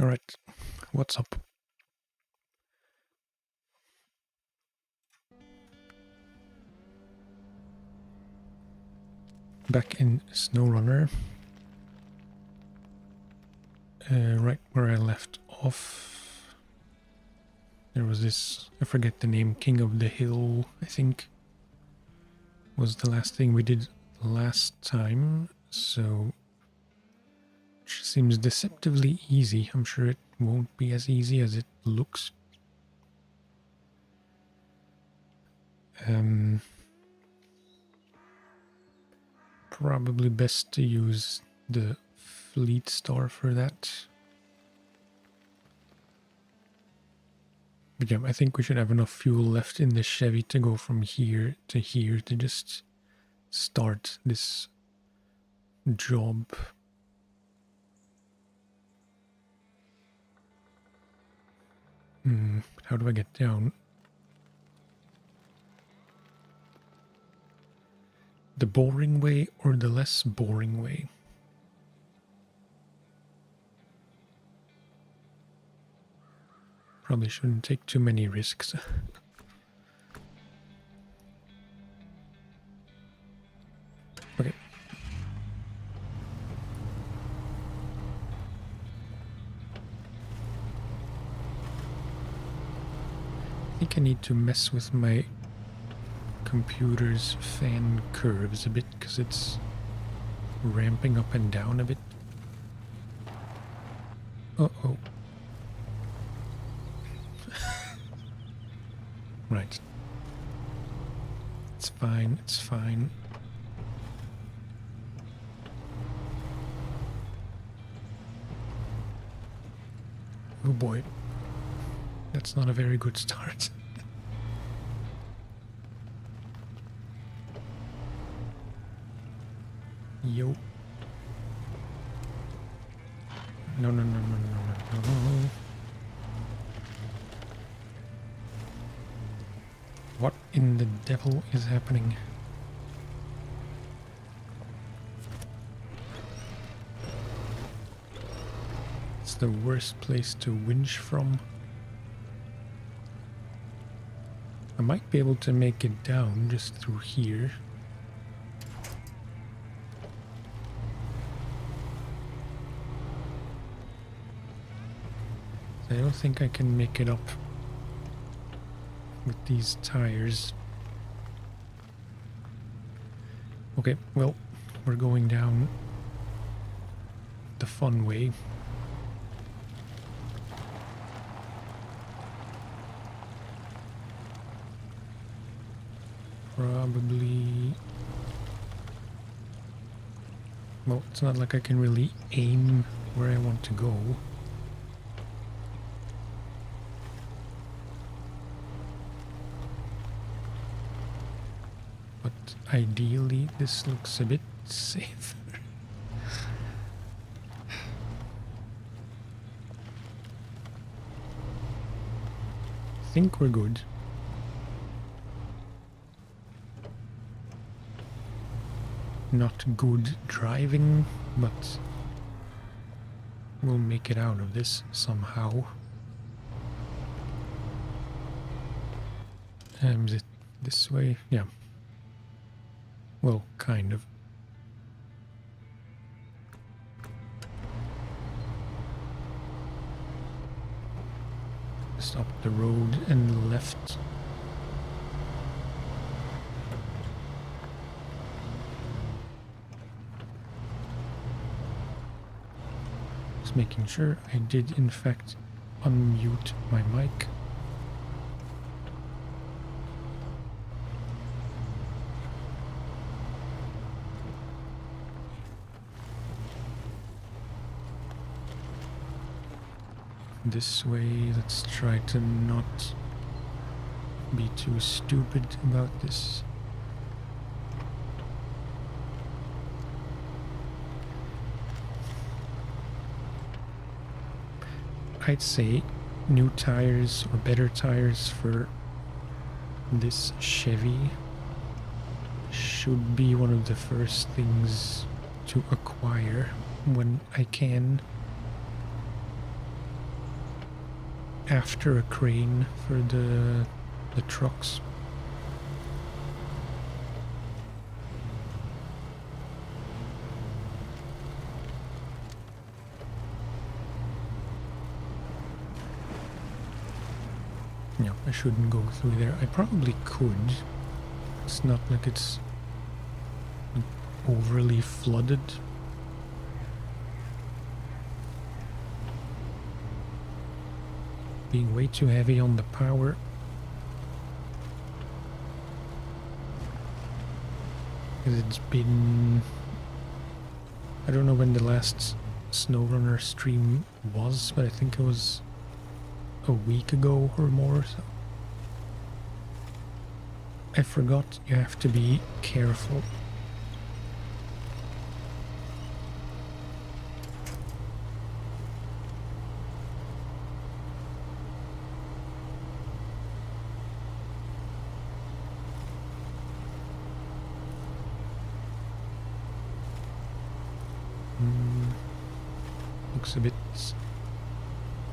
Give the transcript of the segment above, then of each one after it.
Alright, what's up? Back in SnowRunner. Right where I left off. There was this, I forget the name, King of the Hill, I think. Was the last thing we did last time, so it seems deceptively easy. I'm sure it won't be as easy as it looks. Probably best to use the Fleet Star for that. But yeah, I think we should have enough fuel left in the Chevy to go from here to just start this job. How do I get down? The boring way or the less boring way? Probably shouldn't take too many risks. Okay. I think I need to mess with my computer's fan curves a bit because it's ramping up and down a bit. Uh-oh. Right. It's fine, it's fine. Oh boy. That's not a very good start. Yo. No. What in the devil is happening? It's the worst place to winch from. I might be able to make it down just through here. I don't think I can make it up with these tires. Okay, well, we're going down the fun way. Probably... Well, it's not like I can really aim where I want to go. But ideally, this looks a bit safer. I think we're good. Not good driving, but we'll make it out of this somehow. Is it this way? Yeah. Well, kind of. Stop the road and left. Just making sure I did in fact unmute my mic. This way, let's try to not be too stupid about this. I'd say new tires or better tires for this Chevy should be one of the first things to acquire when I can. after a crane for the trucks. No, I shouldn't go through there. I probably could. It's not like it's overly flooded. Being way too heavy on the power. Because it's been... I don't know when the last SnowRunner stream was, but I think it was a week ago or more. So I forgot you have to be careful. Looks a bit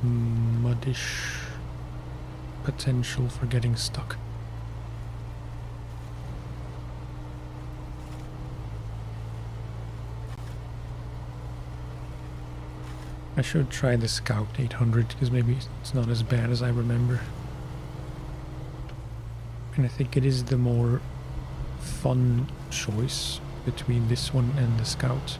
muddish. Potential for getting stuck. I should try the Scout 800 because maybe it's not as bad as I remember. And I think it is the more fun choice between this one and the Scout.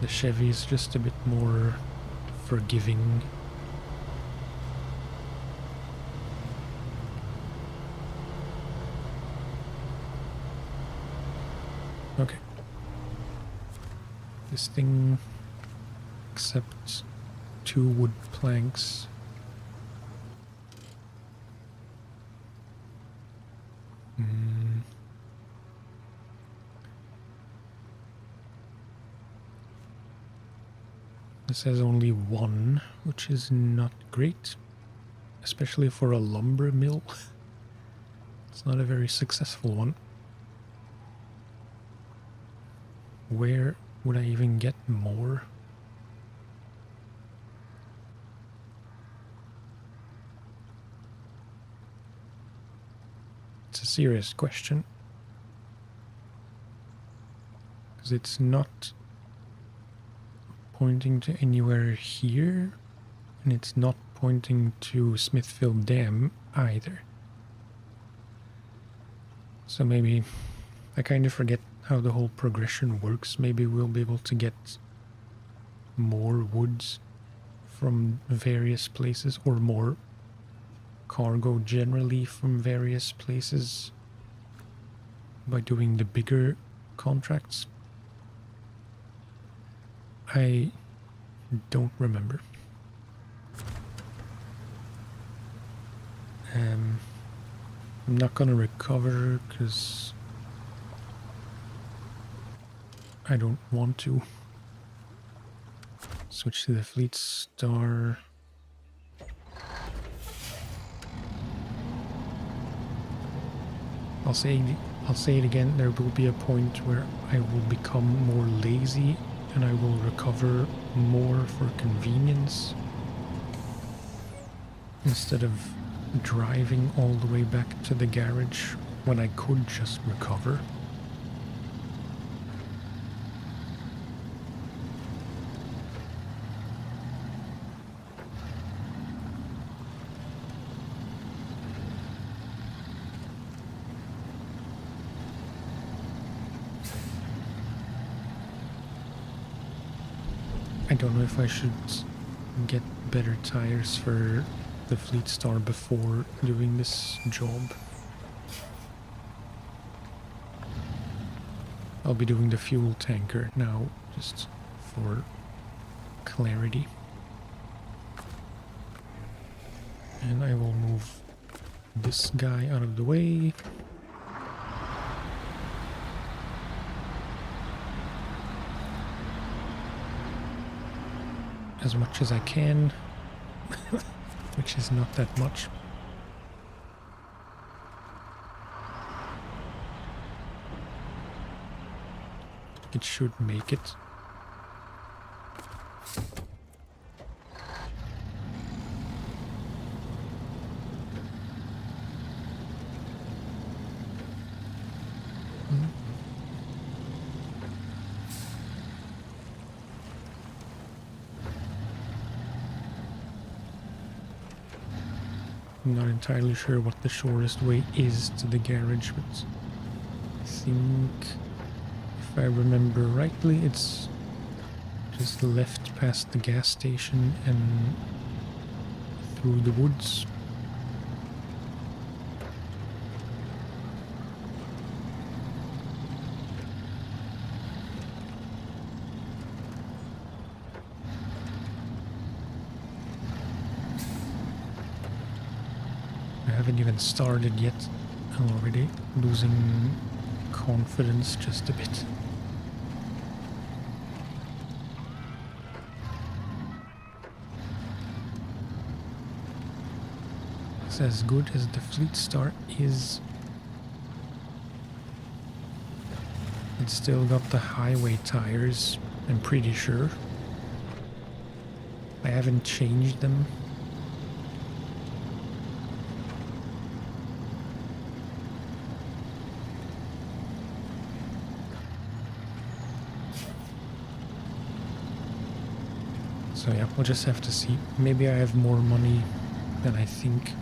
The Chevy is just a bit more forgiving. Okay. This thing accepts 2 wood planks. This has only 1, which is not great, especially for a lumber mill. It's not a very successful one. Where would I even get more? It's a serious question. Because it's not pointing to anywhere here, and it's not pointing to Smithfield Dam either. So maybe I kind of forget how the whole progression works. Maybe we'll be able to get more woods from various places, or more cargo generally from various places by doing the bigger contracts. I don't remember. I'm not gonna recover because I don't want to. Switch to the Fleet Star. I'll say it again, there will be a point where I will become more lazy and I will recover more for convenience instead of driving all the way back to the garage when I could just recover. I don't know if I should get better tires for the Fleet Star before doing this job. I'll be doing the fuel tanker now, just for clarity. And I will move this guy out of the way. As much as I can, which is not that much. it should make it. I'm not entirely sure what the shortest way is to the garage, but I think, if I remember rightly, it's just left past the gas station and through the woods. I haven't even started yet. I'm already losing confidence just a bit. It's as good as the Fleet Star is. It's still got the highway tires, I'm pretty sure. I haven't changed them. So yeah, we'll just have to see. Maybe I have more money than I think.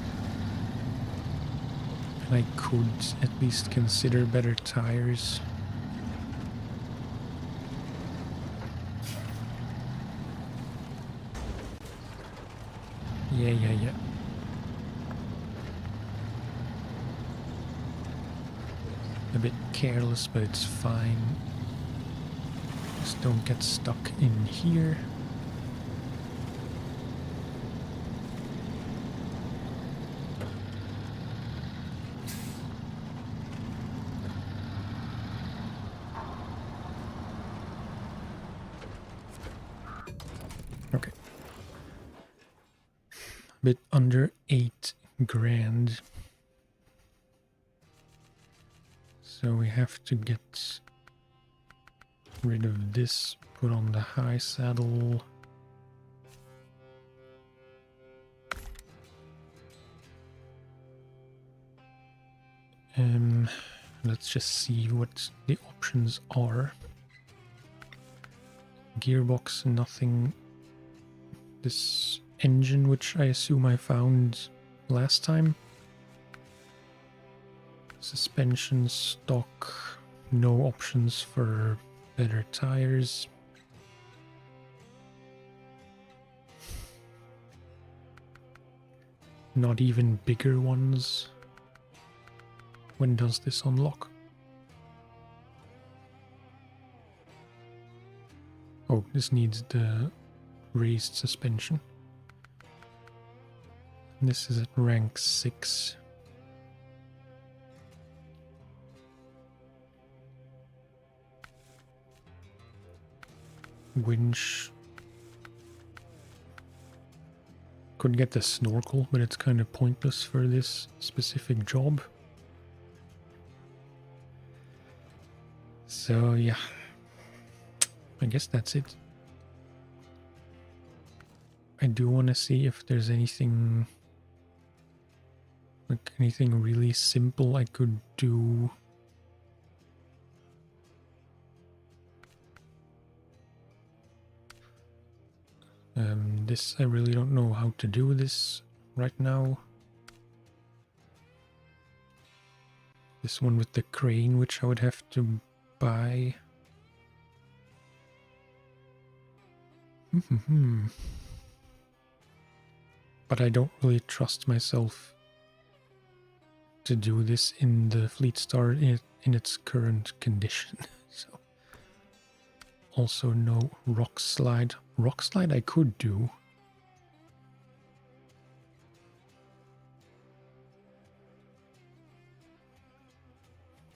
And I could at least consider better tires. Yeah. A bit careless, but it's fine. Just don't get stuck in here. Okay. A bit under 8 grand. So we have to get rid of this, put on the high saddle. Let's just see what the options are. Gearbox, nothing. This engine, which I assume I found last time. Suspension, stock, no options for better tires. Not even bigger ones. When does this unlock? Oh, this needs the raised suspension. This is at rank 6. Winch. Could get the snorkel, but it's kind of pointless for this specific job. So yeah, I guess that's it. I do want to see if there's anything, like anything really simple I could do. This, I really don't know how to do this right now. This one with the crane, which I would have to buy. But I don't really trust myself to do this in the Fleet Star in its current condition. So, also no rock slide. Rock slide I could do.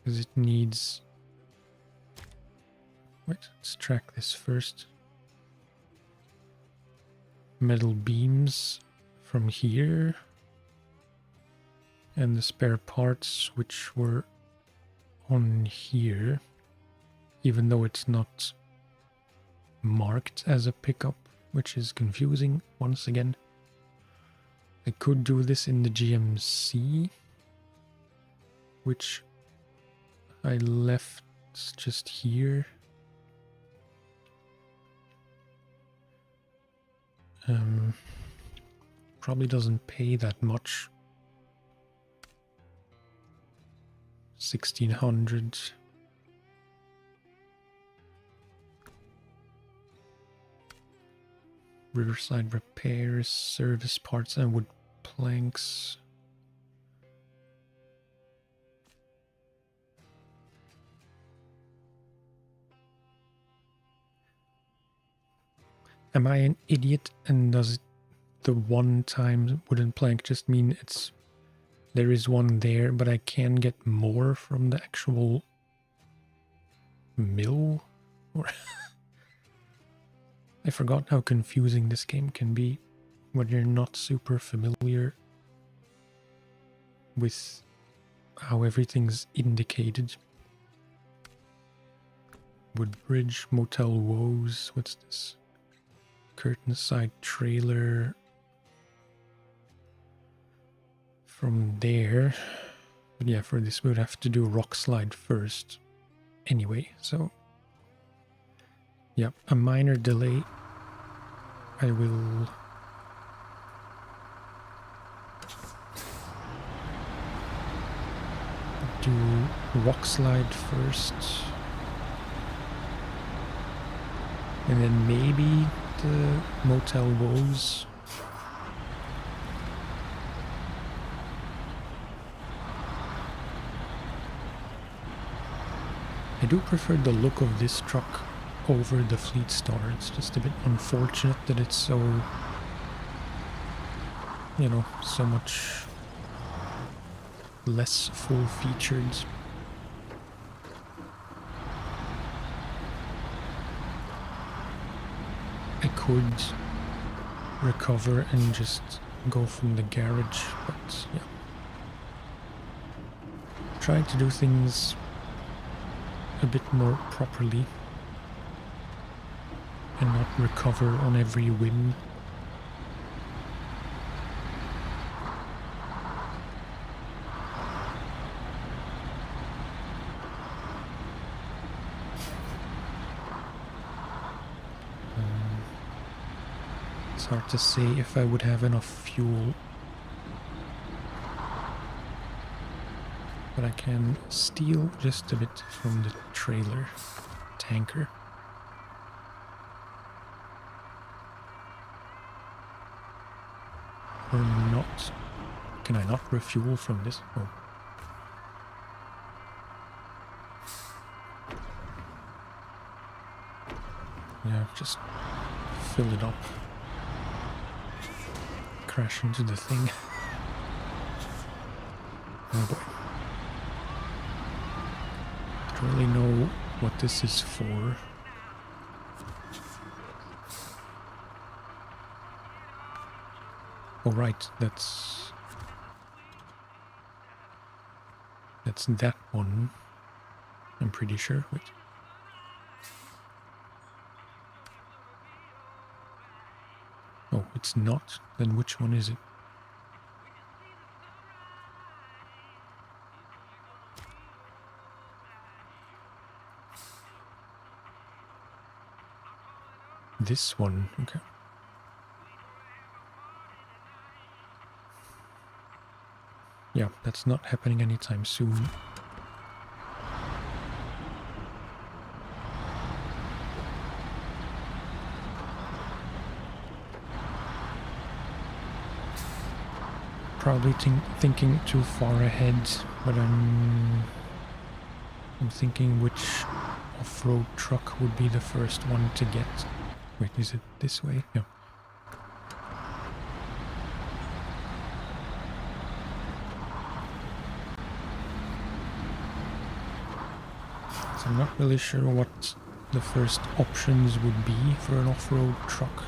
Because it needs... Wait, let's track this first. Metal beams from here. And the spare parts which were on here. even though it's not marked as a pickup, which is confusing once again. I could do this in the GMC, which I left just here. Probably doesn't pay that much. 1600. Riverside repairs, service parts and wood planks. Am I an idiot, and does the one-time wooden plank just mean there is one there, but I can get more from the actual mill? Or I forgot how confusing this game can be when you're not super familiar with how everything's indicated. Woodbridge, Motel Woes, what's this? Curtain side trailer. From there. But yeah, for this we would have to do rock slide first. Anyway, so yeah, a minor delay. I will do rock slide first. And then maybe the Motel Woes. I do prefer the look of this truck over the Fleet Star. It's just a bit unfortunate that it's so, you know, so much less full-featured. I could recover and just go from the garage, but yeah. Try to do things a bit more properly and not recover on every whim. It's hard to say if I would have enough fuel, but I can steal just a bit from the trailer tanker. Or not. Can I not refuel from this? Oh. Yeah, just fill it up. Crash into the thing. Oh boy. I don't really know what this is for. Oh right, that's that one. I'm pretty sure. Wait. Oh, it's not? Then which one is it? This one, okay. Yeah, that's not happening anytime soon. Probably thinking too far ahead, but I'm thinking which off-road truck would be the first one to get. Wait, is it this way? Yeah. So I'm not really sure what the first options would be for an off-road truck.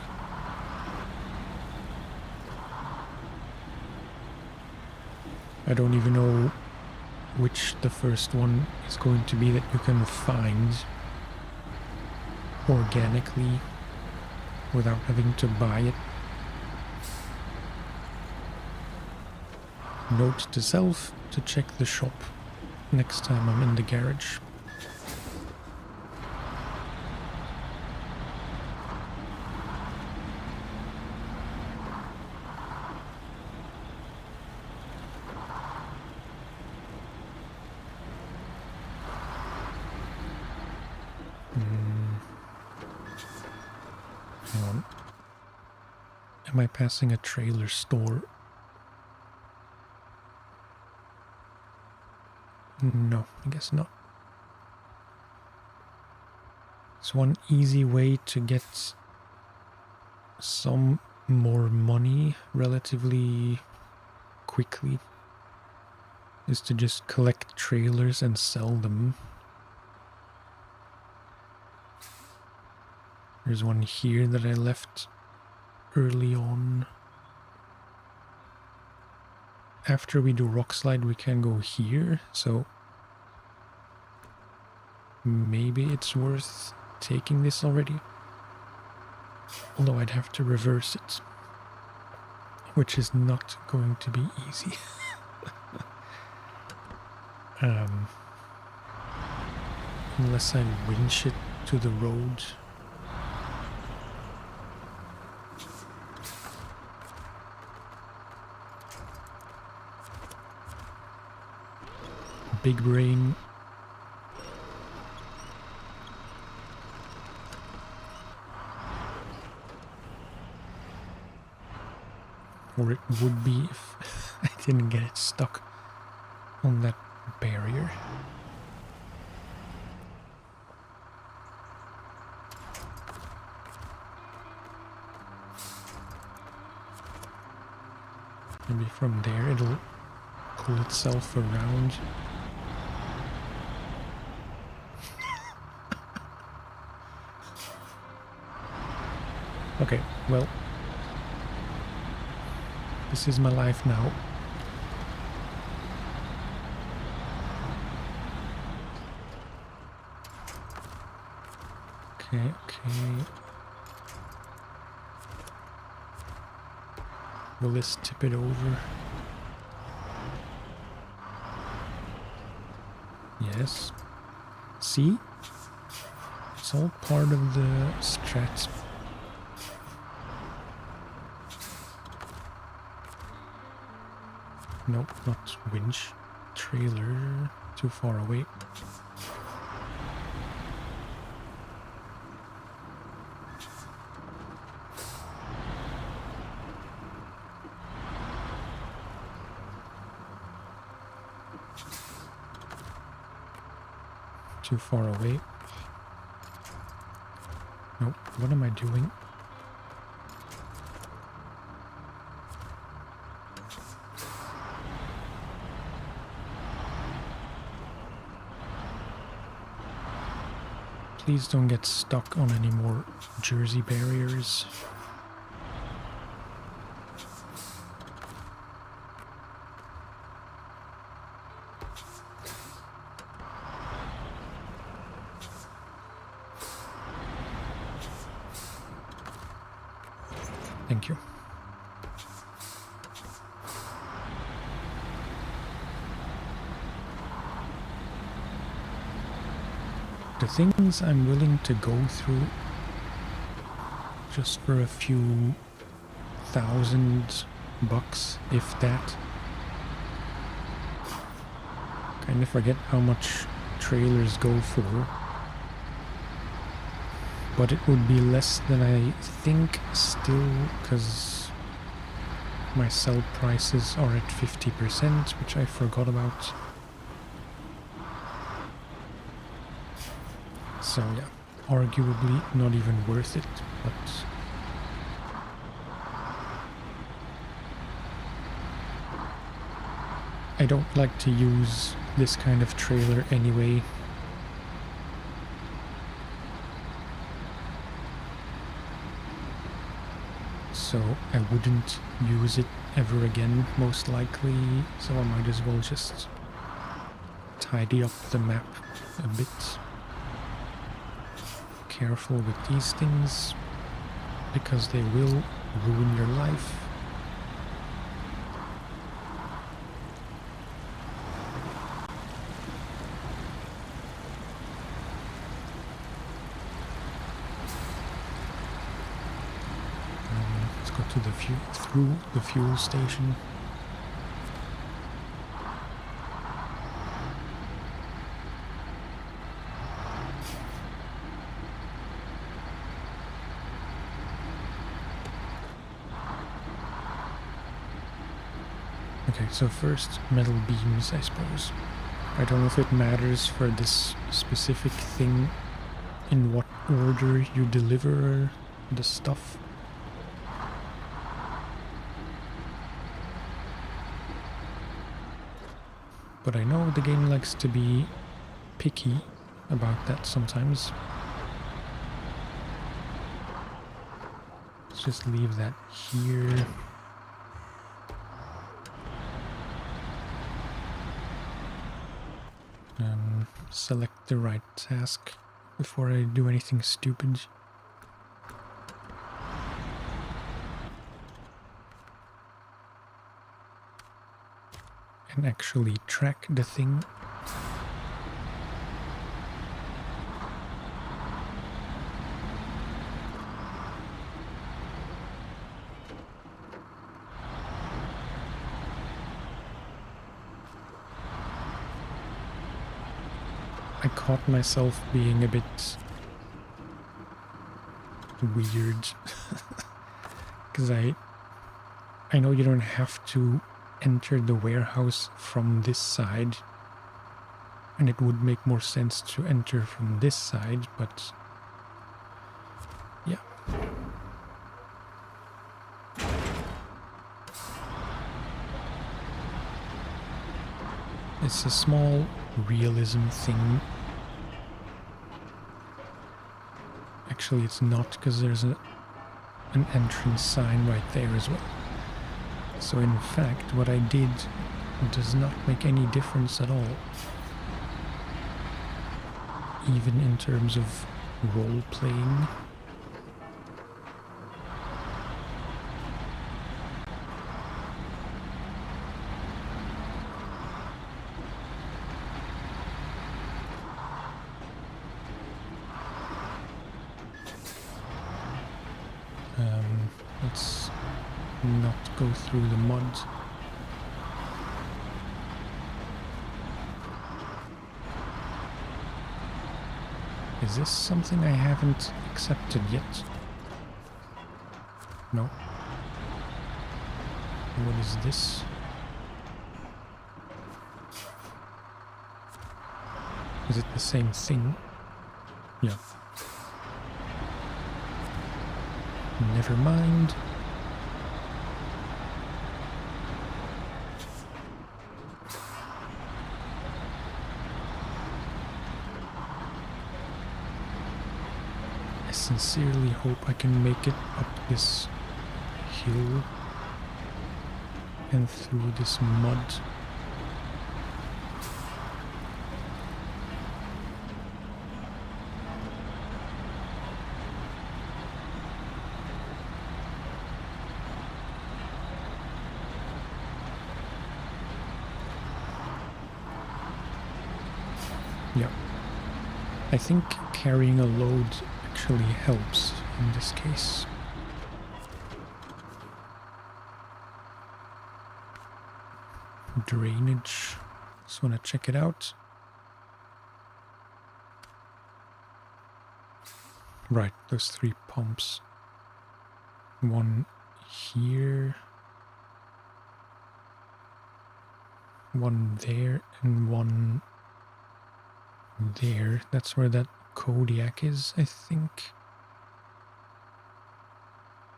I don't even know which the first one is going to be that you can find. organically without having to buy it. Note to self to check the shop next time I'm in the garage. Hang on. Am I passing a trailer store? No, I guess not. It's one easy way to get some more money relatively quickly is to just collect trailers and sell them. There's one here that I left early on. After we do rock slide, we can go here, so maybe it's worth taking this already. Although I'd have to reverse it, which is not going to be easy. Unless I winch it to the road. Big brain. Or it would be if I didn't get it stuck on that barrier. Maybe from there it'll pull itself around. Okay, well, this is my life now. Okay. Will this tip it over? Yes. See? It's all part of the strat. Nope, not winch. Trailer. Too far away. Too far away. Nope, what am I doing? Please don't get stuck on any more Jersey barriers. Thank you. The things I'm willing to go through just for a few $1,000, if that. Kind of forget how much trailers go for. But it would be less than I think still, because my sell prices are at 50%, which I forgot about. So yeah, arguably not even worth it, but I don't like to use this kind of trailer anyway. So I wouldn't use it ever again, most likely, so I might as well just tidy up the map a bit. careful with these things, because they will ruin your life. Let's go to the through the fuel station. Okay, so first metal beams, I suppose. I don't know if it matters for this specific thing in what order you deliver the stuff. But I know the game likes to be picky about that sometimes. Let's just leave that here. Select the right task before I do anything stupid. And actually track the thing. I caught myself being a bit weird because I know you don't have to enter the warehouse from this side, and it would make more sense to enter from this side, but yeah. It's a small realism thing. Actually, it's not, because there's an entrance sign right there as well. So in fact, what I did does not make any difference at all. Even in terms of role-playing. Let's not go through the mud. Is this something I haven't accepted yet? No. What is this? Is it the same thing? Yeah. Never mind. I sincerely hope I can make it up this hill and through this mud. Yeah, I think carrying a load actually helps in this case. Drainage, just want to check it out. Right, those 3 pumps. One here, one there, and one there. That's where that Kodiak is, I think.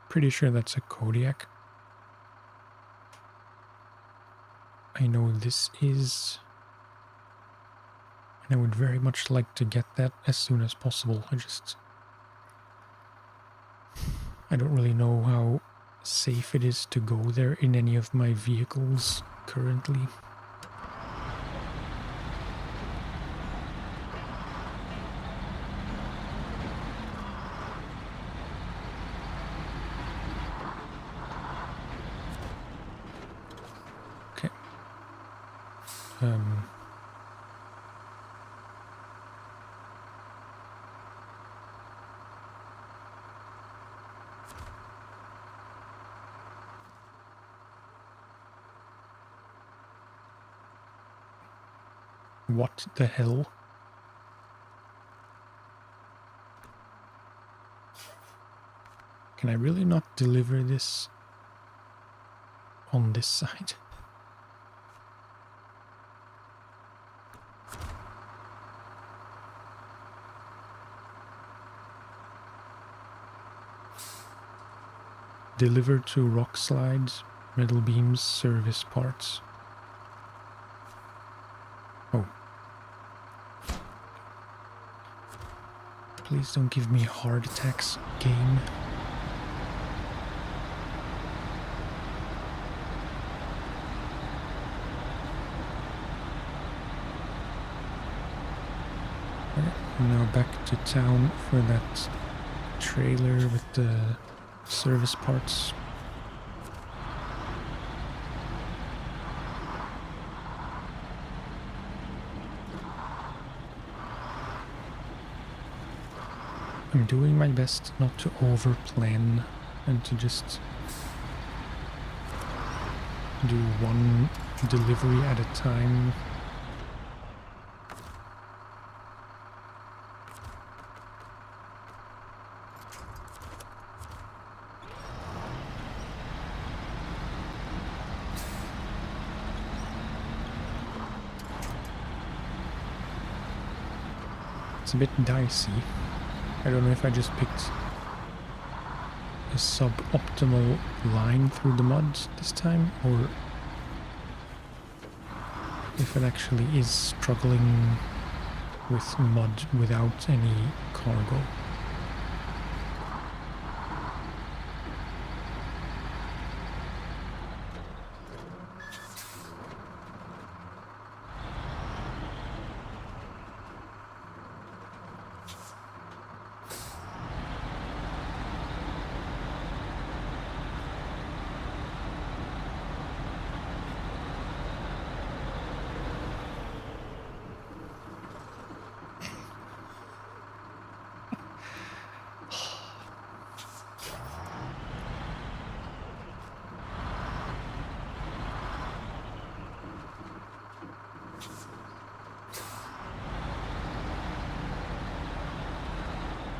Pretty sure that's a Kodiak. I know this is. And I would very much like to get that as soon as possible. I don't really know how safe it is to go there in any of my vehicles currently. What the hell? Can I really not deliver this on this side? Deliver to rock slides, metal beams, service parts. Oh. Please don't give me heart attacks, game. Now back to town for that trailer with the service parts. I'm doing my best not to overplan and to just do one delivery at a time. It's a bit dicey. I don't know if I just picked a suboptimal line through the mud this time, or if it actually is struggling with mud without any cargo.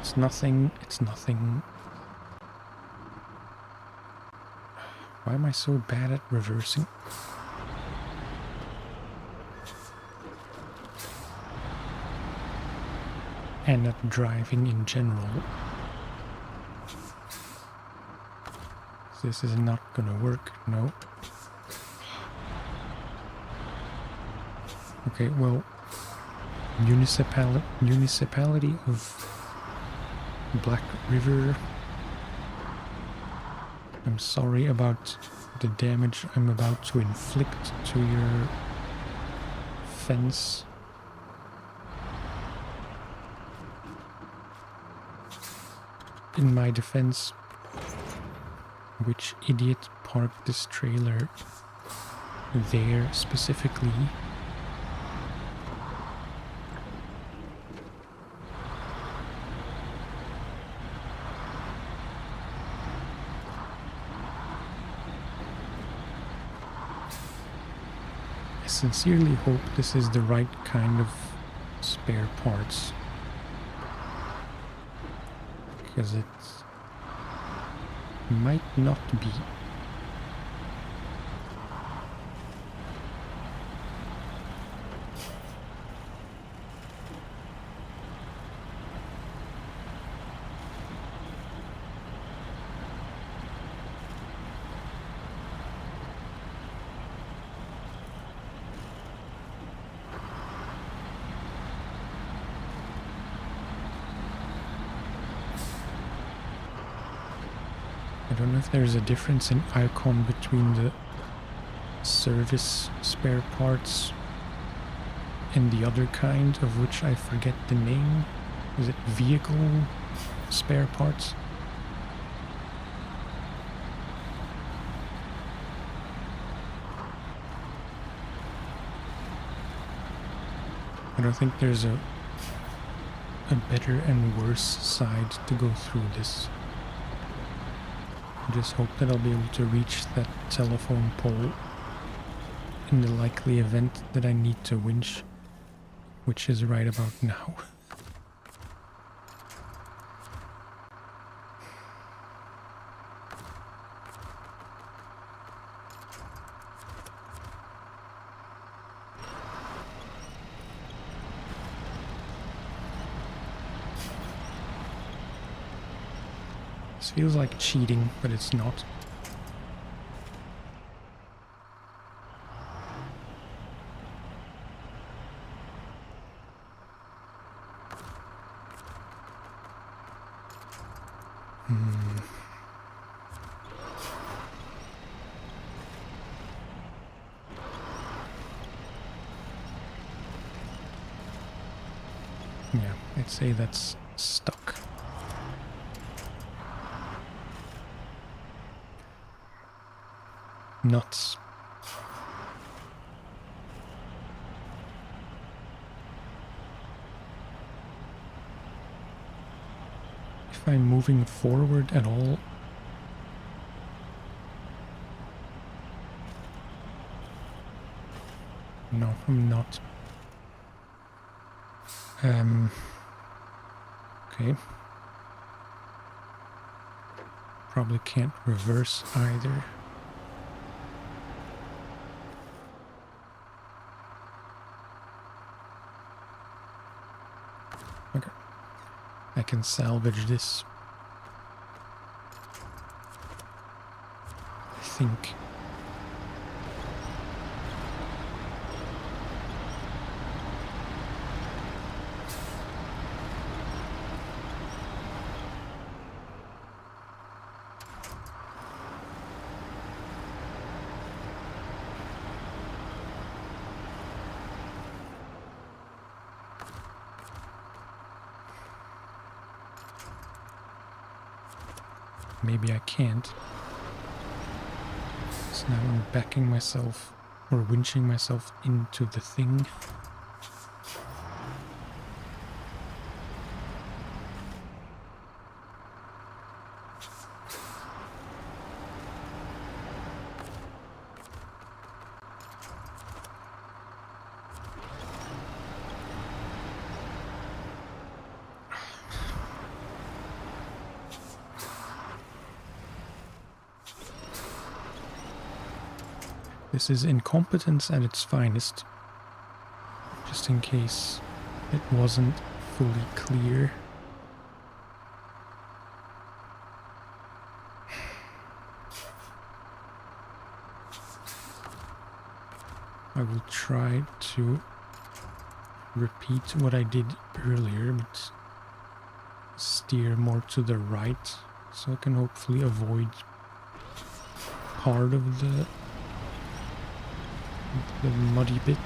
It's nothing. Why am I so bad at reversing? And at driving in general. This is not gonna work, no. Okay, well, municipality of Black River, I'm sorry about the damage I'm about to inflict to your fence. In my defense, which idiot parked this trailer there specifically? I sincerely hope this is the right kind of spare parts, because it might not be. I don't know if there's a difference in icon between the service spare parts and the other kind, of which I forget the name. Is it vehicle spare parts? I don't think there's a better and worse side to go through this. I just hope that I'll be able to reach that telephone pole in the likely event that I need to winch, which is right about now. This feels like cheating, but it's not. Yeah, I'd say that's stuck. Nuts. If I'm moving forward at all, no, I'm not. Okay. Probably can't reverse either. Okay. I can salvage this. I think. Maybe I can't. So now I'm backing myself, or winching myself into the thing. This is incompetence at its finest, just in case it wasn't fully clear. I will try to repeat what I did earlier, but steer more to the right, so I can hopefully avoid part of the muddy bit.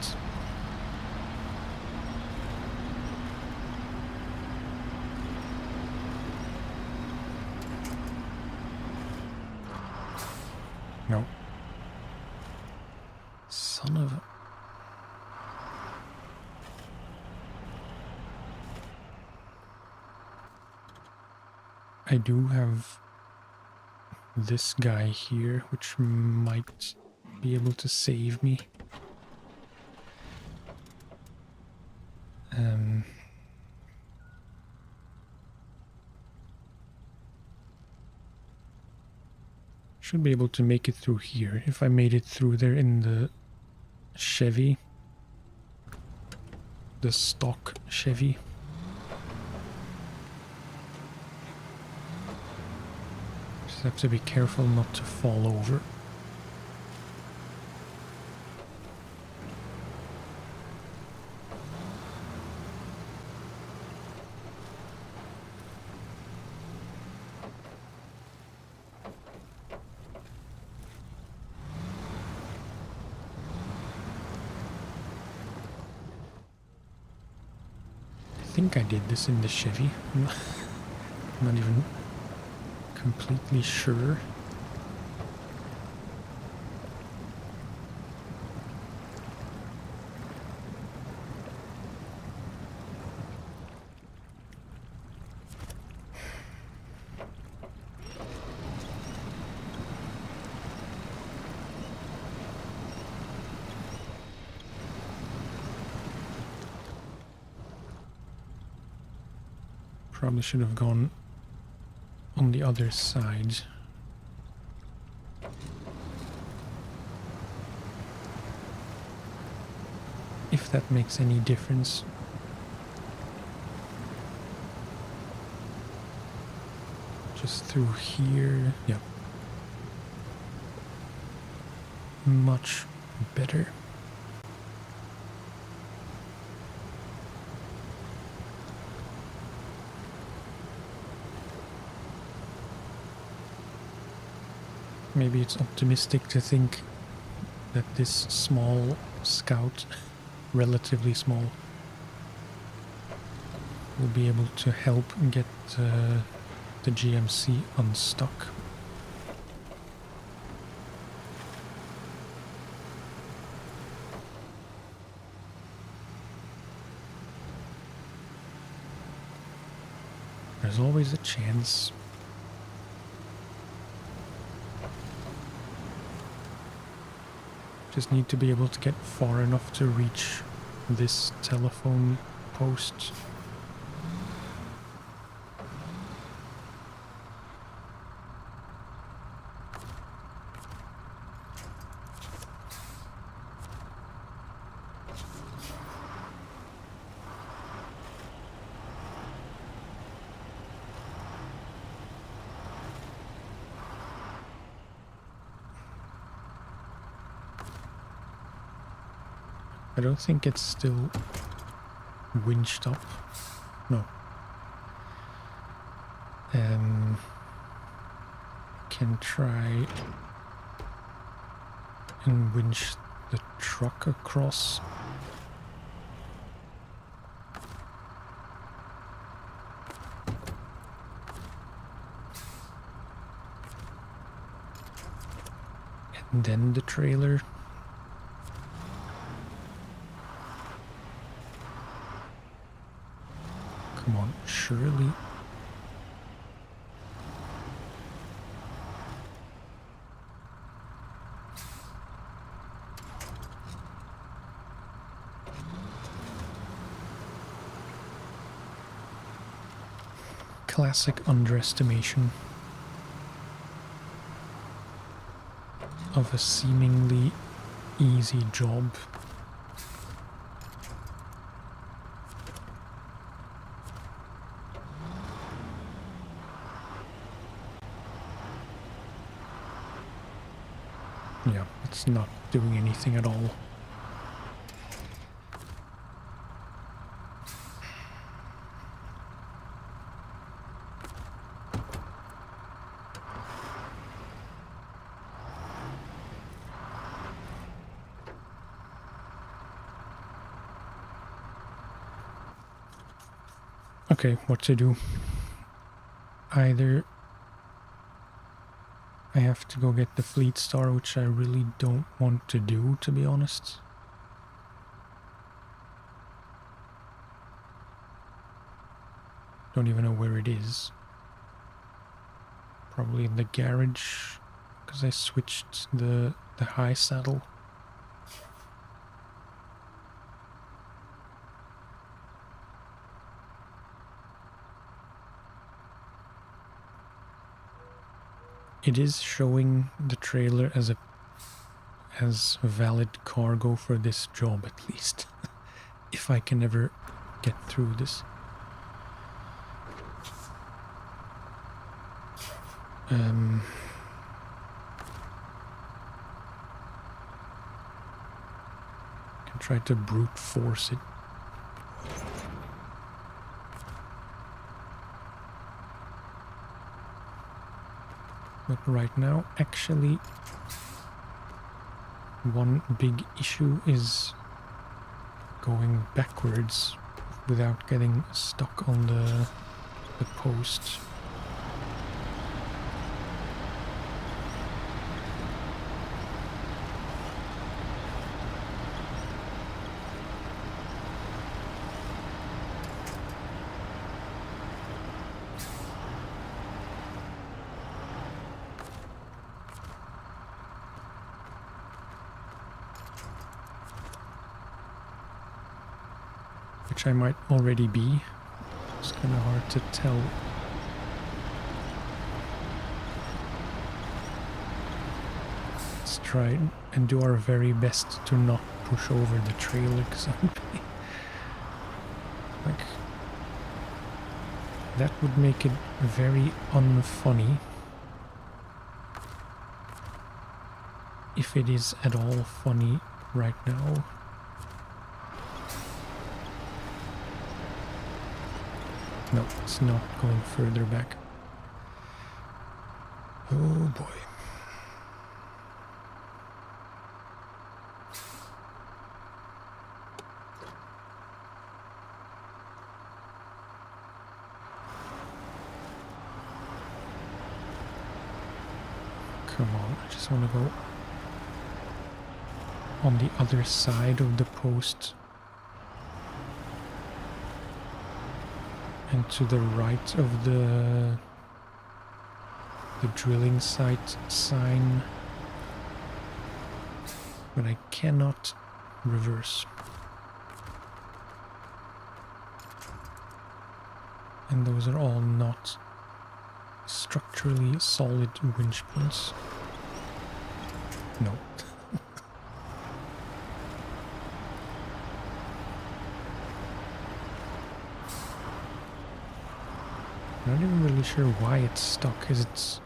No. Son of a... I do have this guy here, which might be able to save me. Should be able to make it through here. If I made it through there in the Chevy, the stock Chevy. Just have to be careful not to fall over. I think I did this in the Chevy. I'm not even completely sure. Probably should have gone on the other side. If that makes any difference. Just through here, yeah. Much better. Maybe it's optimistic to think that this small scout, relatively small, will be able to help get the GMC unstuck. There's always a chance. Just need to be able to get far enough to reach this telephone post. I don't think it's still winched up. No. Can try and winch the truck across. And then the trailer. Come on, surely. Classic underestimation of a seemingly easy job. Yeah, it's not doing anything at all. Okay, what to do? Either I have to go get the Fleet Star, which I really don't want to do, to be honest. Don't even know where it is. Probably in the garage, because I switched the high saddle. It is showing the trailer as valid cargo for this job, at least. If I can ever get through this. Can try to brute force it. But right now, actually, one big issue is going backwards without getting stuck on the post. Which I might already be. It's kind of hard to tell. Let's try and do our very best to not push over the trailer, because like that would make it very unfunny if it is at all funny right now. No, it's not going further back. Oh boy. Come on, I just want to go on the other side of the post. And to the right of the drilling site sign. But I cannot reverse. And those are all not structurally solid winch points. No. I'm not even really sure why it's stuck. Is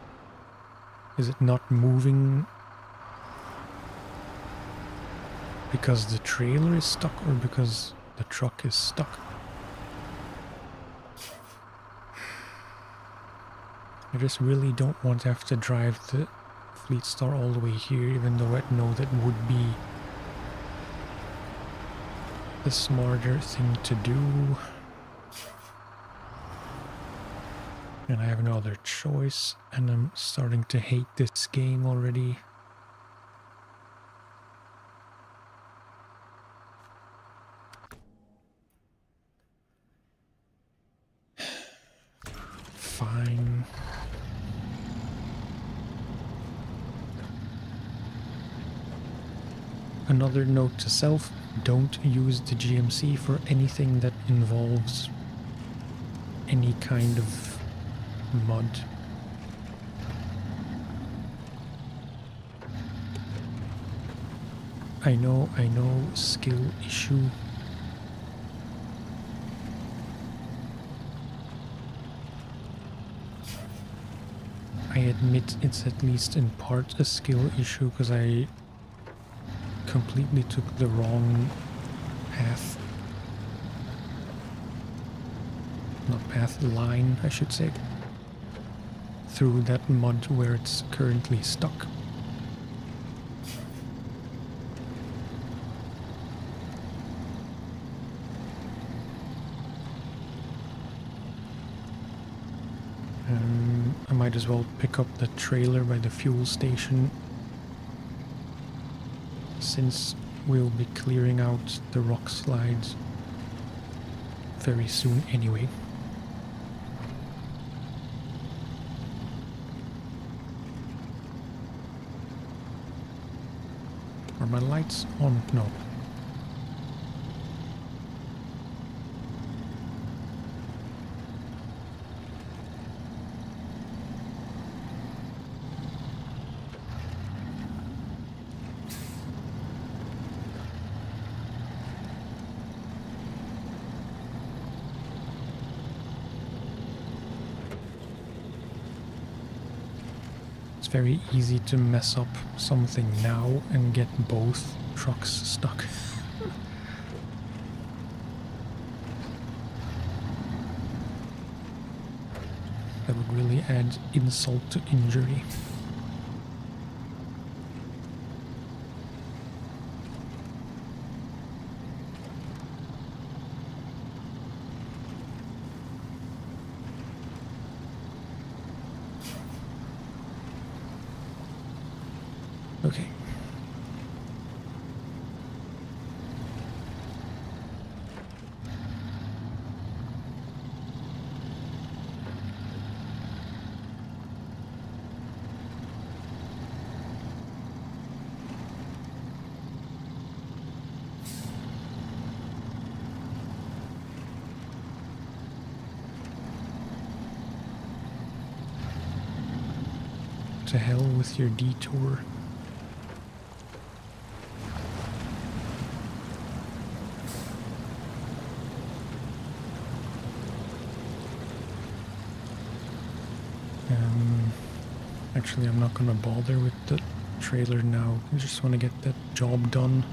it not moving because the trailer is stuck or because the truck is stuck? I just really don't want to have to drive the Fleet Star all the way here, even though I know that would be the smarter thing to do. And I have no other choice, and I'm starting to hate this game already. Fine. Another note to self, don't use the GMC for anything that involves any kind of mud. I know, skill issue. I admit it's at least in part a skill issue, because I completely took the wrong path. Not path, line, I should say. Through that mud where it's currently stuck. I might as well pick up the trailer by the fuel station, since we'll be clearing out the rock slides very soon anyway. Are my lights on? No. It's very easy to mess up something now and get both trucks stuck. That would really add insult to injury. Okay. To hell with your detour. Actually, I'm not gonna bother with the trailer now. I just want to get that job done.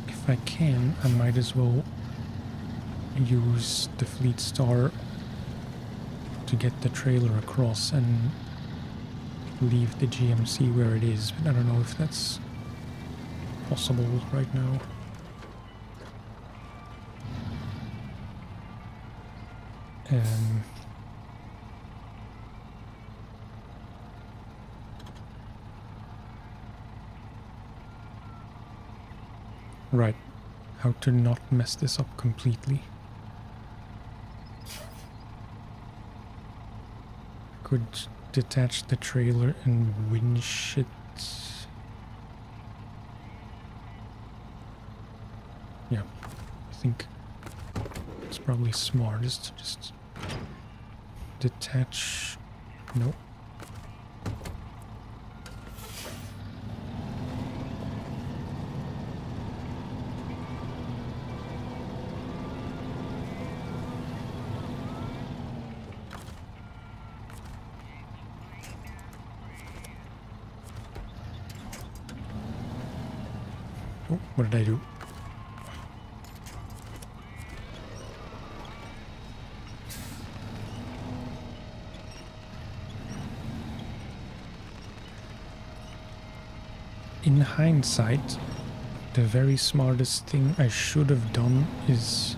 If I can, I might as well use the Fleet Star to get the trailer across and leave the GMC where it is, but I don't know if that's possible right now. Right, how to not mess this up completely. Could detach the trailer and winch it. Yeah, I think it's probably smartest to just detach. Nope. Oh, what did I do? In hindsight, the very smartest thing I should have done is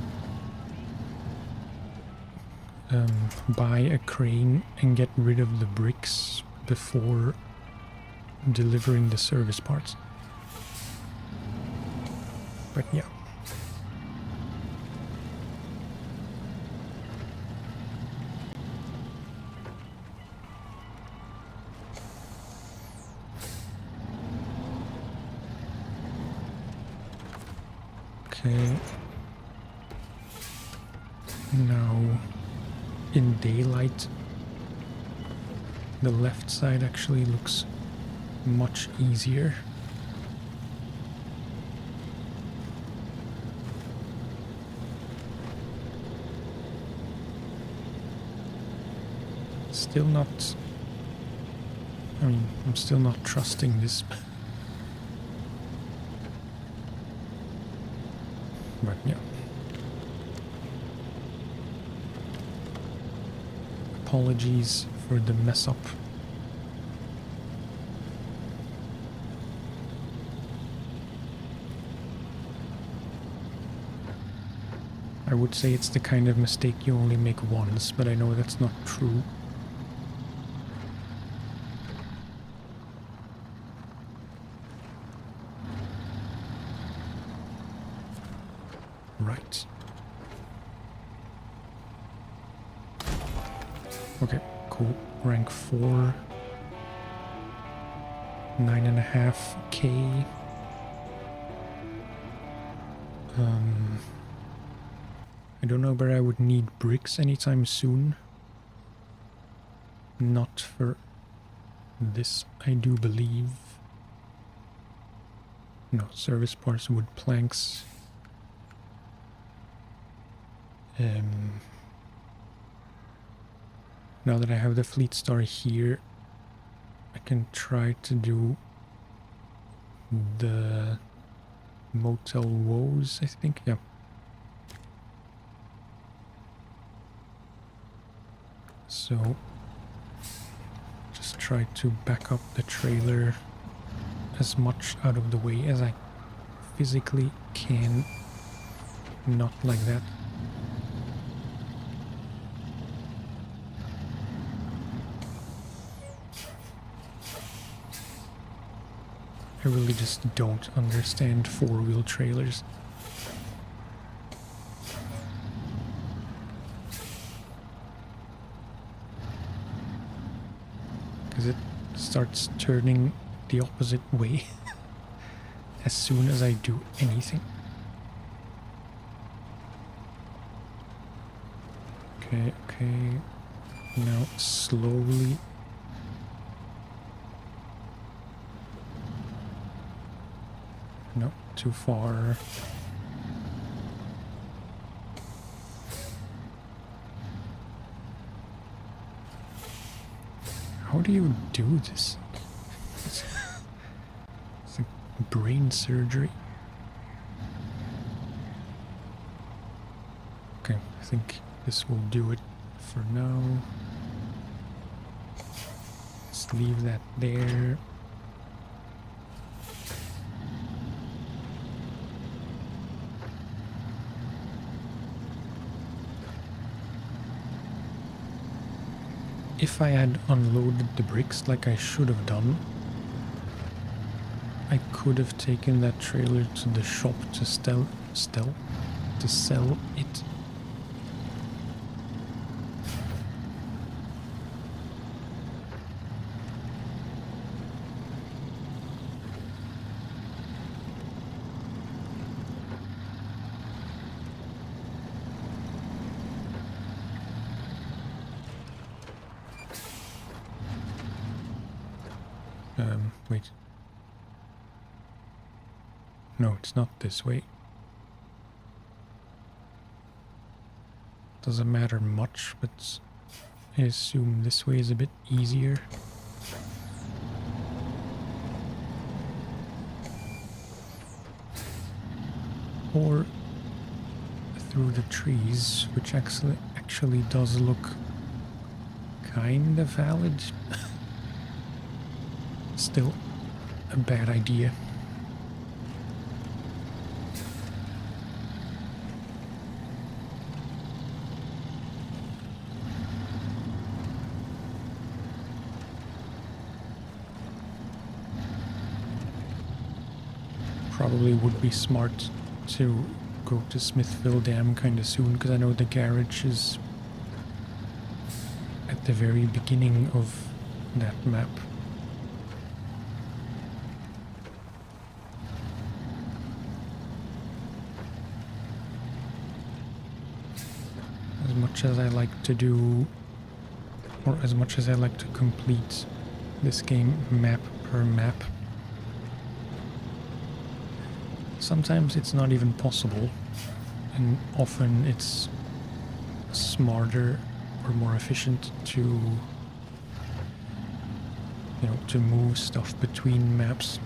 buy a crane and get rid of the bricks before delivering the service parts. But yeah. Okay. Now, in daylight, the left side actually looks much easier. Still not... I mean, I'm still not trusting this. But yeah. Apologies for the mess up. I would say it's the kind of mistake you only make once, but I know that's not true. Right. Okay, cool. Rank 4. 9.5k. I don't know where I would need bricks anytime soon. Not for this, I do believe. No, service parts, wood planks. Now that I have the Fleet Star here, I can try to do the Motel Woes, I think, yeah. So, just try to back up the trailer as much out of the way as I physically can. Not like that. I really just don't understand four-wheel trailers. Because it starts turning the opposite way as soon as I do anything. Okay. Now slowly. No, too far. How do you do this? It's like brain surgery. Okay, I think this will do it for now. Let's leave that there. If I had unloaded the bricks like I should have done, I could have taken that trailer to the shop to sell it. Wait. No, it's not this way. Doesn't matter much, but I assume this way is a bit easier. Or through the trees, which actually does look kind of valid. Still a bad idea. Probably would be smart to go to Smithville Dam kind of soon, because I know the garage is at the very beginning of that map. As much as I like to do, or as much as I like to complete this game map per map, sometimes it's not even possible, and often it's smarter or more efficient to, to move stuff between maps.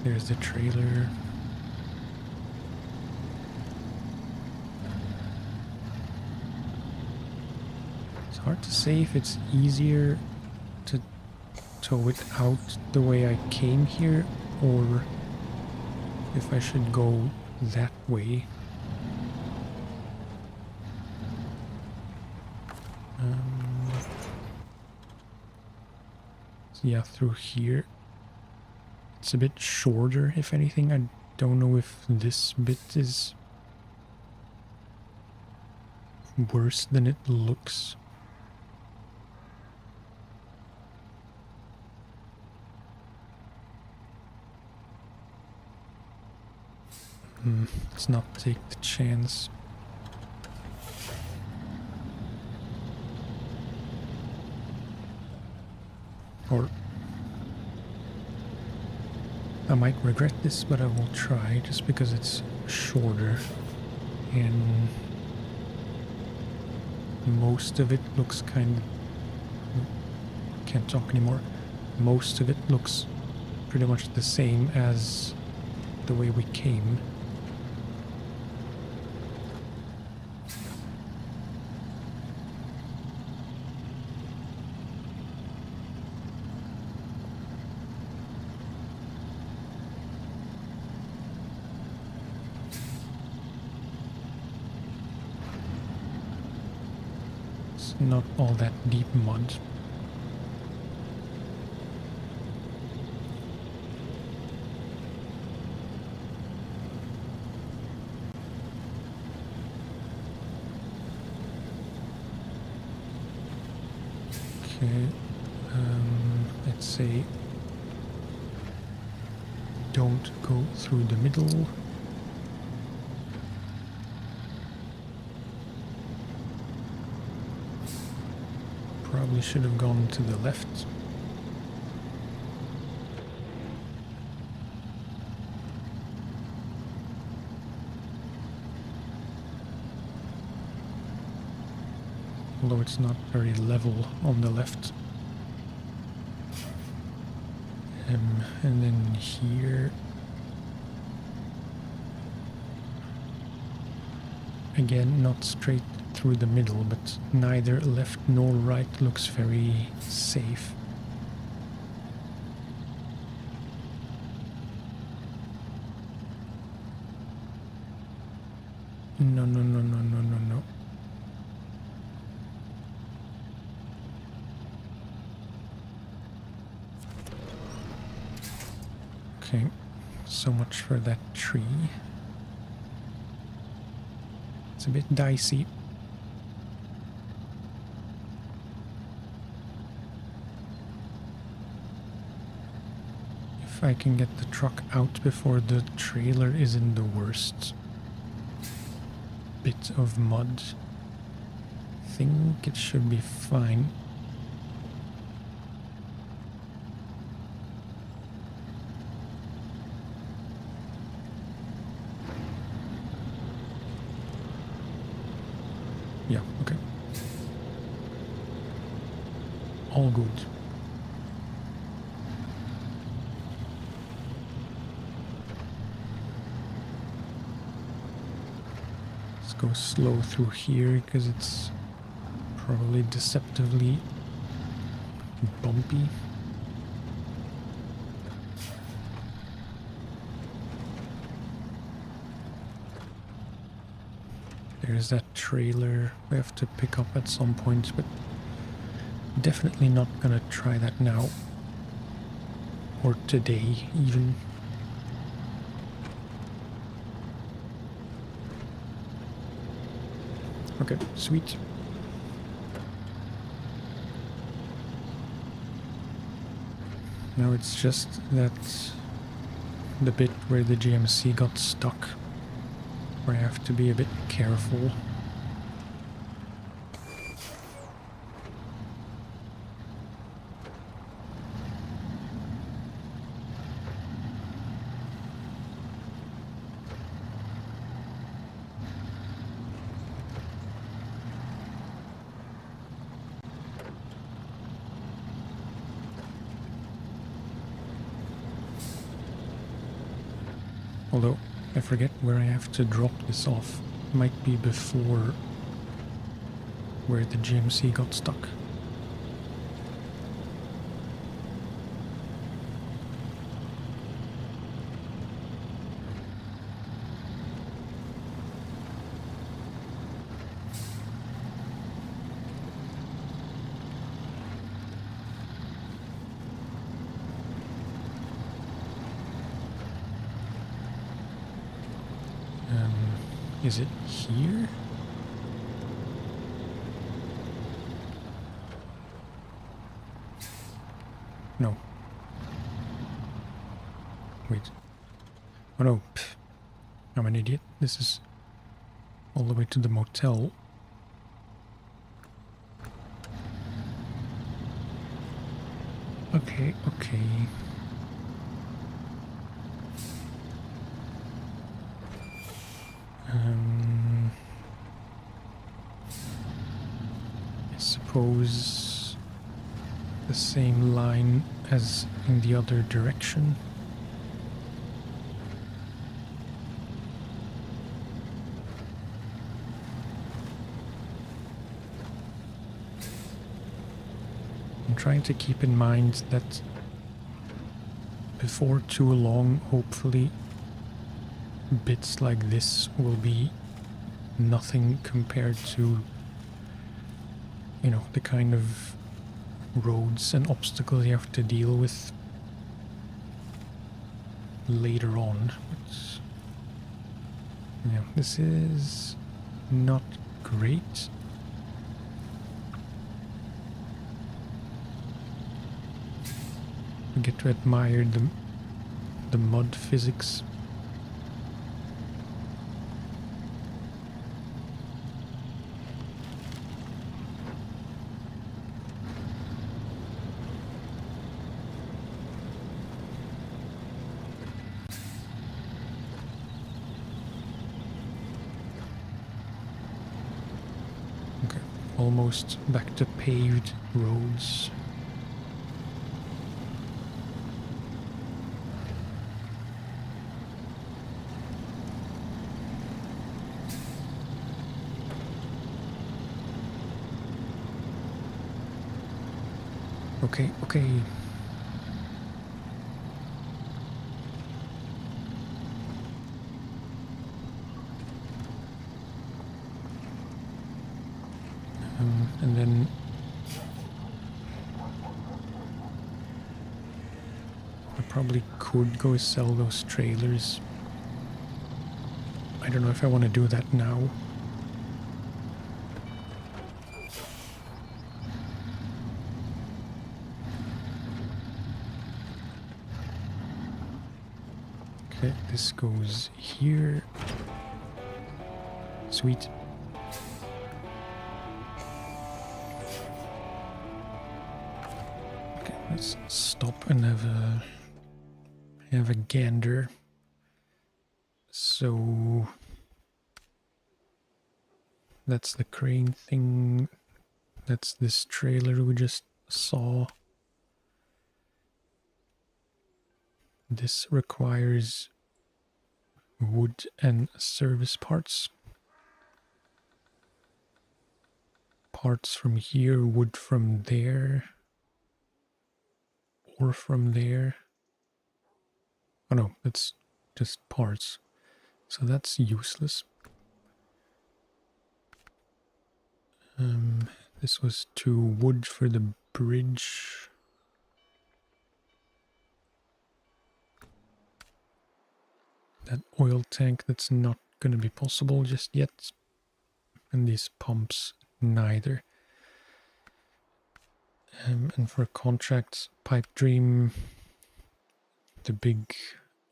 There's the trailer. It's hard to say if it's easier to tow it out the way I came here, or if I should go that way. So yeah, through here. It's a bit shorter, if anything. I don't know if this bit is worse than it looks. Let's not take the chance. Or I might regret this, but I will try just because it's shorter and most of it looks kind of... Can't talk anymore. Most of it looks pretty much the same as the way we came. It's not all that deep mud. Okay, let's say don't go through the middle. Probably should have gone to the left. Although it's not very level on the left. And then here, again, not straight through the middle, but neither left nor right looks very safe. No, no, no, no, no, no, no. Okay, so much for that tree. It's a bit dicey. If I can get the truck out before the trailer is in the worst bit of mud, I think it should be fine. Yeah, okay. All good. Let's go slow through here because it's probably deceptively bumpy. There's that trailer we have to pick up at some point, but definitely not gonna try that now. Or today, even. Okay, sweet. Now it's just that the bit where the GMC got stuck, where I have to be a bit careful. Although, I forget where I have to drop this off. Might be before where the GMC got stuck. Is it here? No. Wait. Oh no. Pff. I'm an idiot. This is all the way to the motel. Okay, okay. I suppose the same line as in the other direction. I'm trying to keep in mind that before too long, hopefully, bits like this will be nothing compared to, you know, the kind of roads and obstacles you have to deal with later on. But, yeah, this is not great. We get to admire the mud physics. Okay, almost back to paved roads. Okay, okay. And then I probably could go sell those trailers. I don't know if I want to do that now. Okay, this goes here. Sweet. Okay, let's stop and have a gander. So that's the crane thing. That's this trailer we just saw. This requires wood and service parts. Parts from here, wood from there, or from there. Oh no, it's just parts. So that's useless. This was to wood for the bridge. That oil tank, that's not going to be possible just yet. And these pumps, neither. And for contracts, Pipe Dream, the big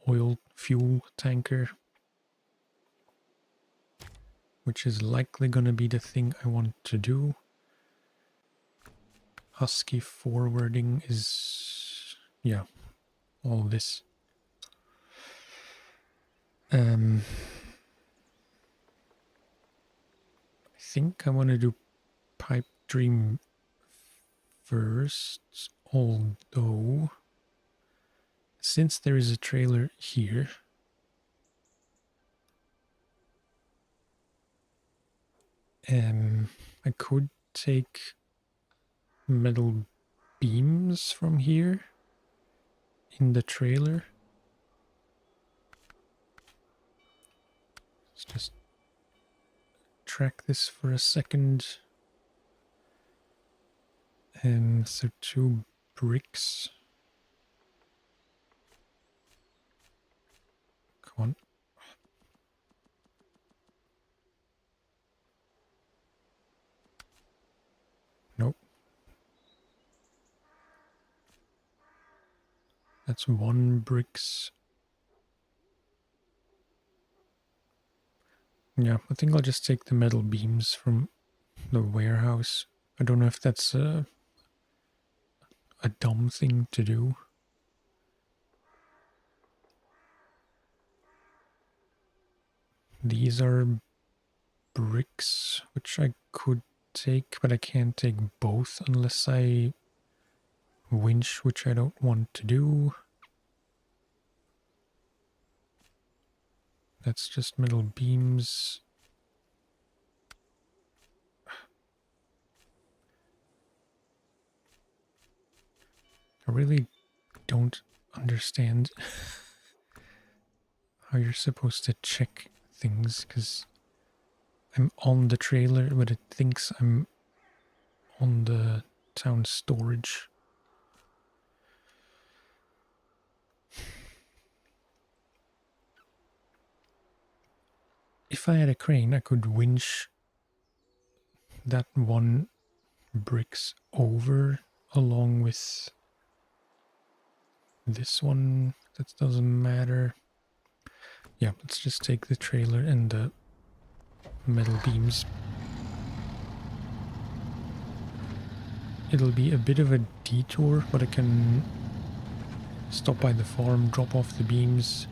oil fuel tanker, which is likely going to be the thing I want to do. Husky forwarding is, yeah, all this. I think I want to do Pipe Dream first, although since there is a trailer here, I could take metal beams from here in the trailer. Let's just track this for a second. So 2 bricks. Come on. Nope. That's 1 bricks. Yeah, I think I'll just take the metal beams from the warehouse. I don't know if that's a dumb thing to do. These are bricks, which I could take, but I can't take both unless I winch, which I don't want to do. That's just metal beams. I really don't understand how you're supposed to check things, because I'm on the trailer, but it thinks I'm on the town storage. If I had a crane, I could winch that one bricks over along with this one. That doesn't matter. Yeah, let's just take the trailer and the metal beams. It'll be a bit of a detour, but I can stop by the farm, drop off the beams,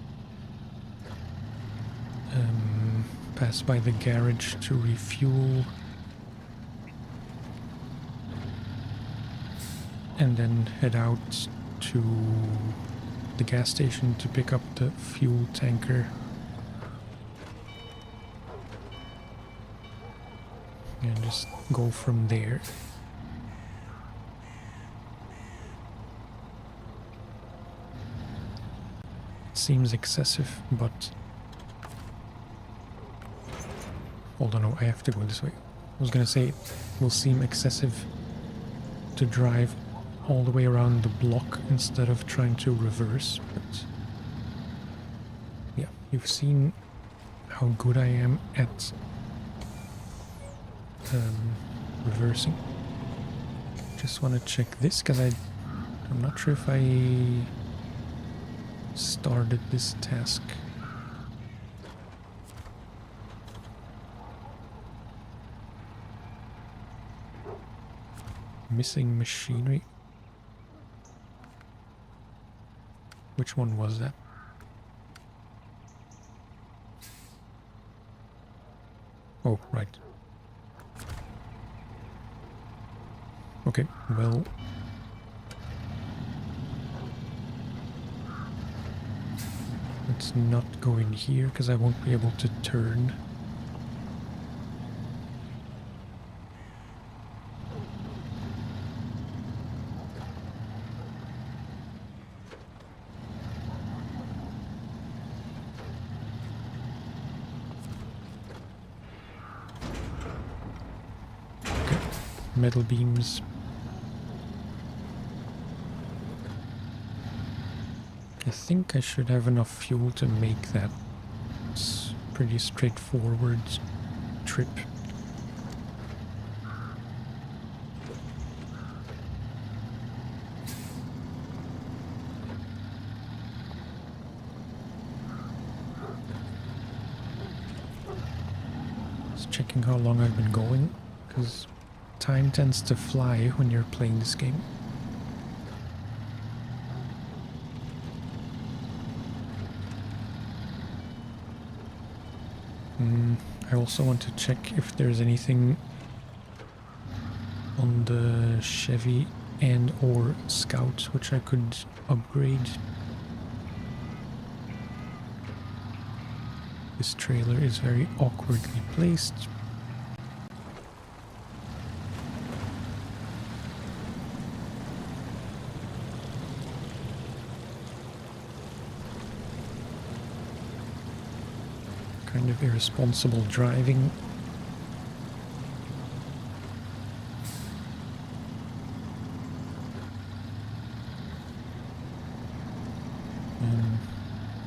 pass by the garage to refuel, and then head out to the gas station to pick up the fuel tanker. And just go from there. It seems excessive, but... Hold on, no, I have to go this way. I was gonna say it will seem excessive to drive all the way around the block instead of trying to reverse, but... Yeah, you've seen how good I am at reversing. Just want to check this, because I'm not sure if I started this task. Missing machinery. Which one was that? Oh, right. Okay, well... Let's not go in here, because I won't be able to turn. Okay, metal beams. I think I should have enough fuel to make that. It's pretty straightforward trip. Just checking how long I've been going, because time tends to fly when you're playing this game. I also want to check if there's anything on the Chevy and or Scout which I could upgrade. This trailer is very awkwardly placed. Kind of irresponsible driving.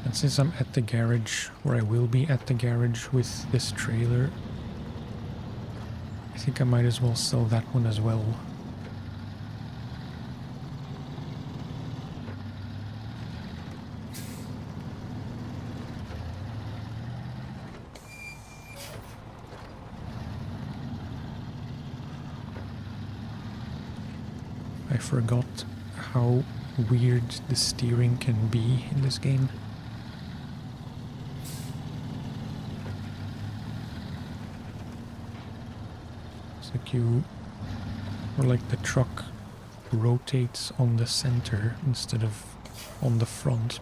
And since I'm at the garage, or I will be at the garage with this trailer, I think I might as well sell that one as well. I forgot how weird the steering can be in this game. It's like or like the truck rotates on the center instead of on the front.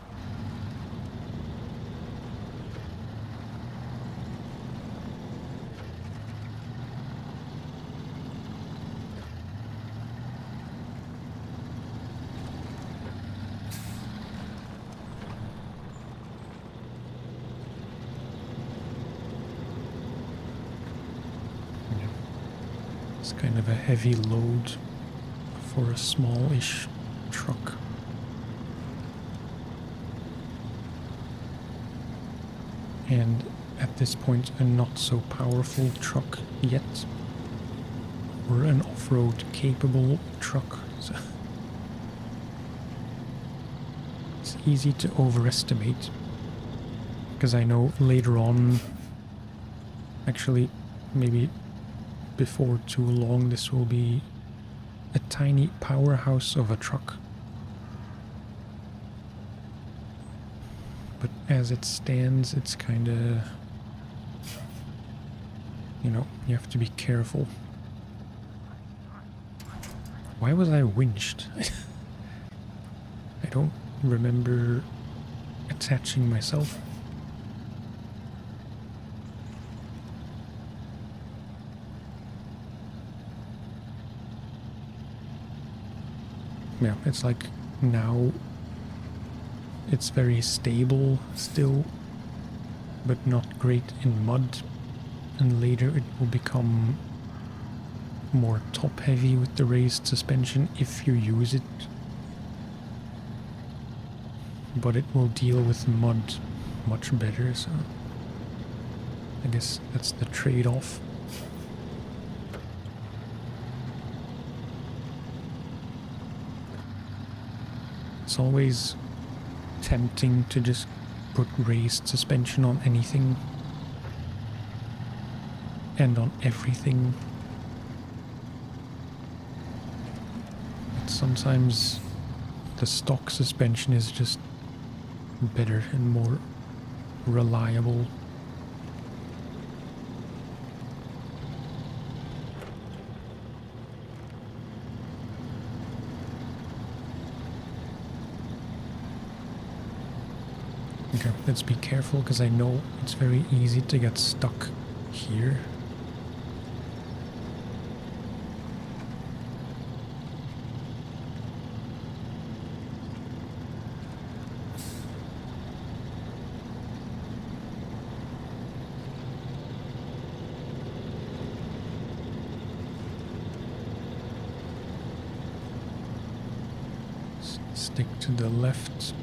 It's kind of a heavy load for a smallish truck. And at this point, a not so powerful truck yet. Or an off-road capable truck. So it's easy to overestimate. Because I know later on, actually maybe before too long, this will be a tiny powerhouse of a truck. But as it stands, it's kind of, you know, you have to be careful. Why was I winched? I don't remember attaching myself. Yeah, it's like now it's very stable still, but not great in mud, and later it will become more top heavy with the raised suspension if you use it, but it will deal with mud much better, so I guess that's the trade-off. It's always tempting to just put raised suspension on anything and on everything. But sometimes the stock suspension is just better and more reliable. Okay, let's be careful because I know it's very easy to get stuck here. Stick to the left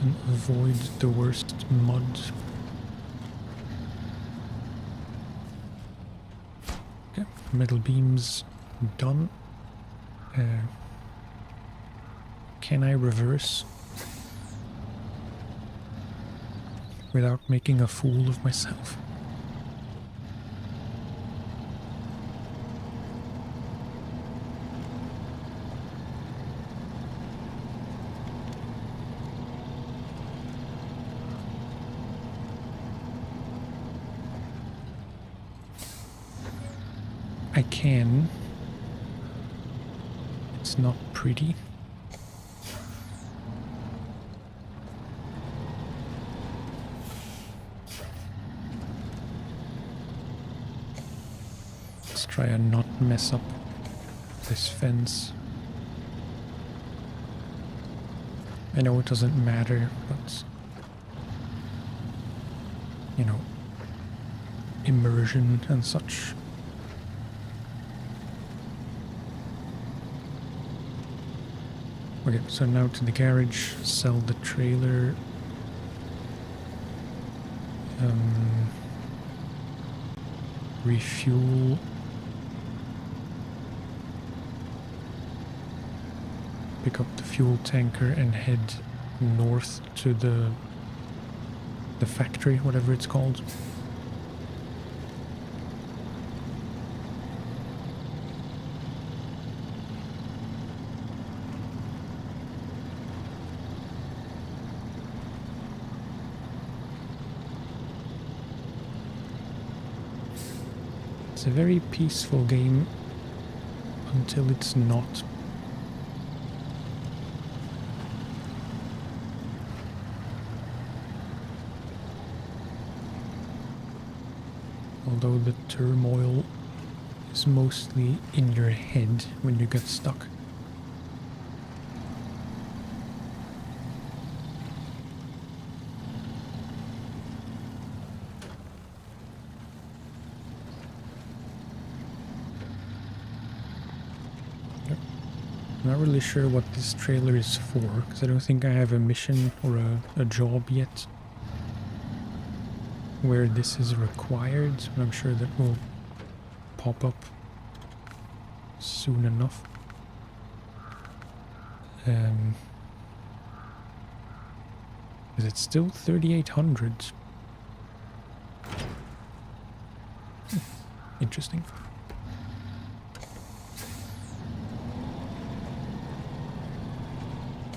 and avoid the worst mud. Okay, metal beams done. Can I reverse without making a fool of myself? I can. It's not pretty. Let's try and not mess up this fence. I know it doesn't matter, but you know, immersion and such. Okay, so now to the garage, sell the trailer. Refuel. Pick up the fuel tanker and head north to the factory, whatever it's called. It's a very peaceful game until it's not. Although the turmoil is mostly in your head when you get stuck. I'm not really sure what this trailer is for, because I don't think I have a mission or a job yet where this is required, but I'm sure that will pop up soon enough. Is it still 3,800? Interesting.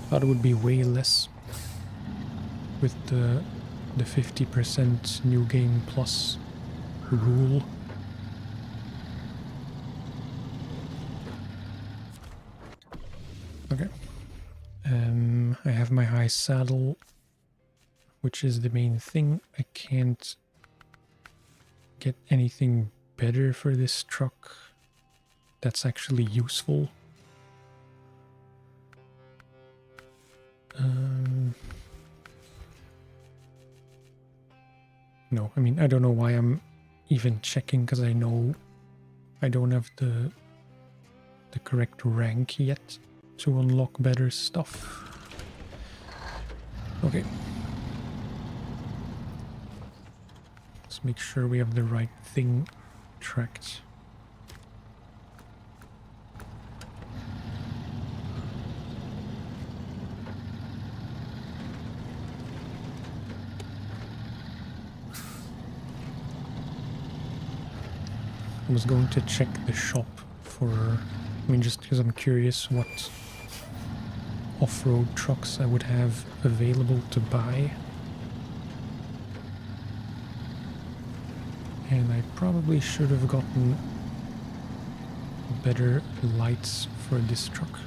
Thought it would be way less with the 50% new game plus rule. Okay. I have my high saddle, which is the main thing. I can't get anything better for this truck that's actually useful. No, I mean, I don't know why I'm even checking, because I know I don't have the correct rank yet to unlock better stuff. Okay. Let's make sure we have the right thing tracked. I was going to check the shop for, I mean, just because I'm curious what off-road trucks I would have available to buy. And I probably should have gotten better lights for this truck.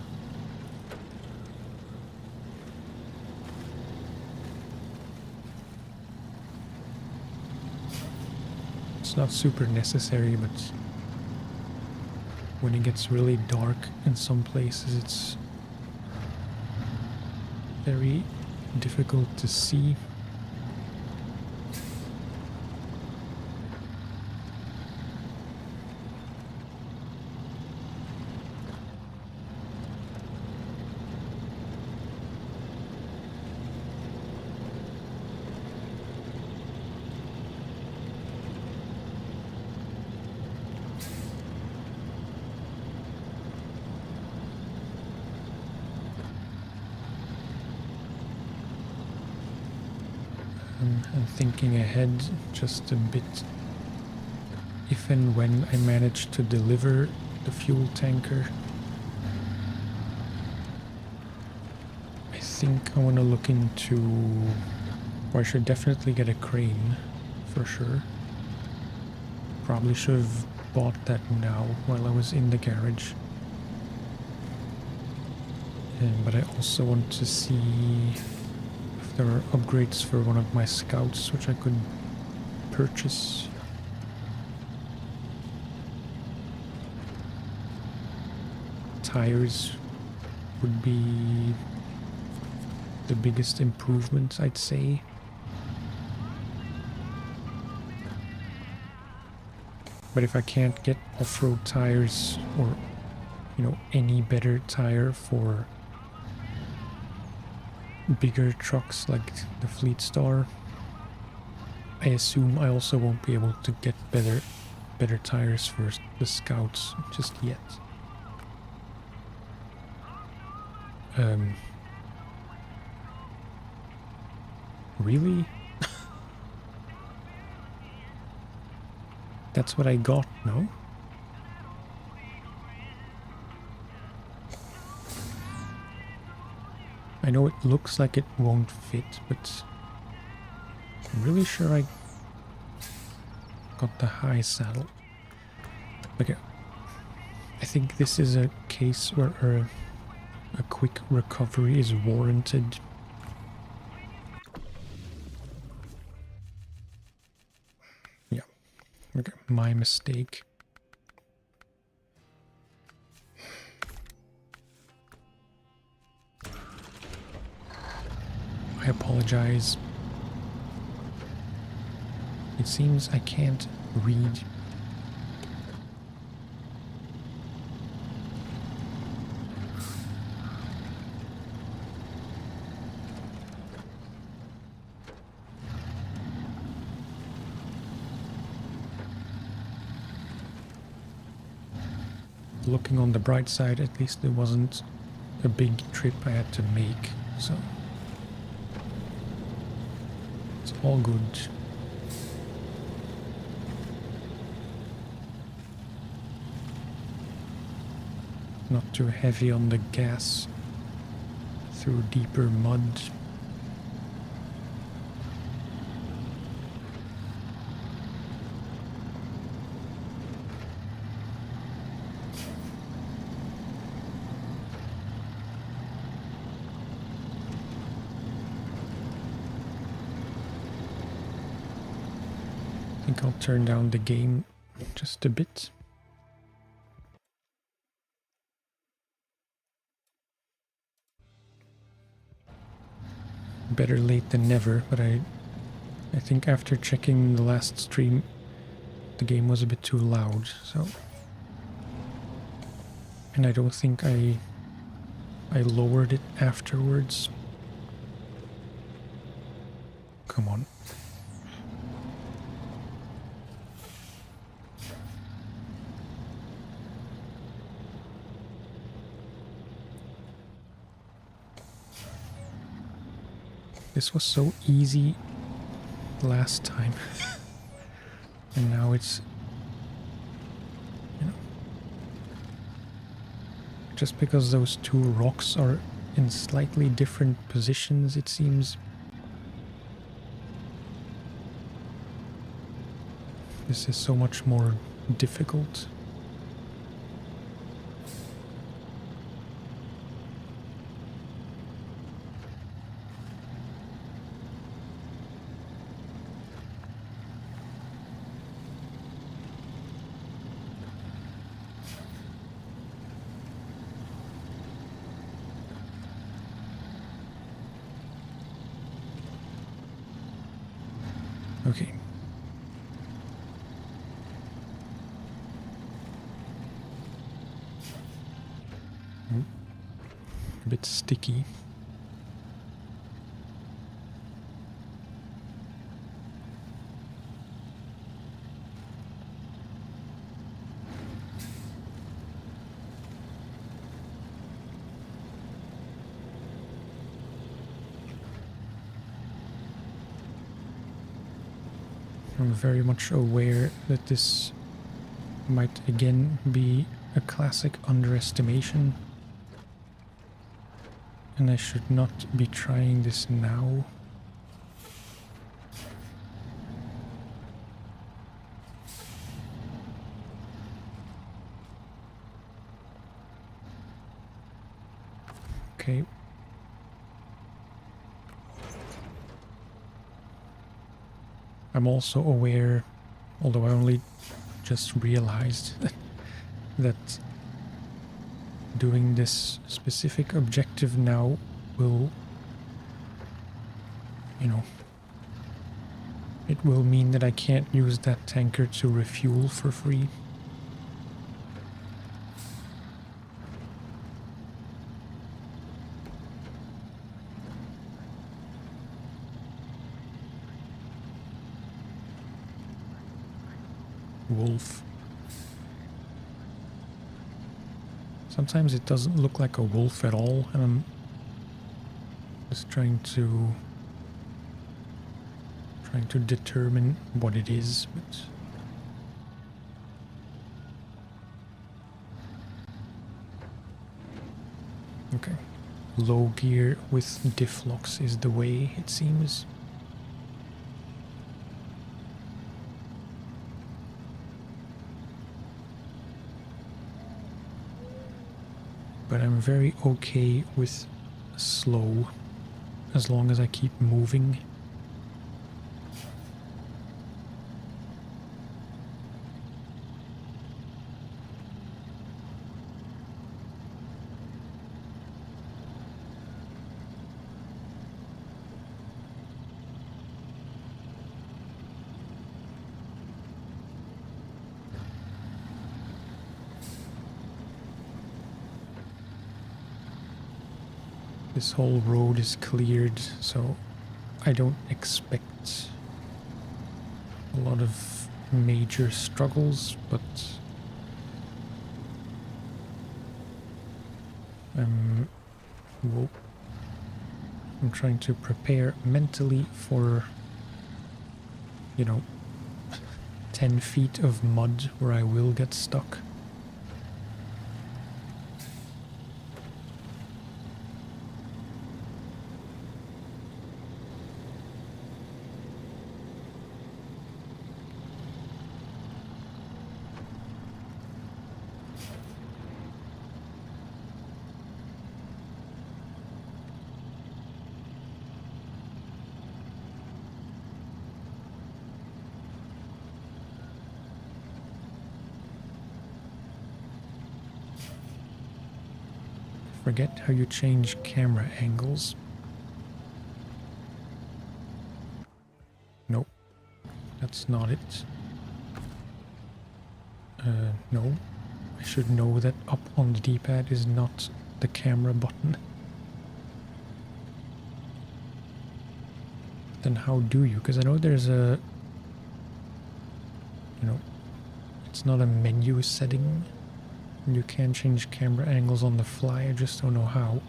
It's not super necessary, but when it gets really dark in some places, it's very difficult to see. I'm thinking ahead just a bit. If and when I manage to deliver the fuel tanker, I think I want to look into, or I should definitely get a crane for sure. Probably should have bought that now while I was in the garage. But I also want to see if there are upgrades for one of my scouts which I could purchase. Tires would be the biggest improvement, I'd say. But if I can't get off-road tires, or you know, any better tire for bigger trucks like the Fleet Star, I assume I also won't be able to get better tires for the Scouts just yet. Really? That's what I got, no? I know it looks like it won't fit, but I'm really sure I got the high saddle. Okay. I think this is a case where a quick recovery is warranted. Yeah. Okay, my mistake. I apologize. It seems I can't read. Looking on the bright side, at least it wasn't a big trip I had to make, so it's all good. Not too heavy on the gas through deeper mud. I think I'll turn down the game just a bit. Better late than never, but I think after checking the last stream, the game was a bit too loud, so... And I don't think I lowered it afterwards. Come on. This was so easy last time. And now it's, you know, just because those two rocks are in slightly different positions, it seems. This is so much more difficult. Okay. A bit sticky. I'm very much aware that this might again be a classic underestimation, and I should not be trying this now. Okay. I'm also aware, although I only just realized that doing this specific objective now will, you know, it will mean that I can't use that tanker to refuel for free. Wolf. Sometimes it doesn't look like a wolf at all, and I'm just trying to determine what it is, but okay. Low gear with diff locks is the way, it seems. but I'm very okay with slow as long as I keep moving. This whole road is cleared, so I don't expect a lot of major struggles, but whoa, I'm trying to prepare mentally for, you know, 10 feet of mud where I will get stuck. Forget how you change camera angles. Nope, that's not it. No, I should know that up on the D-pad is not the camera button. Then how do you? Because I know there's a, you know, it's not a menu setting. You can change camera angles on the fly, I just don't know how.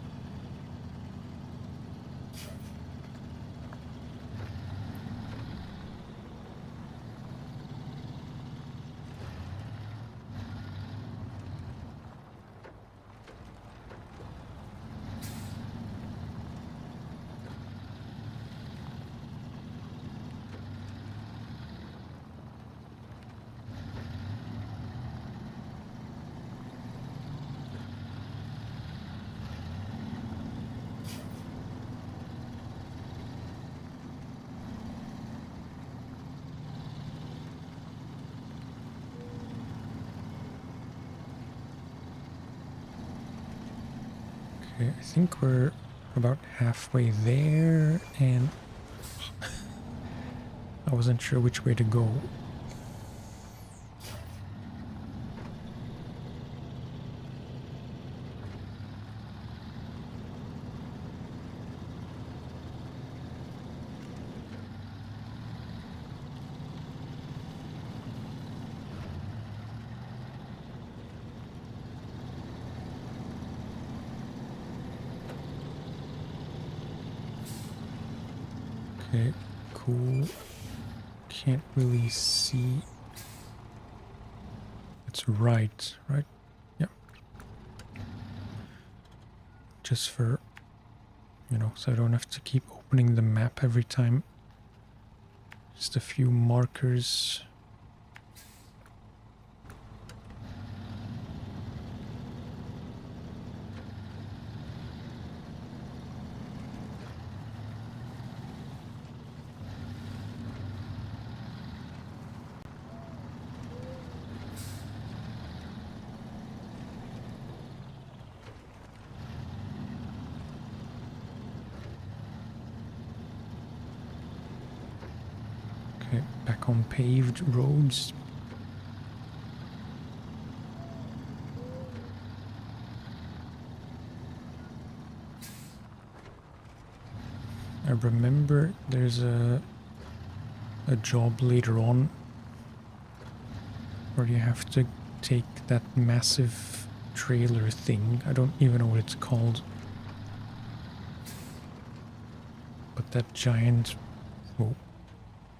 Okay, I think we're about halfway there, and I wasn't sure which way to go. Okay, cool. Can't really see. It's right? Yep. Just for, you know, so I don't have to keep opening the map every time. Just a few markers. Okay, back on paved roads. I remember there's a job later on where you have to take that massive trailer thing. I don't even know what it's called. But that giant, oh,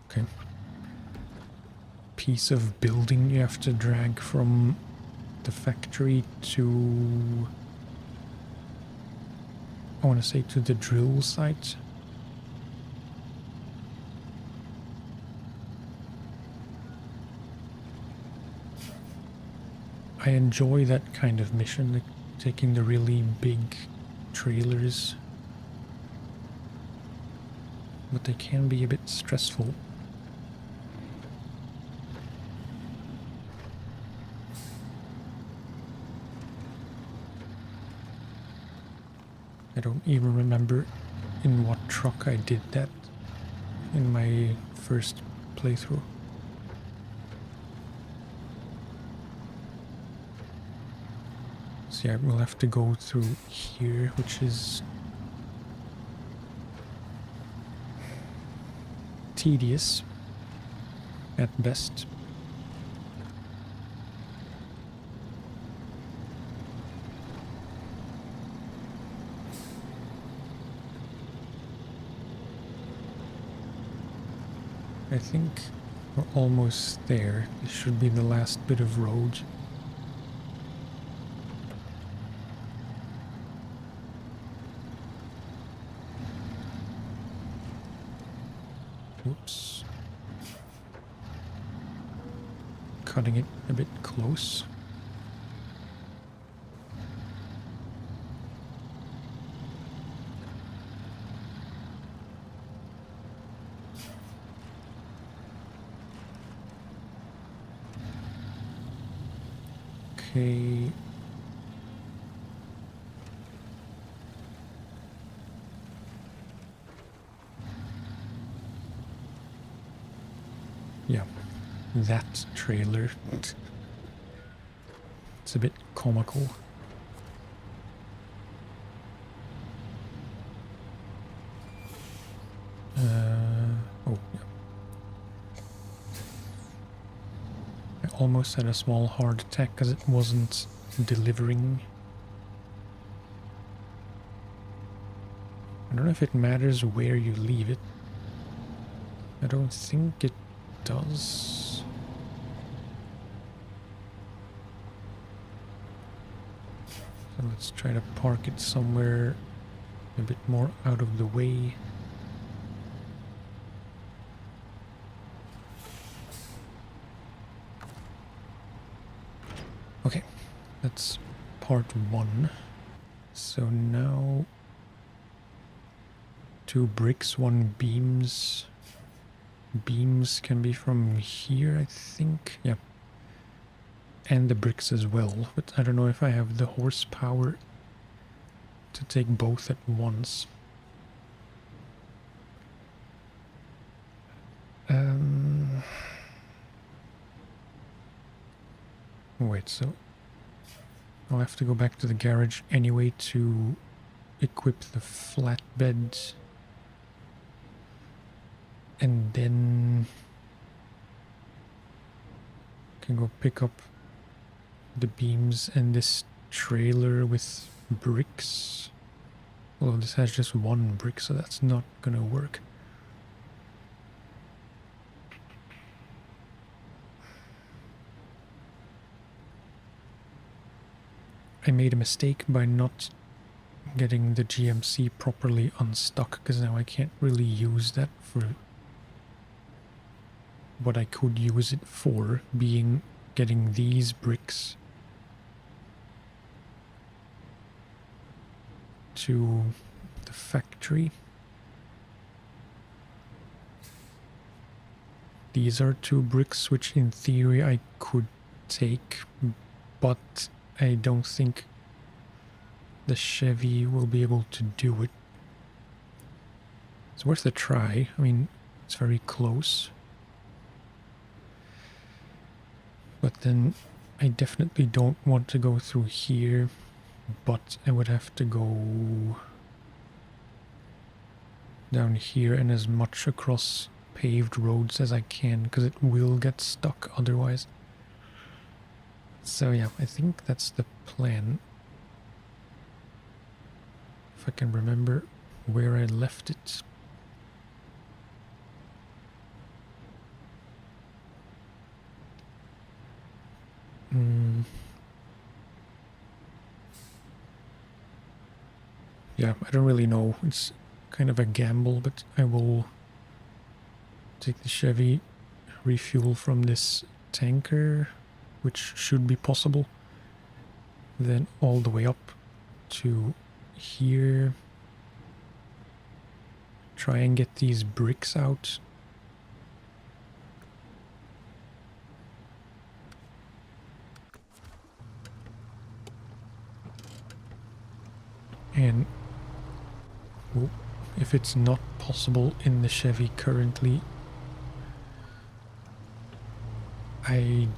okay, piece of building you have to drag from the factory to, I want to say, to the drill site. I enjoy that kind of mission. taking the really big trailers, but they can be a bit stressful. I don't even remember in what truck I did that in my first playthrough. So yeah, we'll have to go through here, which is tedious at best. I think we're almost there. This should be the last bit of road. Oops. Cutting it a bit close. Okay. Yeah, that trailer. It's a bit comical. Oh, yeah. I almost had a small heart attack because it wasn't delivering. I don't know if it matters where you leave it. I don't think it does. So let's try to park it somewhere a bit more out of the way. Okay, that's part one. So now 2 bricks, 1 beams. Beams can be from here, I think. Yeah. And the bricks as well, but I don't know if I have the horsepower to take both at once. Wait, so I'll have to go back to the garage anyway to equip the flatbed. And then can go pick up the beams and this trailer with bricks. Although this has just 1 brick, so that's not gonna work. I made a mistake by not getting the GMC properly unstuck, because now I can't really use that for what I could use it for, being getting these bricks to the factory. These are 2 bricks which in theory I could take, but I don't think the Chevy will be able to do it. It's worth a try. I mean, it's very close. But then I definitely don't want to go through here, but I would have to go down here and as much across paved roads as I can, because it will get stuck otherwise. So yeah, I think that's the plan. If I can remember where I left it. Yeah, I don't really know. It's kind of a gamble, but I will take the Chevy, refuel from this tanker, which should be possible. then all the way up to here. Try and get these bricks out. And if it's not possible in the Chevy currently, I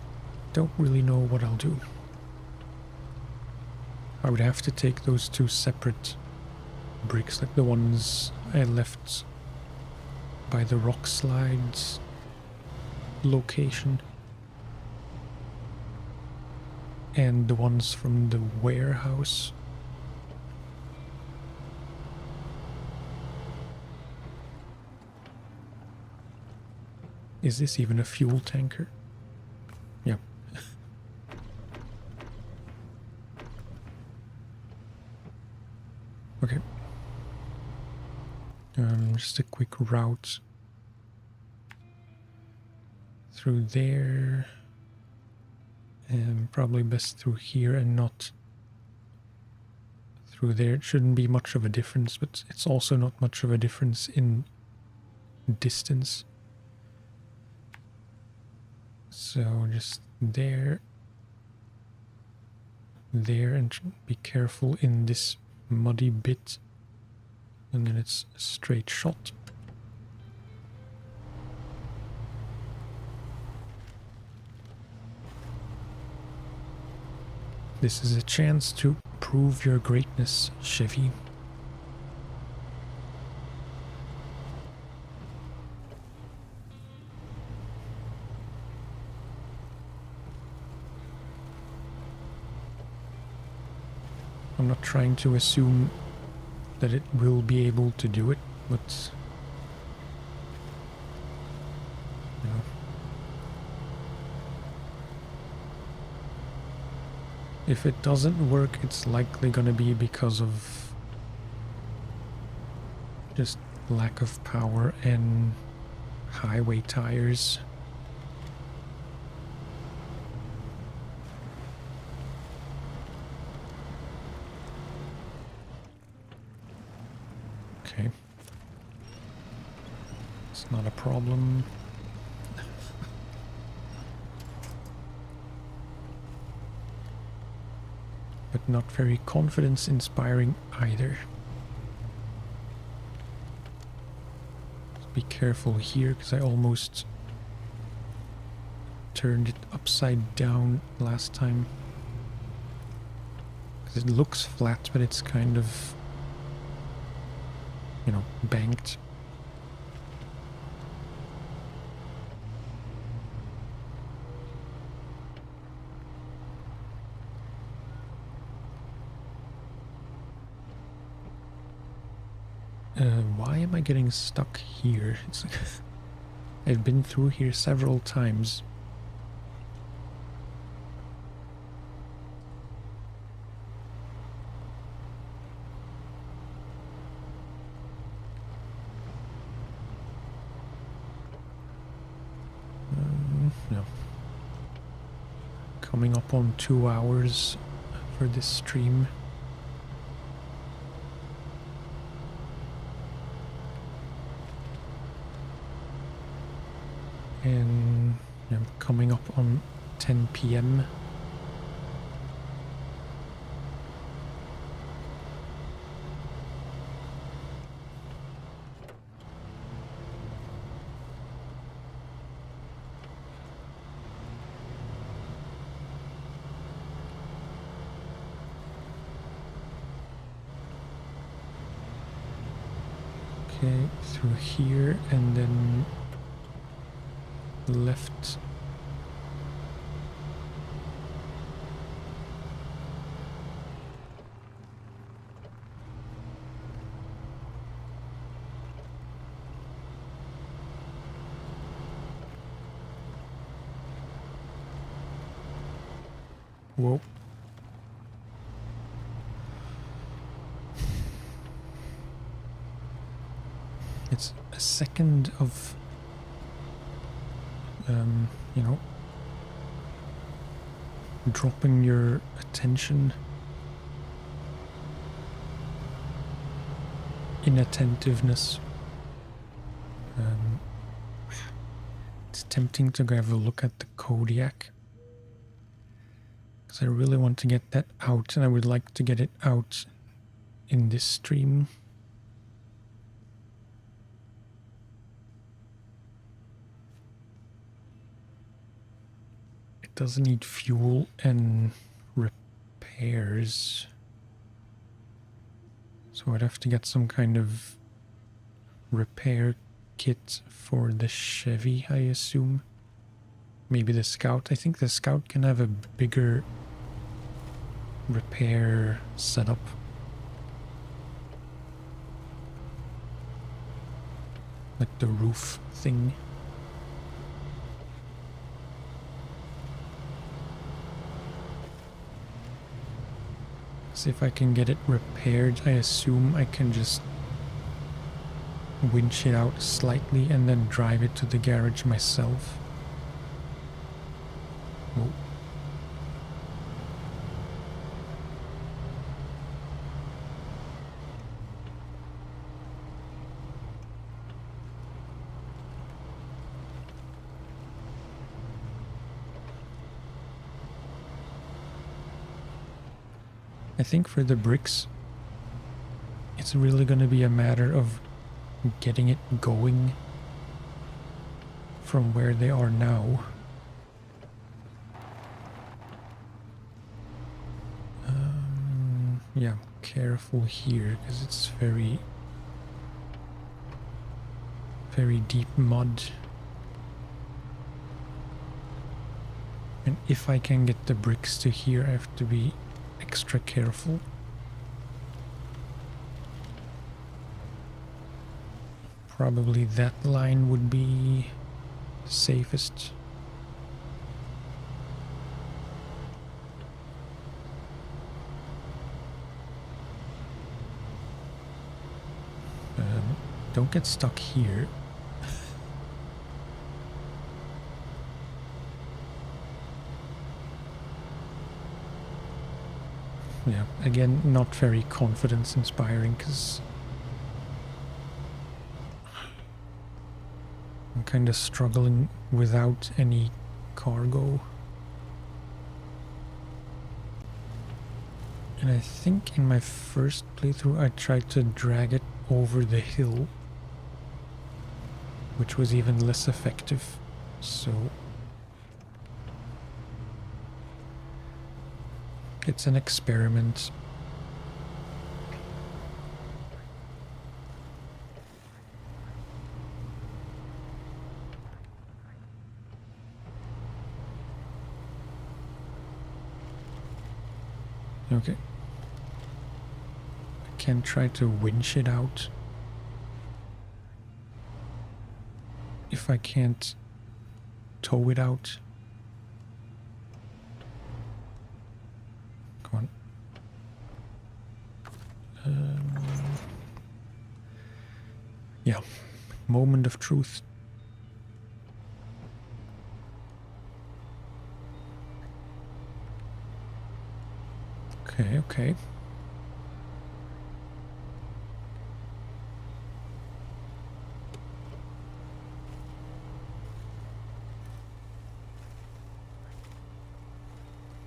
don't really know what I'll do. I would have to take those two separate bricks, like the ones I left by the rock slides location, and the ones from the warehouse. Is this even a fuel tanker? Yeah. Okay. Just a quick route through there. And probably best through here and not through there. It shouldn't be much of a difference, but it's also not much of a difference in distance. So just there, and be careful in this muddy bit, and then it's a straight shot. This is a chance to prove your greatness, Chevy. I'm not trying to assume that it will be able to do it, but you know, if it doesn't work, it's likely gonna be because of just lack of power and highway tires. Okay. It's not a problem. But not very confidence-inspiring either. Just be careful here, because I almost turned it upside down last time. Because it looks flat, but it's kind of, you know, banked. Why am I getting stuck here? It's like I've been through here several times. No. Coming up on 2 hours for this stream. And I'm coming up on 10 p.m. Okay, through here and then left. Whoa. It's a second of you know, dropping your attention inattentiveness. It's tempting to go have a look at the Kodiak, because I really want to get that out, and I would like to get it out in this stream. It doesn't need fuel and repairs, so I'd have to get some kind of repair kit for the Chevy, I assume. Maybe the Scout. I think the Scout can have a bigger repair setup. Like the roof thing. See if I can get it repaired. I assume I can just winch it out slightly and then drive it to the garage myself. Whoa. I think for the bricks, it's really going to be a matter of getting it going from where they are now. Yeah, careful here, because it's very deep mud. And if I can get the bricks to here, I have to be extra careful. Probably that line would be safest. Don't get stuck here. Yeah, again, not very confidence inspiring, because I'm kind of struggling without any cargo. And I think in my first playthrough I tried to drag it over the hill, which was even less effective, so it's an experiment. Okay. I can try to winch it out. If I can't tow it out. Come on. Yeah, moment of truth. Okay, okay.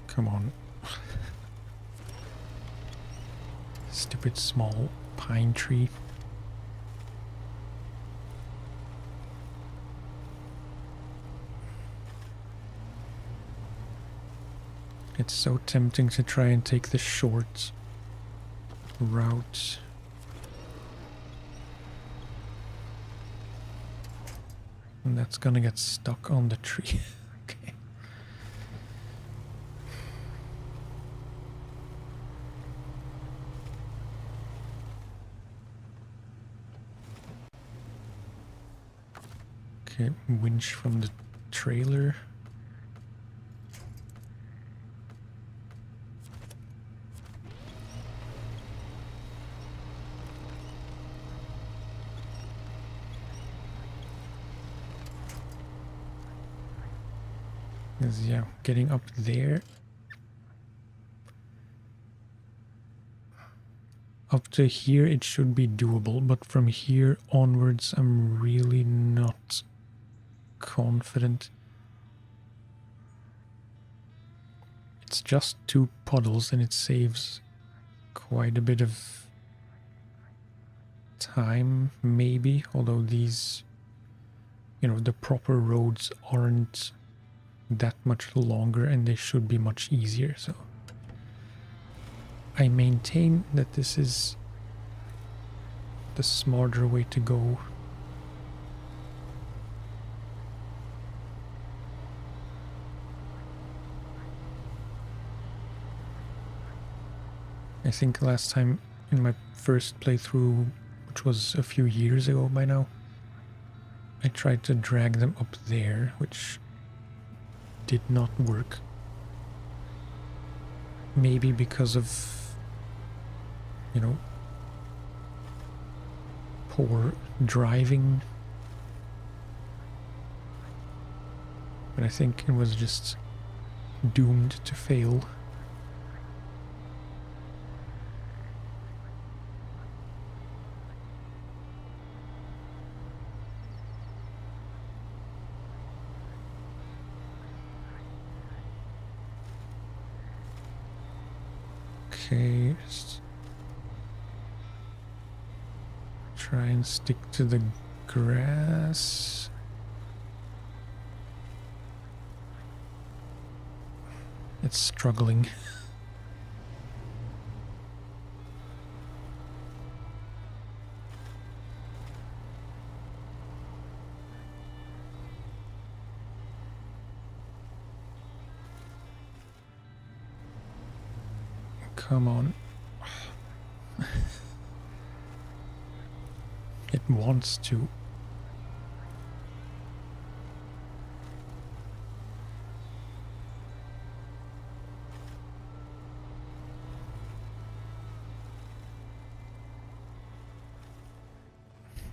Come on. Stupid small pine tree. It's so tempting to try and take the short route. And that's gonna get stuck on the tree. Okay. Okay, winch from the trailer. Because, yeah, getting up there. Up to here it should be doable, but from here onwards I'm really not confident. It's just 2 puddles and it saves quite a bit of time, maybe, although these, you know, the proper roads aren't that much longer and they should be much easier, so I maintain that this is the smarter way to go. I think last time in my first playthrough, which was a few years ago by now, I tried to drag them up there, which did not work. Maybe because of, you know, poor driving. But I think it was just doomed to fail. Okay, just try and stick to the grass. It's struggling. Come on. It wants to.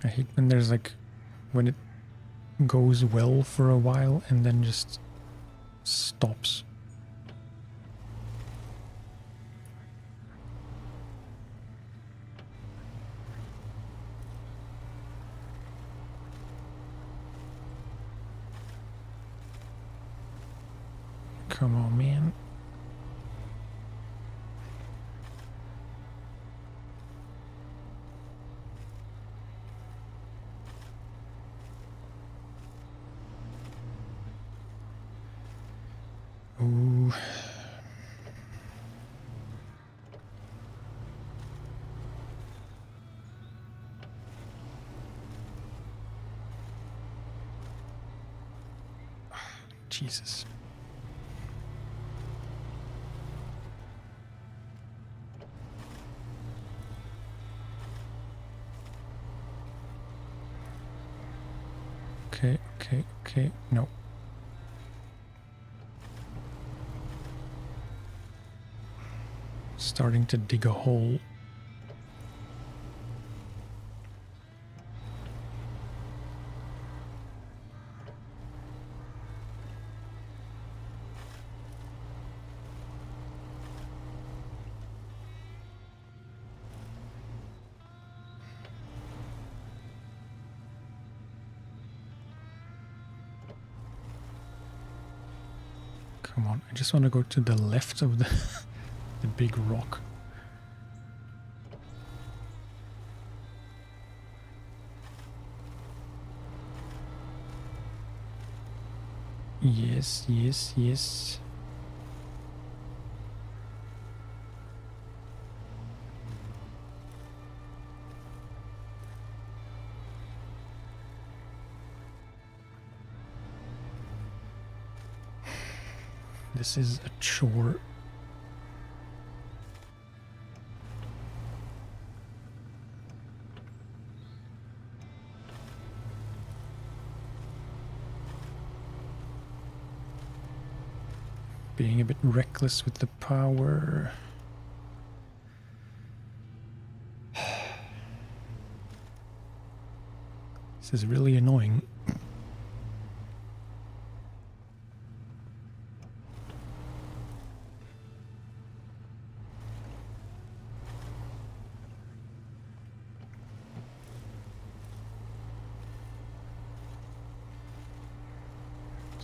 I hate when there's like, when it goes well for a while and then just stops. Come on, man. Ooh. Jesus. Okay, no. Starting to dig a hole. Come on, I just want to go to the left of the the big rock. Yes, yes, yes. This is a chore. Being a bit reckless with the power. This is really annoying.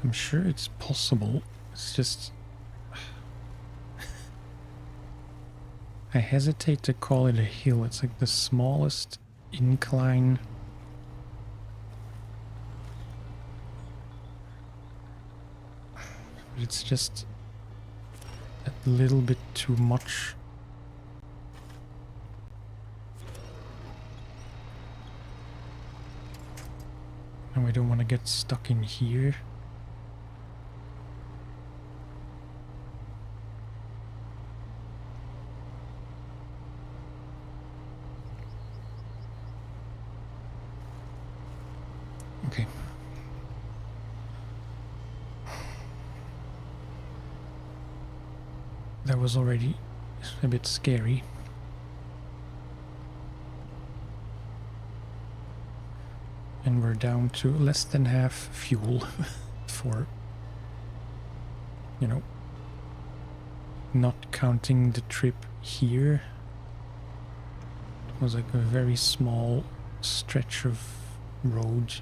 I'm sure it's possible. It's just... I hesitate to call it a hill. It's like the smallest incline. But it's just a little bit too much. And we don't want to get stuck in here. Okay. That was already a bit scary. And we're down to less than half fuel for, you know, not counting the trip here. It was like a very small stretch of road.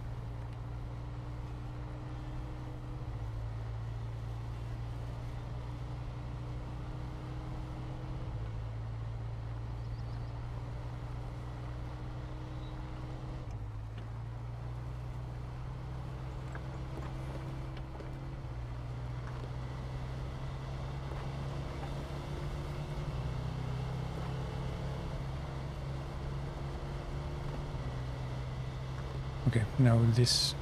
Okay, now this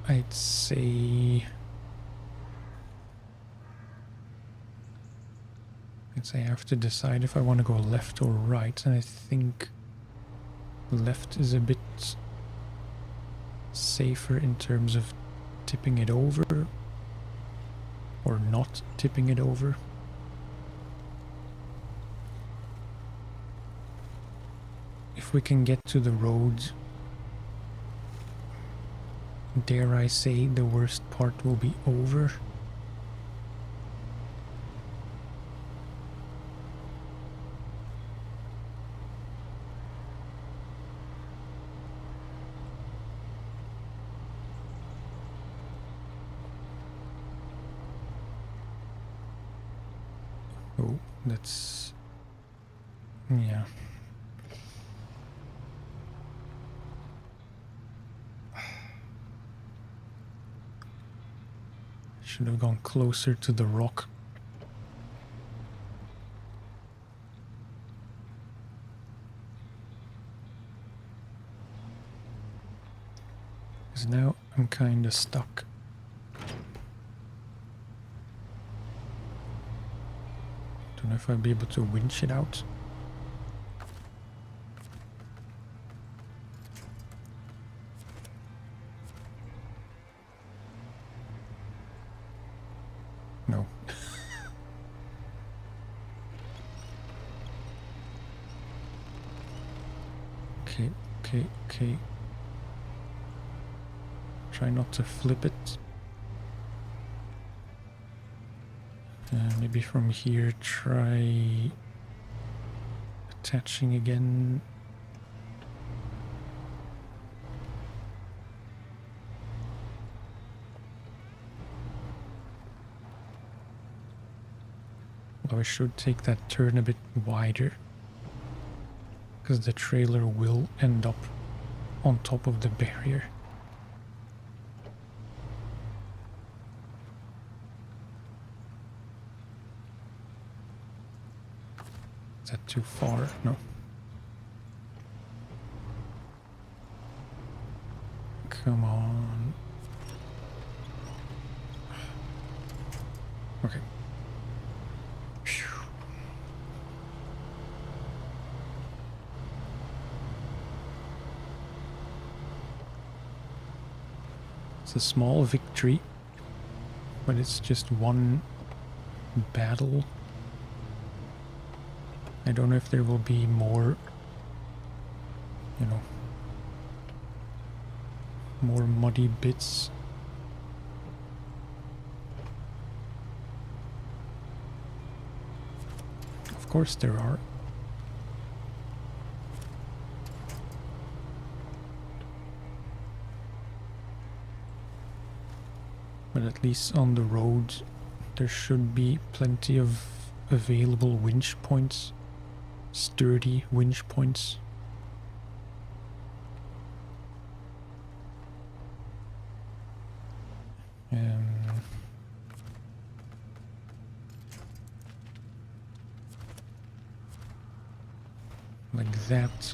I'd say I have to decide if I want to go left or right, and I think left is a bit safer in terms of tipping it over or not tipping it over. If we can get to the road, dare I say, the worst part will be over. Oh, that's... yeah. Should have gone closer to the rock. Because now I'm kind of stuck. Don't know if I'll be able to winch it out. No. Okay. Try not to flip it. Maybe from here try attaching again. Although I should take that turn a bit wider, because the trailer will end up on top of the barrier. Is that too far? No. Come on. Okay. Phew. It's a small victory, but it's just one battle. I don't know if there will be more, you know, more muddy bits. Of course there are. But at least on the road there should be plenty of available winch points, sturdy winch points. Like that.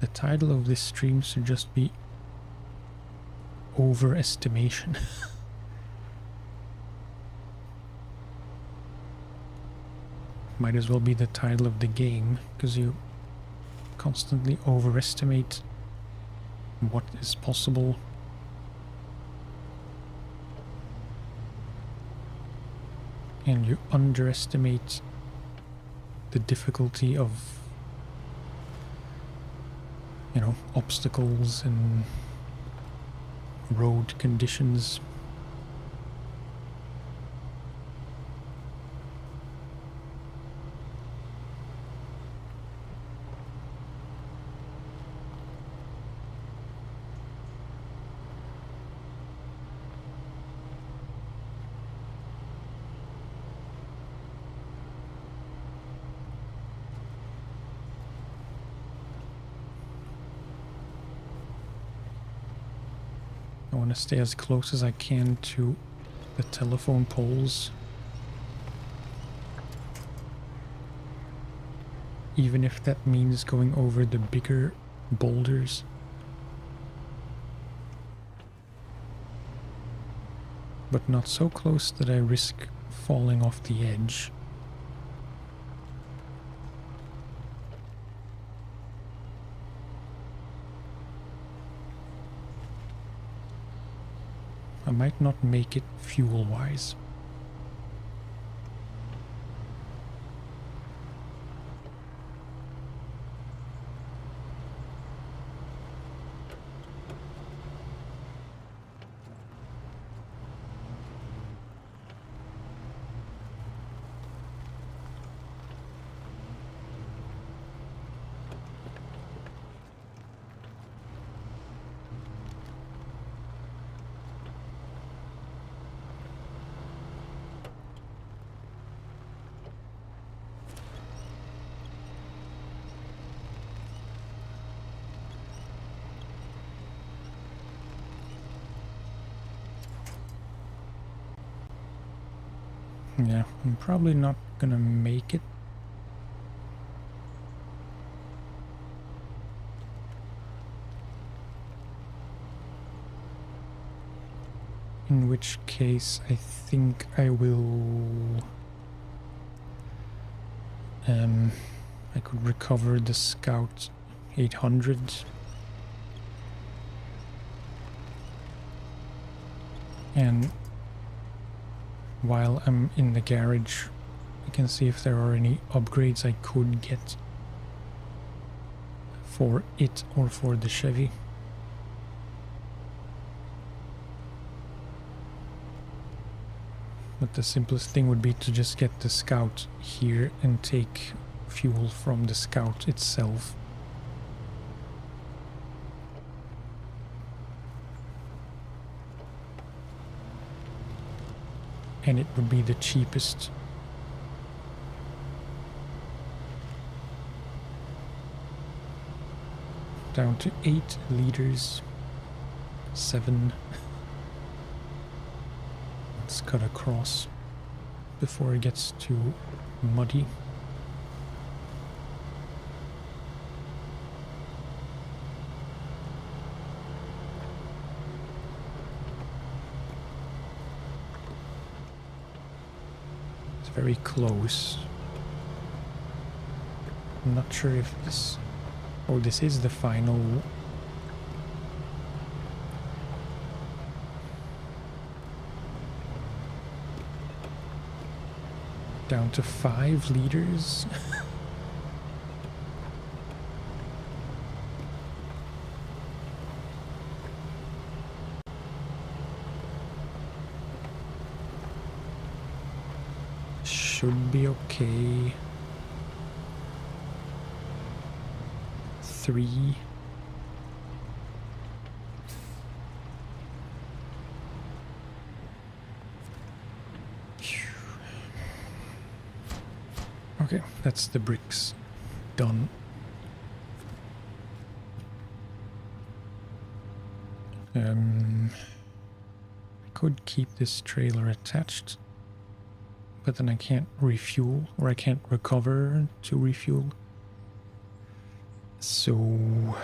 The title of this stream should just be Overestimation. Might as well be the title of the game, because you constantly overestimate what is possible. And you underestimate the difficulty of, you know, obstacles and road conditions. I want to stay as close as I can to the telephone poles. Even if that means going over the bigger boulders. But not so close that I risk falling off the edge. I might not make it fuel-wise. Yeah, I'm probably not gonna make it. In which case, I think I will... I could recover the Scout 800. And while I'm in the garage, I can see if there are any upgrades I could get for it or for the Chevy. But the simplest thing would be to just get the Scout here and take fuel from the Scout itself. And it would be the cheapest. Down to 8 liters. 7. Let's cut across before it gets too muddy. Very close. I'm not sure if this... Oh, this is the final... Down to 5 liters. should be okay. 3. Okay, that's the bricks done. I could keep this trailer attached, but then I can't refuel, or I can't recover to refuel. So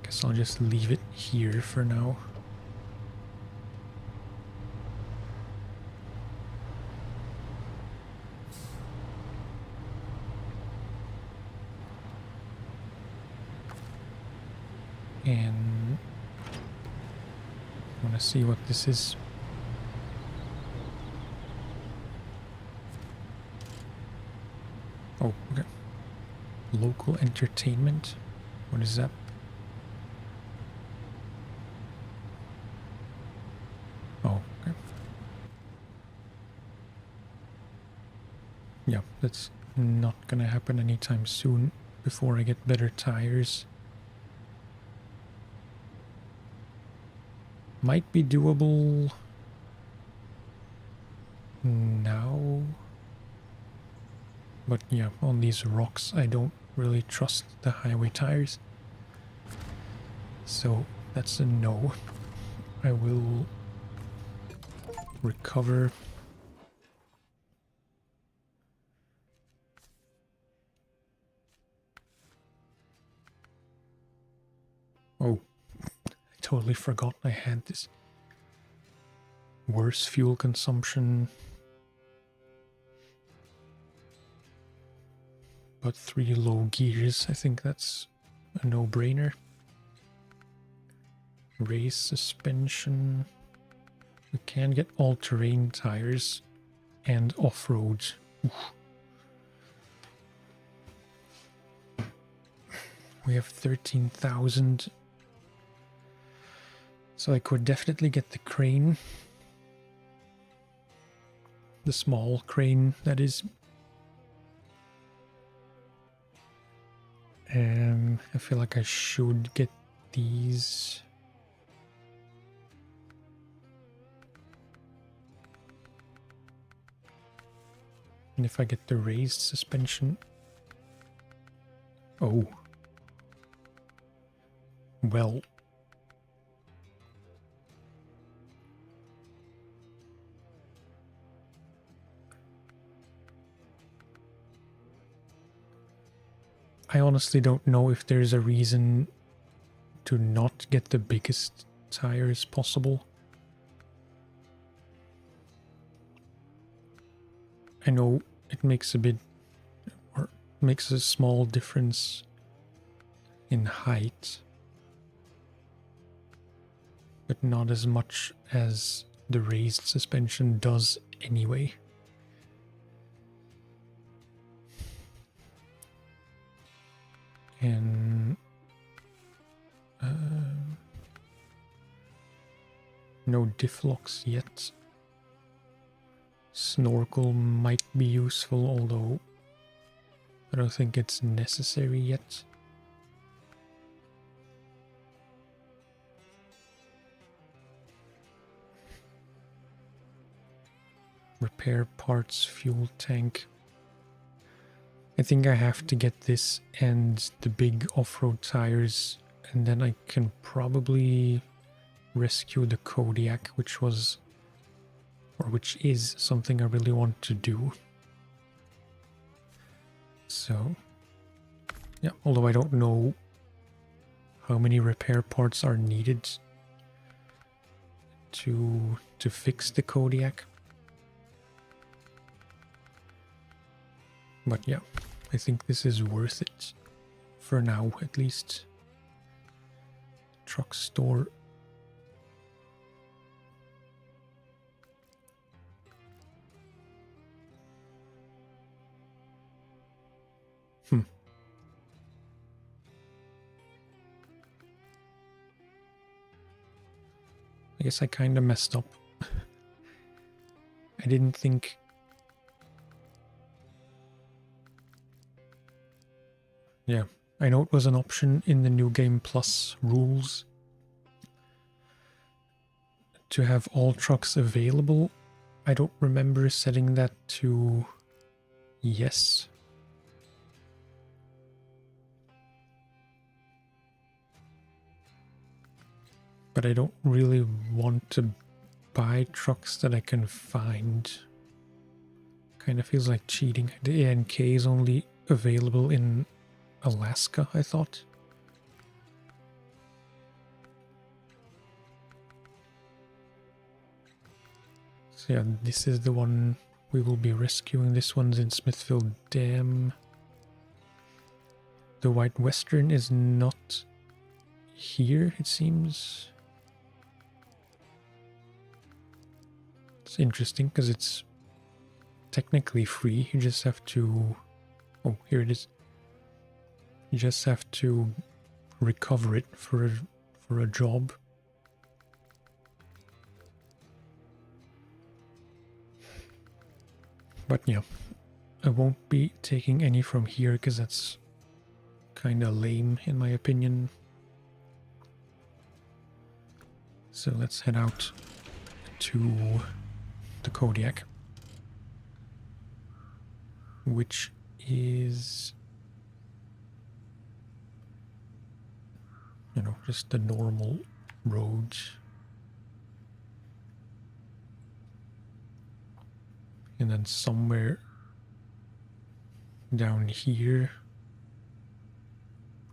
guess I'll just leave it here for now. And I want to see what this is. Oh, okay. Local entertainment. What is that? Oh, okay. Yeah, that's not gonna happen anytime soon before I get better tires. Might be doable now. But yeah, on these rocks I don't really trust the highway tires. So that's a no. I will recover. Oh, I totally forgot I had this. Worse fuel consumption. But 3 low gears, I think that's a no-brainer. Race suspension. We can get all-terrain tires and off-road. We have 13,000. So I could definitely get the crane. The small crane, that is. I feel like I should get these. And if I get the raised suspension... Oh. Well. I honestly don't know if there's a reason to not get the biggest tires possible. I know it makes a bit, or makes a small difference in height, but not as much as the raised suspension does anyway. And no diff locks yet. Snorkel might be useful, although I don't think it's necessary yet. Repair parts, fuel tank. I think I have to get this and the big off-road tires, and then I can probably rescue the Kodiak, which was, or which is, something I really want to do. So, yeah, although I don't know how many repair parts are needed to fix the Kodiak. But yeah, I think this is worth it. For now, at least. Truck store. I guess I kind of messed up. I didn't think... Yeah, I know it was an option in the New Game Plus rules to have all trucks available. I don't remember setting that to yes. But I don't really want to buy trucks that I can find. Kind of feels like cheating. The ANK is only available in Alaska, I thought. So yeah, this is the one we will be rescuing. This one's in Smithfield Dam. The White Western is not here, it seems. It's interesting because it's technically free. You just have to... Oh, here it is. You just have to recover it for a job. But yeah, I won't be taking any from here because that's kind of lame in my opinion. So let's head out to the Kodiak, which is, you know, just the normal road. And then somewhere down here,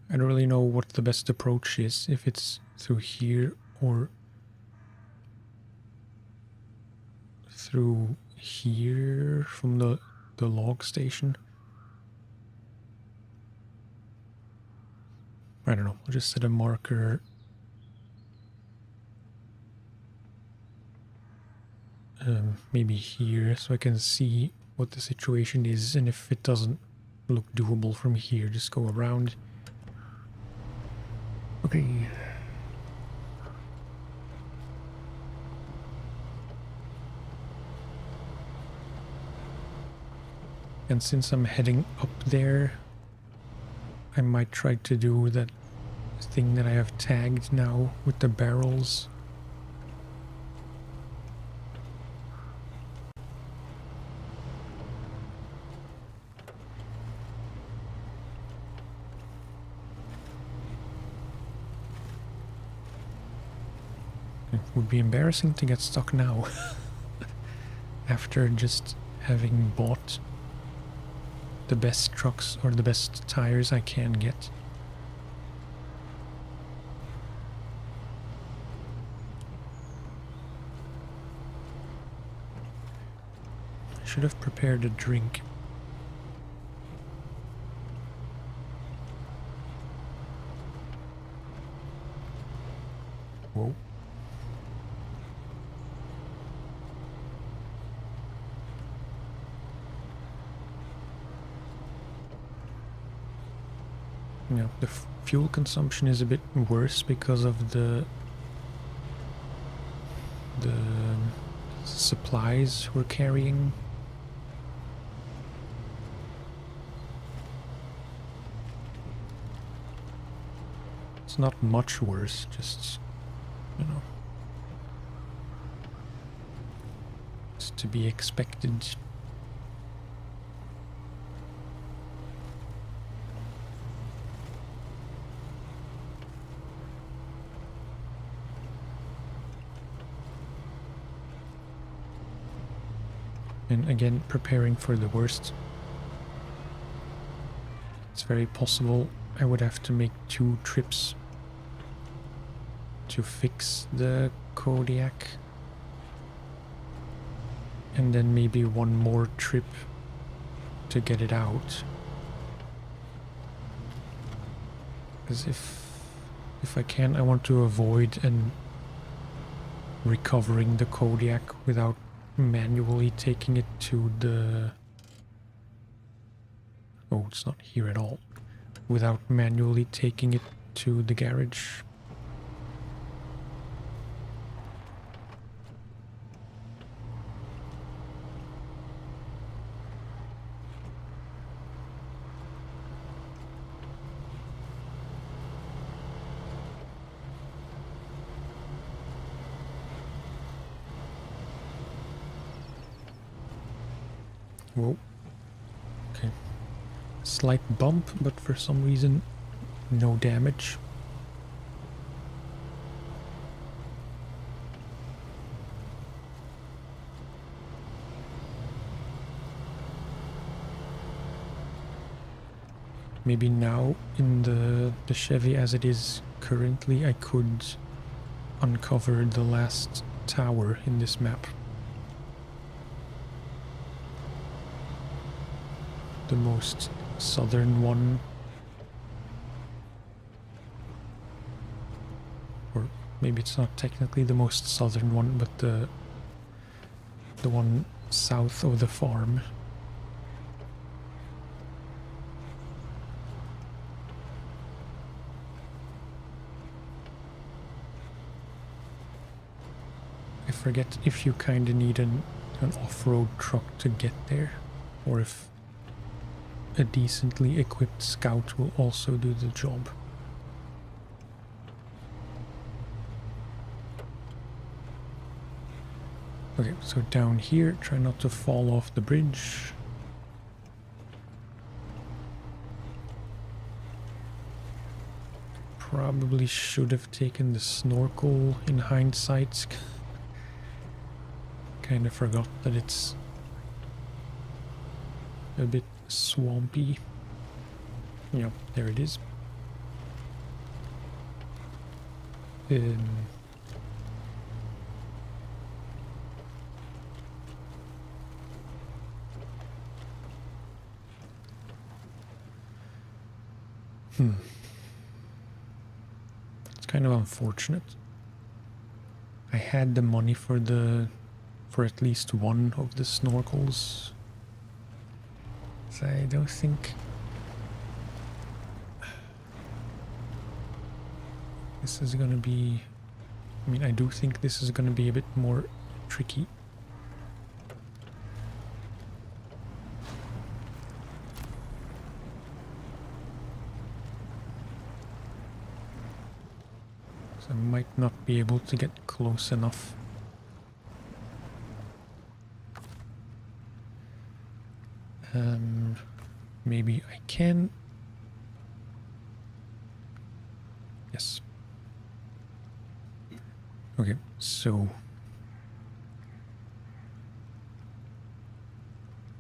I don't really know what the best approach is, if it's through here or through here from the log station. I don't know, I'll just set a marker. Maybe here, so I can see what the situation is, and if it doesn't look doable from here, just go around. Okay. And since I'm heading up there, I might try to do that thing that I have tagged now with the barrels. It would be embarrassing to get stuck now after just having bought the best trucks or the best tires I can get. I should have prepared a drink. Whoa. Yeah, the fuel consumption is a bit worse because of the supplies we're carrying. It's not much worse, just, you know, it's to be expected. And again, preparing for the worst. It's very possible I would have to make 2 trips to fix the Kodiak. And then maybe 1 more trip to get it out. Because if I can, I want to avoid recovering the Kodiak without manually taking it to the... Oh, it's not here at all. Without manually taking it to the garage. Whoa. Okay. Slight bump, but for some reason, no damage. Maybe now in the Chevy as it is currently, I could uncover the last tower in this map. The most southern one. Or maybe it's not technically the most southern one, but the one south of the farm. I forget if you kinda need an off-road truck to get there, or if a decently equipped scout will also do the job. Okay, so down here, try not to fall off the bridge. Probably should have taken the snorkel in hindsight. Kind of forgot that it's a bit swampy. Yep, there it is. It's kind of unfortunate. I had the money for at least one of the snorkels. So I don't think this is gonna be... I mean, I do think this is gonna be a bit more tricky. So I might not be able to get close enough. Maybe I can. Yes. Okay, so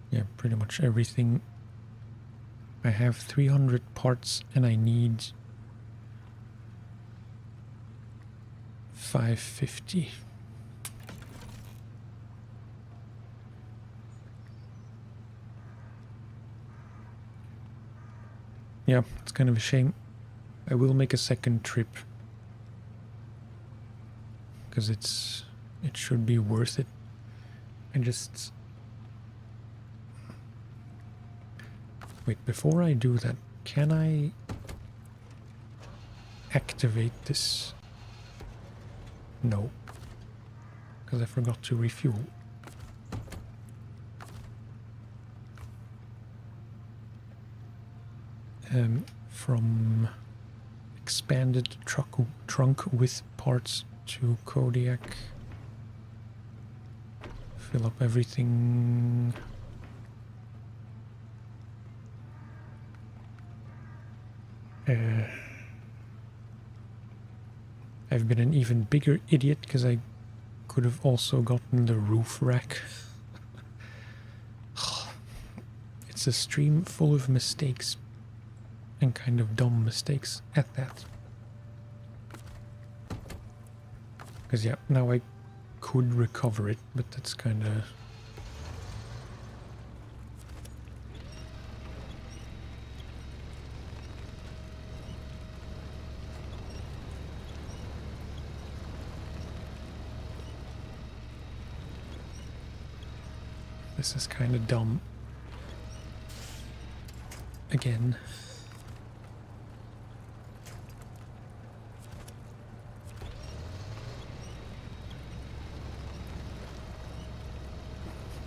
yeah, pretty much everything. I have 300 parts and I need 550. Yeah, it's kind of a shame. I will make a second trip because it should be worth it. I just... Wait, before I do that, can I activate this? No, because I forgot to refuel. From expanded trunk with parts to Kodiak. Fill up everything. I've been an even bigger idiot because I could have also gotten the roof rack. It's a stream full of mistakes. And kind of dumb mistakes at that. Because yeah, now I could recover it, but that's kind of... This is kind of dumb. Again.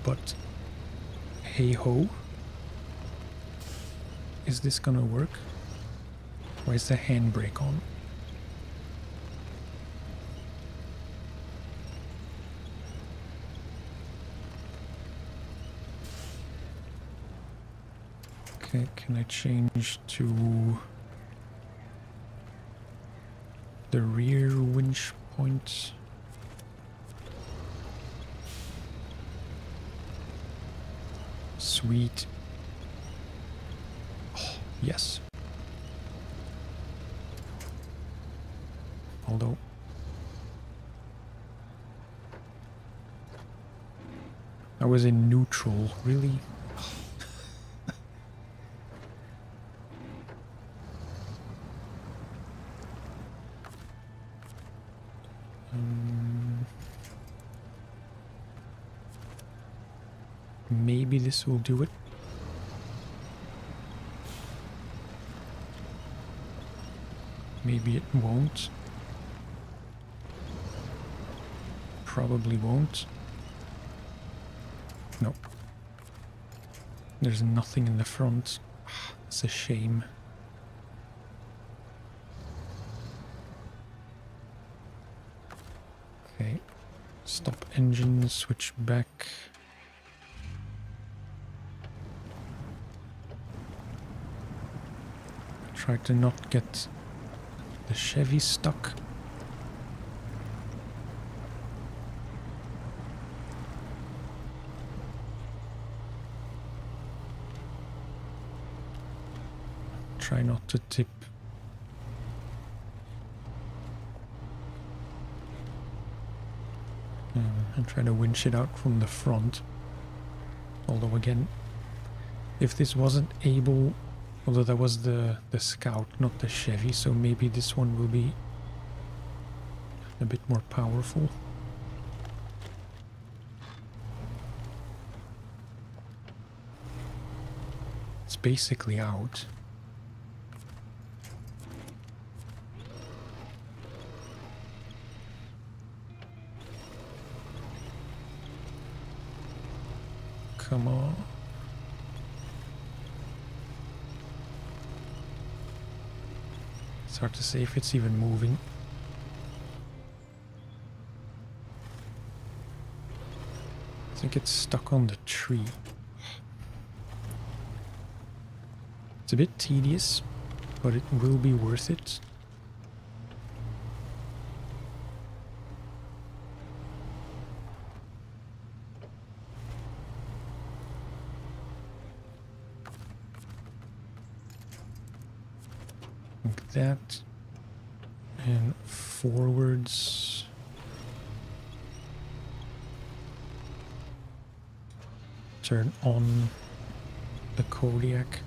But hey ho, is this gonna work? Why is the handbrake on? Okay, can I change to the rear winch point? Sweet. Oh, yes. Although I was in neutral, really? Maybe this will do it. Maybe it won't. Probably won't. Nope. There's nothing in the front. It's a shame. Okay. Stop engine, switch back. Try to not get the Chevy stuck. Try not to tip. And try to winch it out from the front. Although again, if this wasn't able, although that was the Scout, not the Chevy, so maybe this one will be a bit more powerful. It's basically out. Come on. It's hard to say if it's even moving. I think it's stuck on the tree. It's a bit tedious, but it will be worth it. Like that. And forwards. Turn on the Kodiak.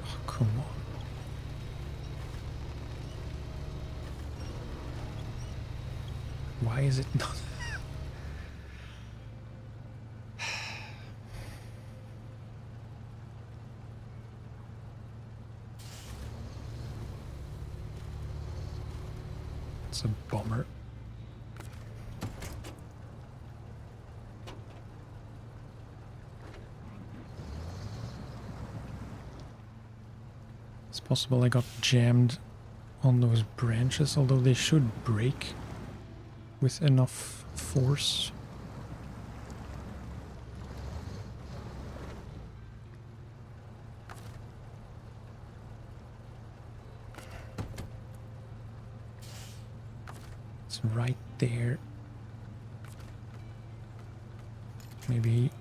Oh, come on. Why is it not? It's a bummer. It's possible I got jammed on those branches, although they should break with enough force. It's right there. Maybe.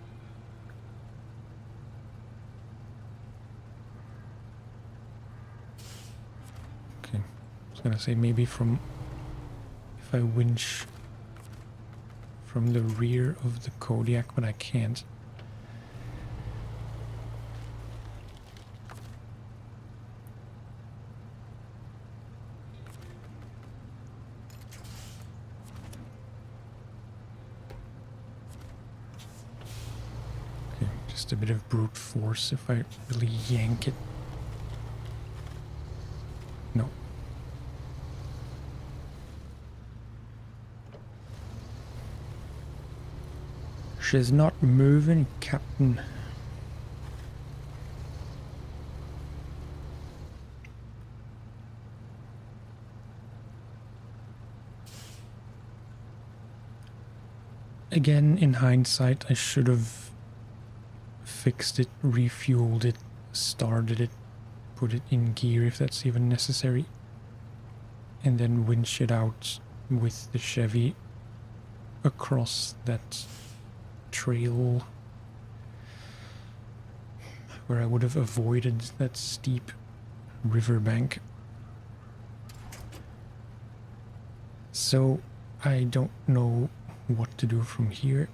Okay, I was gonna say maybe from if I winch from the rear of the Kodiak, but I can't. Okay, just a bit of brute force if I really yank it. No. She's not moving, Captain. Again, in hindsight, I should have fixed it, refueled it, started it, put it in gear if that's even necessary, and then winch it out with the Chevy across that trail where I would have avoided that steep riverbank. So I don't know what to do from here.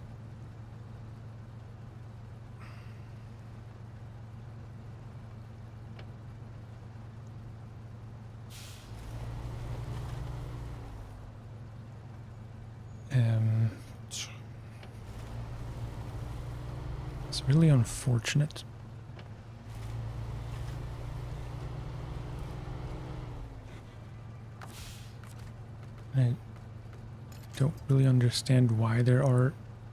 It's really unfortunate. I don't really understand why there are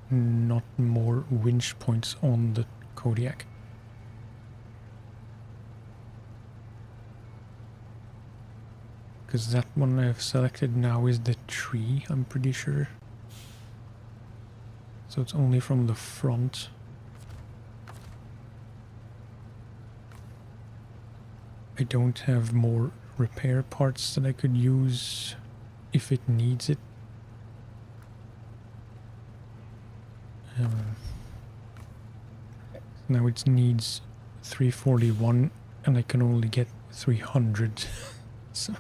not more winch points on the Kodiak. Because that one I've selected now is the tree, I'm pretty sure. So it's only from the front. I don't have more repair parts that I could use if it needs it. Now it needs 341 and I can only get 300. So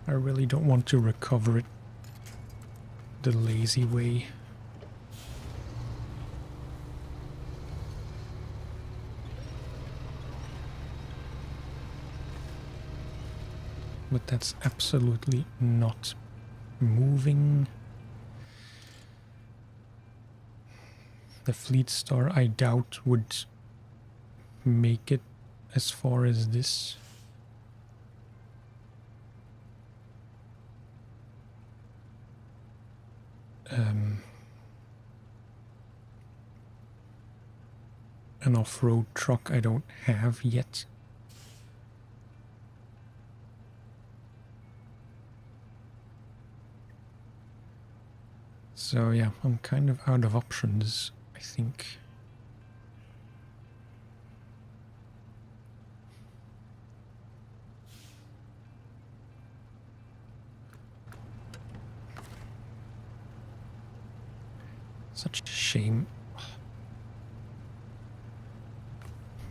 I really don't want to recover it the lazy way. But that's absolutely not moving. The Fleet Star, I doubt, would make it as far as this. An off-road truck I don't have yet. So yeah, I'm kind of out of options, I think. Such a shame.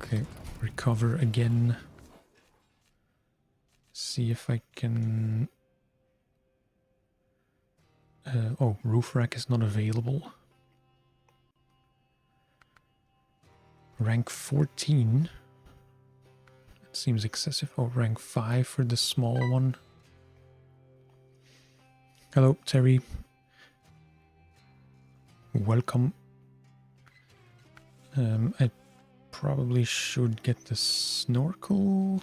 Okay, recover again. See if I can... oh, roof rack is not available. Rank 14. That seems excessive. Oh, rank 5 for the small one. Hello, Terry. Welcome. I probably should get the snorkel.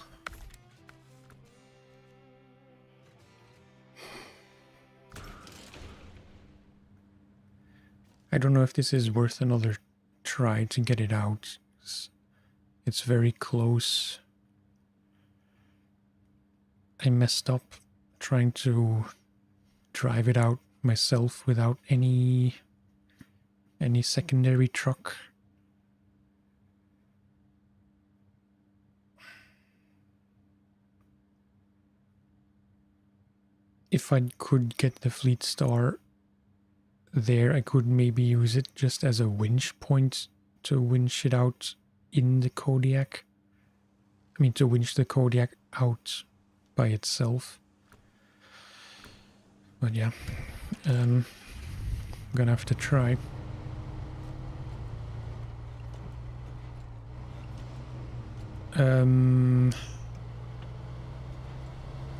I don't know if this is worth another try to get it out. It's very close. I messed up trying to drive it out myself without any secondary truck. If I could get the Fleet Star there, I could maybe use it just as a winch point to winch it out in the Kodiak. I mean, to winch the Kodiak out by itself. But yeah, I'm gonna have to try.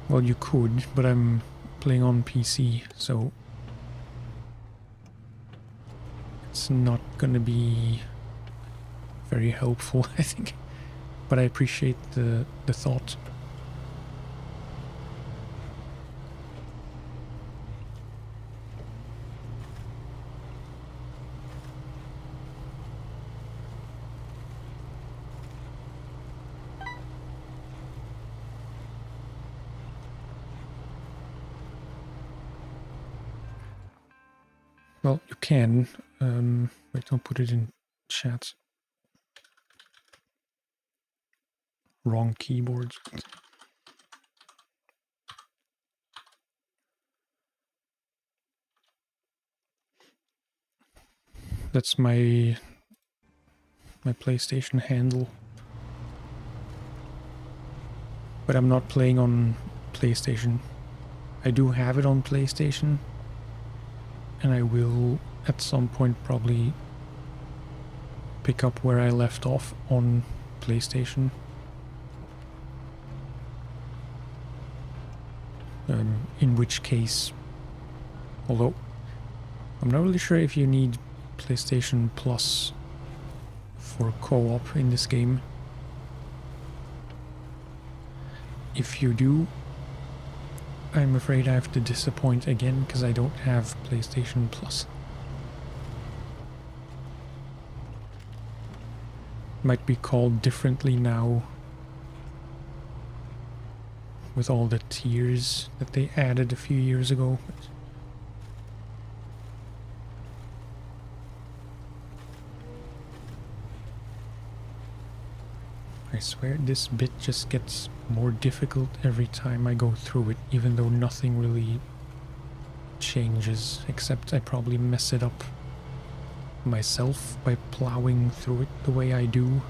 Well, you could, but I'm playing on PC, so it's not gonna be very helpful, I think. But I appreciate the thought. Well, you can. Wait, don't put it in chat. Wrong keyboards. That's my PlayStation handle. But I'm not playing on PlayStation. I do have it on PlayStation. And I will, at some point, probably pick up where I left off on PlayStation. In which case, although I'm not really sure if you need PlayStation Plus for co-op in this game. If you do, I'm afraid I have to disappoint again because I don't have PlayStation Plus. Might be called differently now with all the tiers that they added a few years ago. I swear this bit just gets more difficult every time I go through it, even though nothing really changes, except I probably mess it up myself by plowing through it the way I do.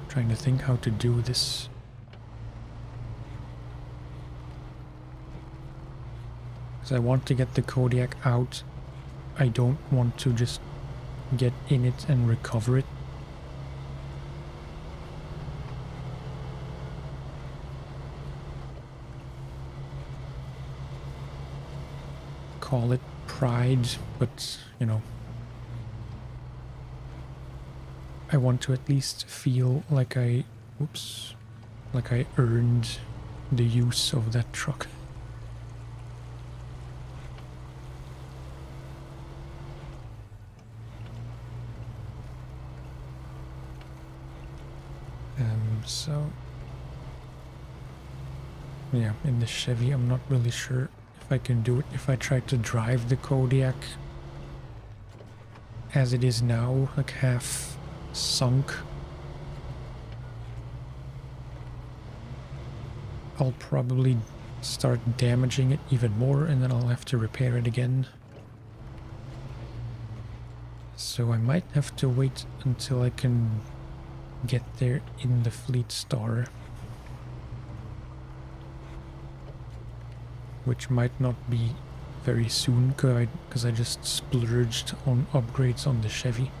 Trying to think how to do this. Because I want to get the Kodiak out. I don't want to just get in it and recover it. Call it pride, but, you know, I want to at least feel like I earned the use of that truck. So yeah, in the Chevy, I'm not really sure if I can do it. If I try to drive the Kodiak as it is now, like half sunk, I'll probably start damaging it even more, and then I'll have to repair it again. So I might have to wait until I can get there in the Fleet Star, which might not be very soon because I just splurged on upgrades on the Chevy.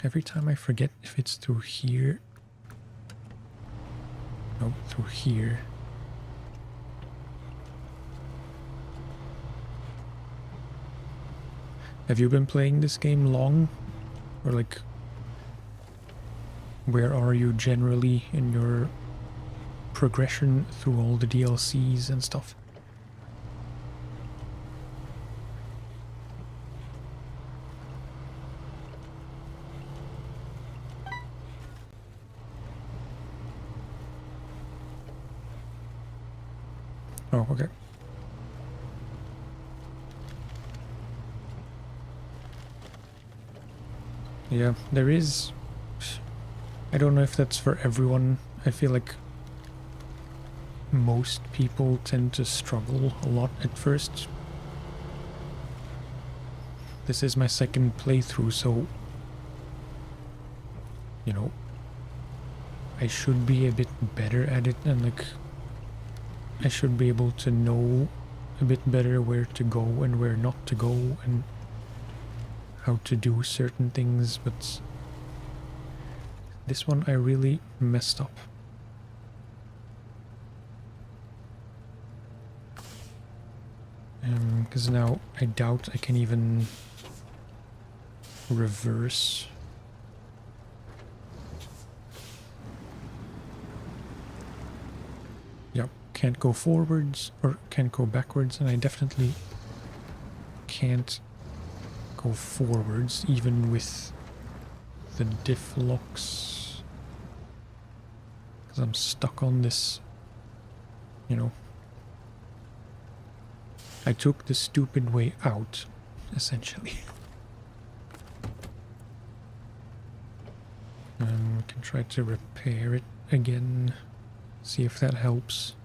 Every time I forget if it's through here. No, through here. Have you been playing this game long? Or like, where are you generally in your progression through all the DLCs and stuff? Oh, okay. Yeah, there is... I don't know if that's for everyone. I feel like most people tend to struggle a lot at first. This is my second playthrough, so... you know... I should be a bit better at it, and like... I should be able to know a bit better where to go and where not to go, and how to do certain things, but this one I really messed up. Because now I doubt I can even reverse. Yep, can't go forwards or can't go backwards, and I definitely can't go forwards even with the diff locks, because I'm stuck on this, you know. I took the stupid way out, essentially. We can try to repair it again, see if that helps.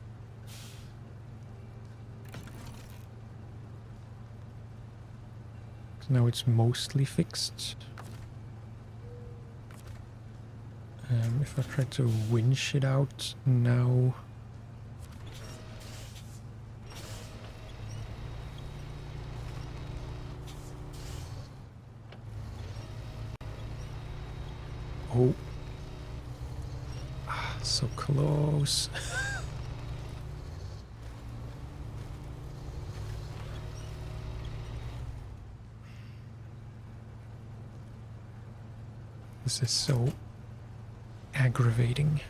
Now it's mostly fixed. If I try to winch it out now... Oh. Ah, so close. This is so aggravating.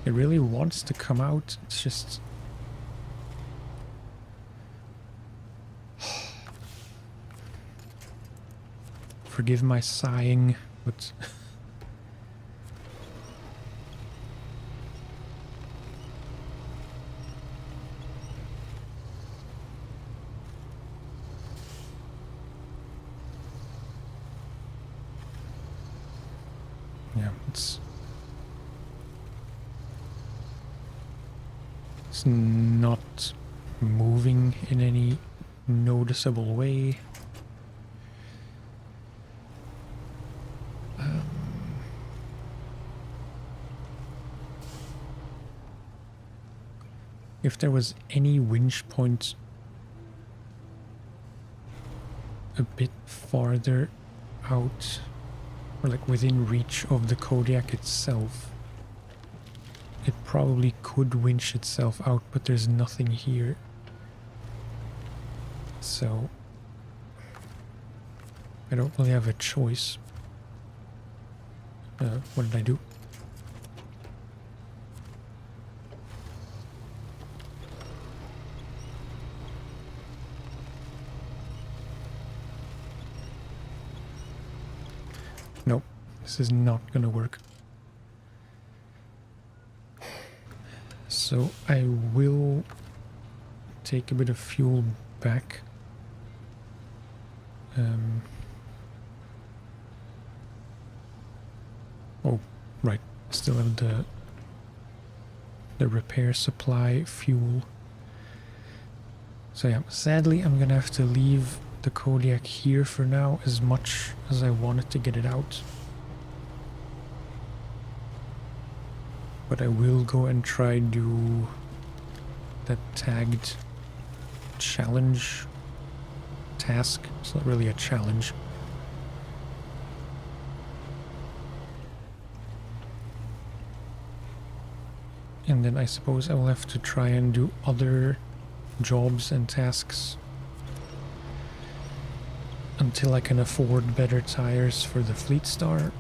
It really wants to come out, it's just... Forgive my sighing, but... yeah, it's not moving in any noticeable way. If there was any winch point a bit farther out, or like within reach of the Kodiak itself, it probably could winch itself out, but there's nothing here. So I don't really have a choice. What did I do? Nope, this is not gonna work. So I will take a bit of fuel back. Oh, right. Still have the repair supply fuel. So yeah, sadly I'm gonna have to leave the Kodiak here for now, as much as I wanted to get it out. But I will go and try do that tagged challenge task. It's not really a challenge. And then I suppose I will have to try and do other jobs and tasks until I can afford better tires for the Fleet Star.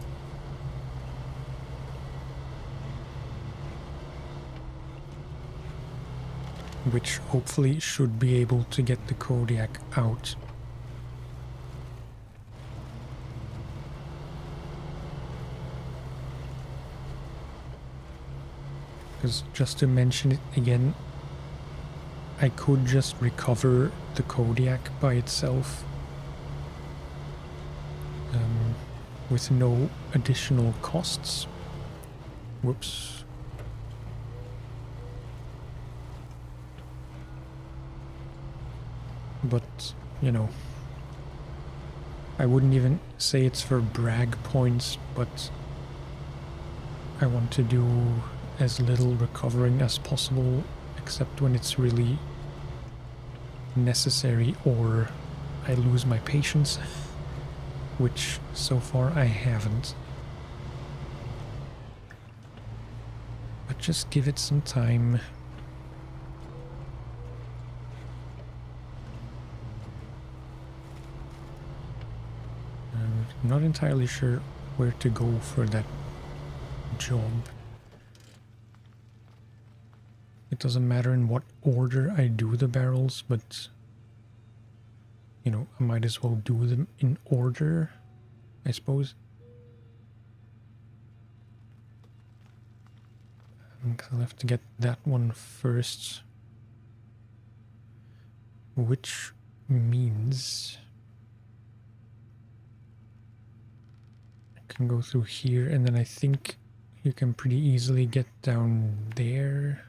Which hopefully should be able to get the Kodiak out. Because just to mention it again, I could just recover the Kodiak by itself with no additional costs. Whoops. But, you know, I wouldn't even say it's for brag points, but I want to do as little recovering as possible, except when it's really necessary or I lose my patience, which so far I haven't. But just give it some time. I'm not entirely sure where to go for that job. It doesn't matter in what order I do the barrels, but you know, I might as well do them in order, I suppose. I'll have to get that one first. Which means I can go through here, and then I think you can pretty easily get down there.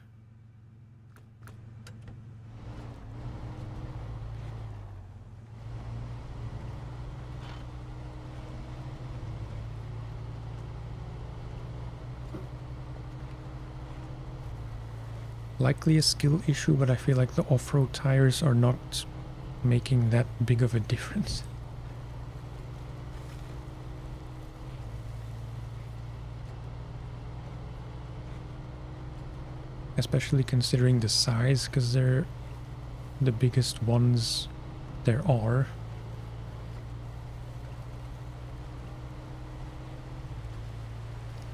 Likely a skill issue, but I feel like the off-road tires are not making that big of a difference. Especially considering the size, because they're the biggest ones there are.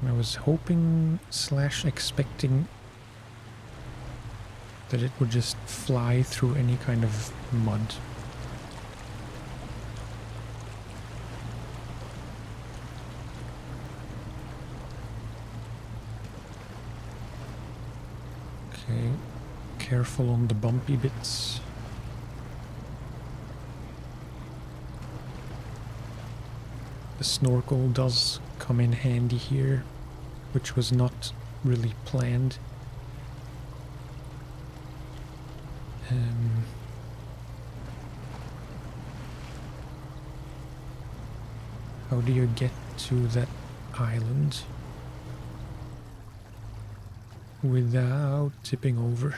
I was hoping / expecting that it would just fly through any kind of mud. Okay, careful on the bumpy bits. The snorkel does come in handy here, which was not really planned. How do you get to that island without tipping over?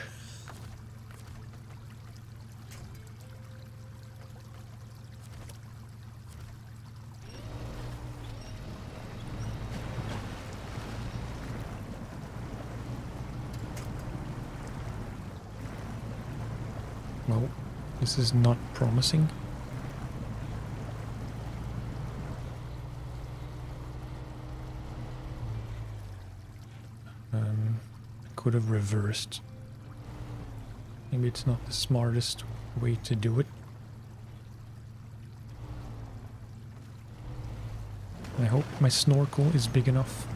Well, this is not promising. I could have reversed. Maybe it's not the smartest way to do it. I hope my snorkel is big enough.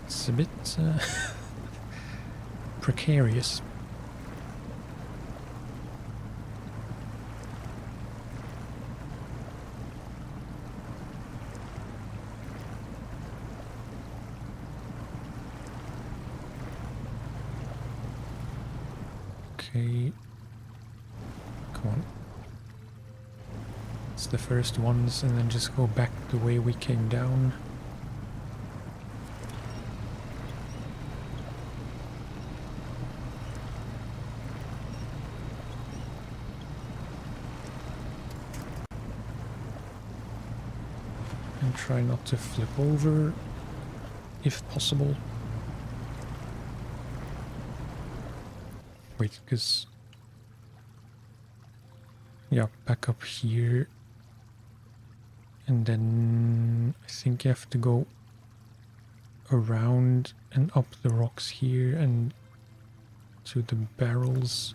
It's a bit precarious. Okay, come on. It's the first ones, and then just go back the way we came down. And try not to flip over, if possible. Wait, because... yeah, back up here. And then I think you have to go around and up the rocks here and to the barrels.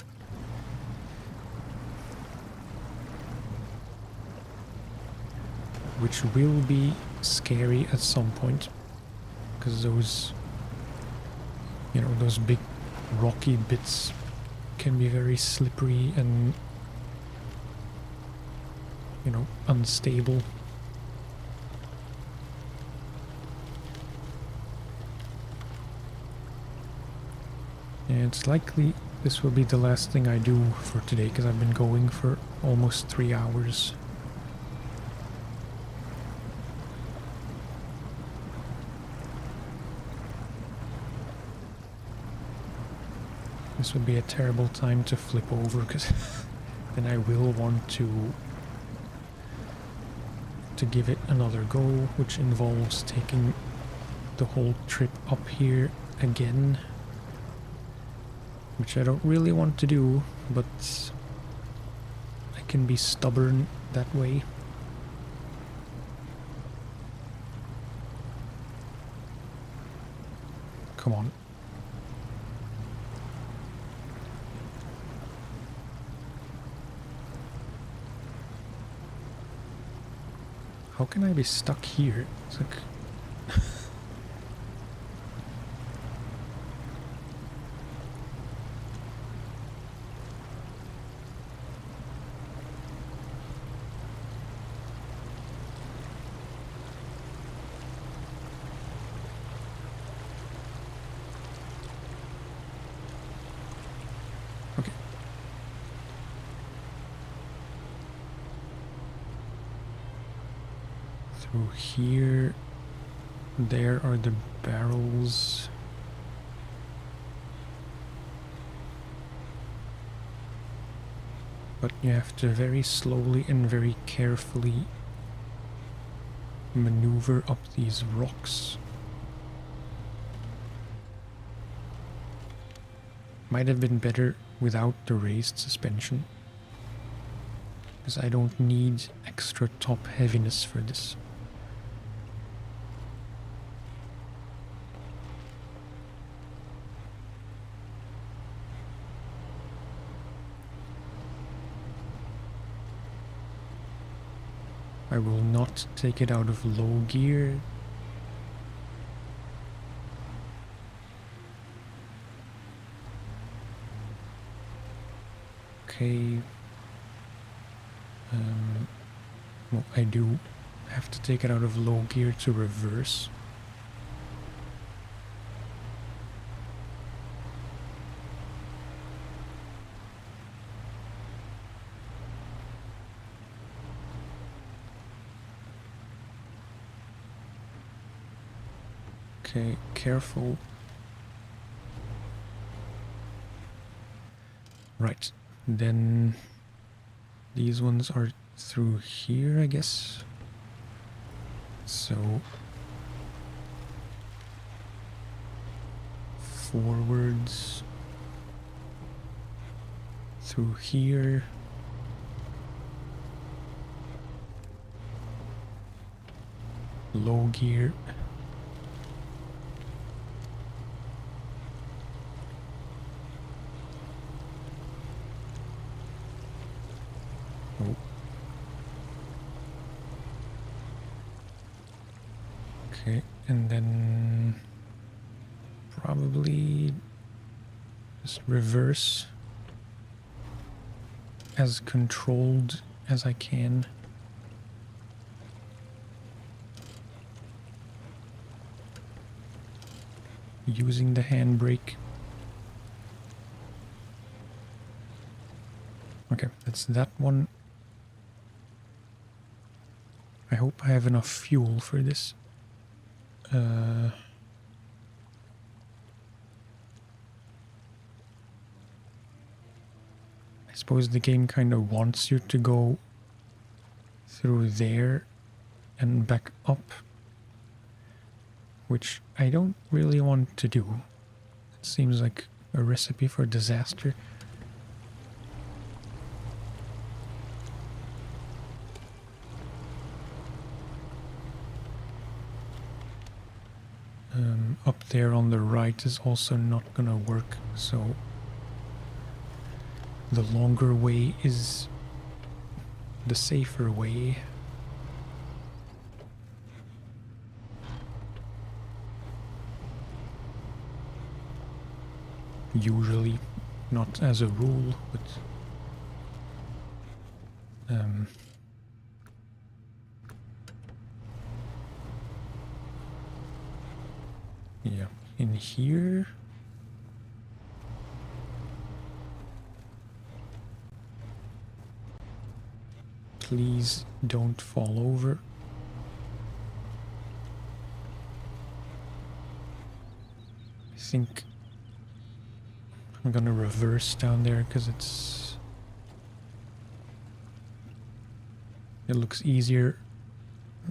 Which will be scary at some point. Because those, you know, those big rocky bits can be very slippery and, you know, unstable. And it's likely this will be the last thing I do for today, because I've been going for almost 3 hours. This would be a terrible time to flip over, because then I will want to give it another go, which involves taking the whole trip up here again, which I don't really want to do, but I can be stubborn that way. Come on. How can I be stuck here? It's like... Okay. Through here, there are the barrels. But you have to very slowly and very carefully maneuver up these rocks. Might have been better without the raised suspension, because I don't need extra top heaviness for this. I will not take it out of low gear. Okay. Well, I do have to take it out of low gear to reverse. Okay, careful. Right, then these ones are through here, I guess. So forwards through here. Low gear. Oh. Okay, and then probably just reverse as controlled as I can. Using the handbrake. Okay, that's that one. I hope I have enough fuel for this. I suppose the game kind of wants you to go through there and back up, which I don't really want to do. It seems like a recipe for disaster. Up there on the right is also not gonna work, so the longer way is the safer way. Usually, not as a rule, but yeah, in here. Please don't fall over. I think I'm gonna reverse down there because it looks easier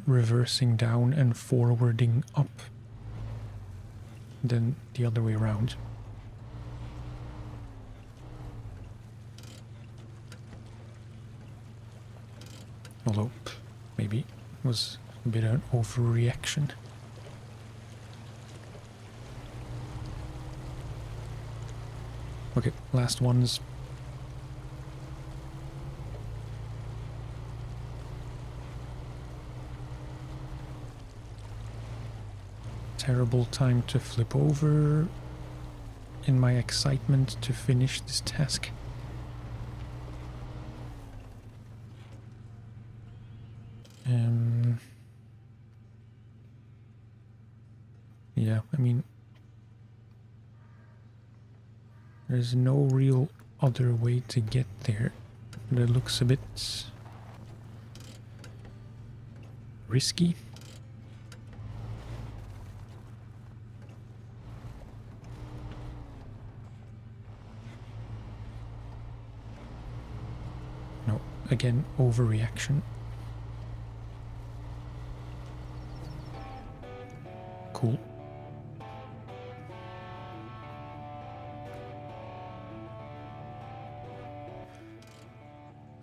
reversing down and forwarding up. than the other way around. Although, maybe it was a bit of an overreaction. Okay, last ones. Terrible time to flip over in my excitement to finish this task. Yeah, I mean, there's no real other way to get there. That looks a bit risky. No, again, overreaction. Cool.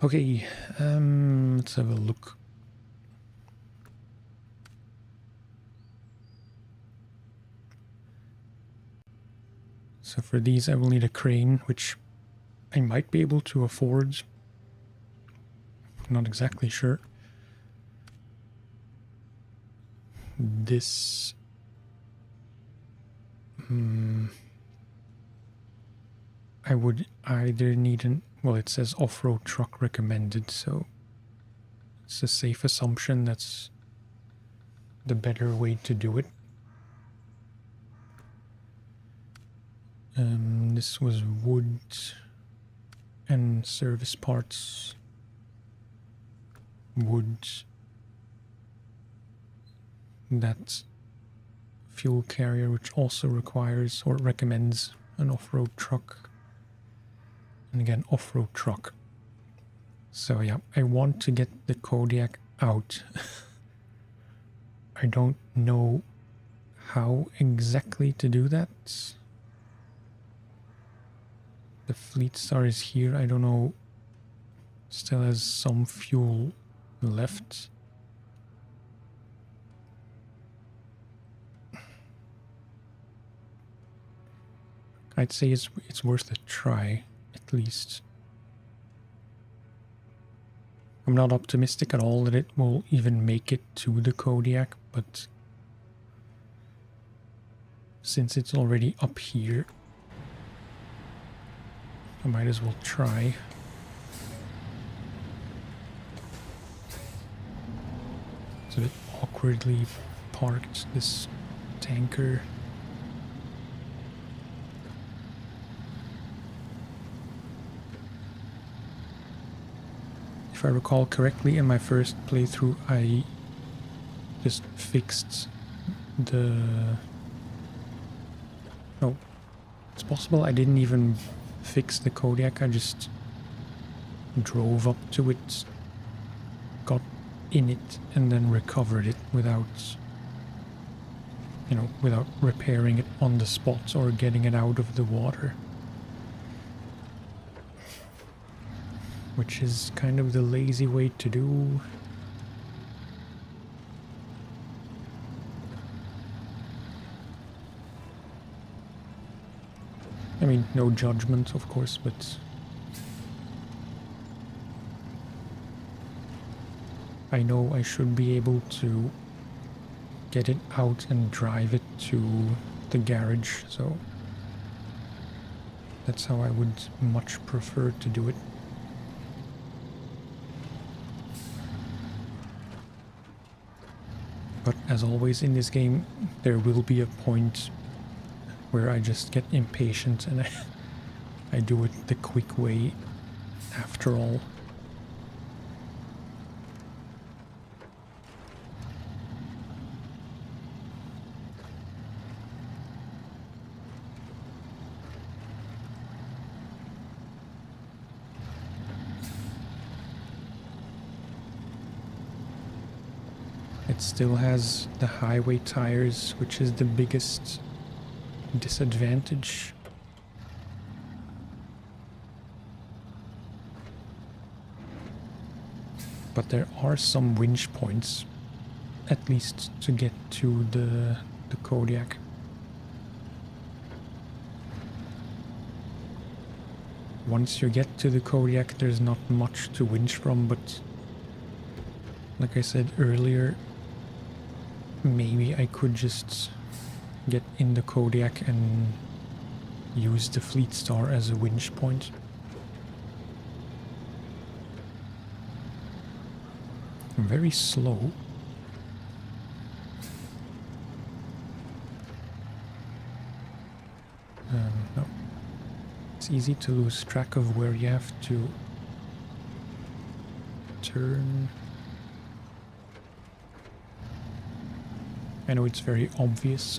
Okay, let's have a look. So for these I will need a crane, which I might be able to afford. Not exactly sure. This... I would either need an... Well, it says off-road truck recommended, so it's a safe assumption that's the better way to do it. This was wood and service parts. Wood. That fuel carrier, which also requires or recommends an off-road truck. And again, off-road truck. So yeah, I want to get the Kodiak out. I don't know how exactly to do that. The fleet star is here. I don't know. Still has some fuel left. I'd say it's worth a try, at least. I'm not optimistic at all that it will even make it to the Kodiak, but since it's already up here, I might as well try. It's a bit awkwardly parked, this tanker. If I recall correctly, in my first playthrough, I just fixed the... No, it's possible I didn't even fix the Kodiak. I just drove up to it, got in it, and then recovered it without, you know, without repairing it on the spot or getting it out of the water. Which is kind of the lazy way to do. I mean, no judgment, of course, but I know I should be able to get it out and drive it to the garage, so that's how I would much prefer to do it. But as always in this game, there will be a point where I just get impatient and I do it the quick way after all. It still has the highway tires, which is the biggest disadvantage. But there are some winch points, at least to get to the Kodiak. Once you get to the Kodiak, there's not much to winch from, but like I said earlier, maybe I could just get in the Kodiak and use the Fleet Star as a winch point. I'm very slow. No. It's easy to lose track of where you have to turn. I know it's very obvious.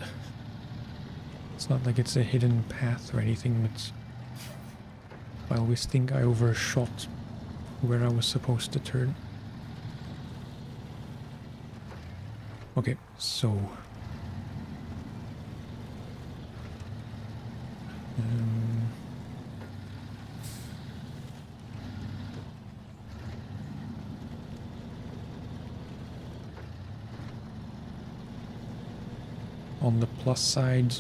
It's not like it's a hidden path or anything, but I always think I overshot where I was supposed to turn. Okay, so on the plus side,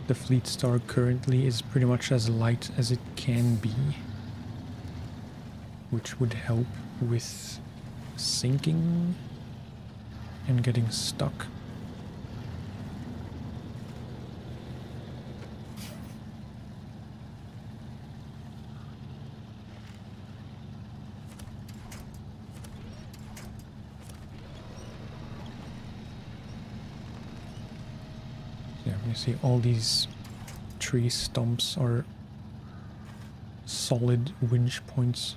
the Fleet Star currently is pretty much as light as it can be, which would help with sinking and getting stuck. Yeah, you see all these tree stumps are solid winch points,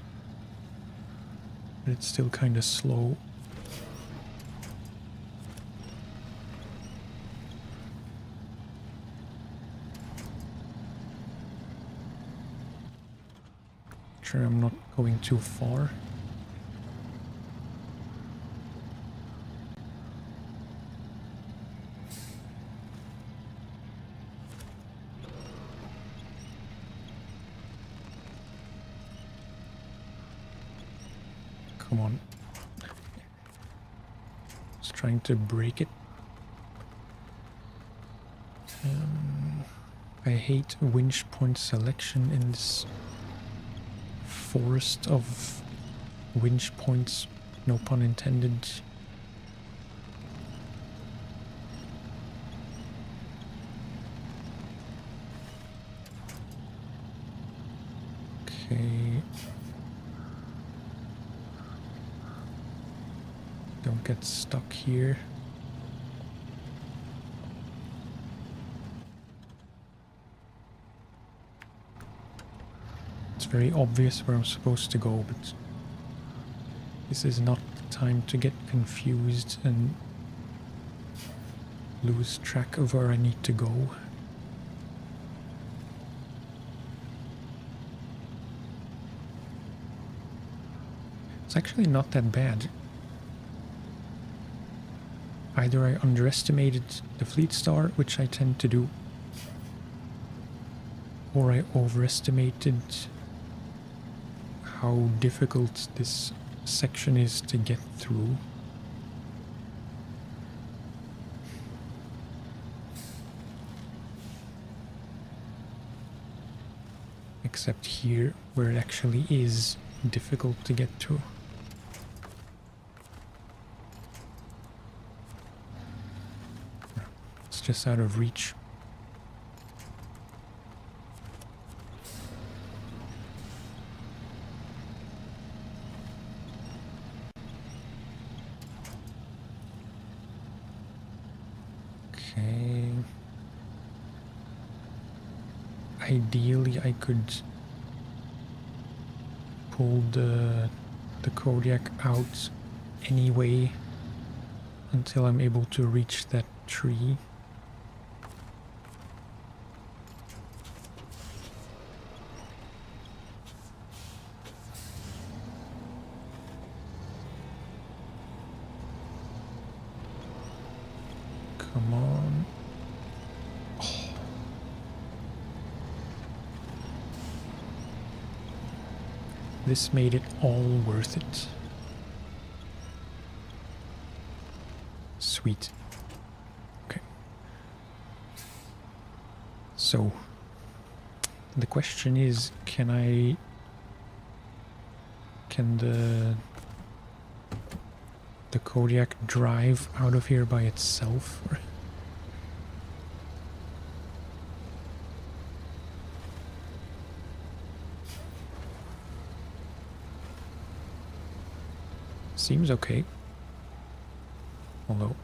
but it's still kind of slow. Sure, I'm not going too far. Come on. Just trying to break it. I hate winch point selection in this forest of winch points, no pun intended. Okay. Don't get stuck here. It's very obvious where I'm supposed to go, but this is not the time to get confused and lose track of where I need to go. It's actually not that bad. Either I underestimated the Fleet Star, which I tend to do, or I overestimated how difficult this section is to get through. Except here, where it actually is difficult to get through. It's just out of reach. Okay. Ideally, I could pull the Kodiak out anyway until I'm able to reach that tree. Come on. Oh, This made it all worth it. Sweet. Okay. So, the question is, can the Kodiak drive out of here by itself? Seems okay. Although...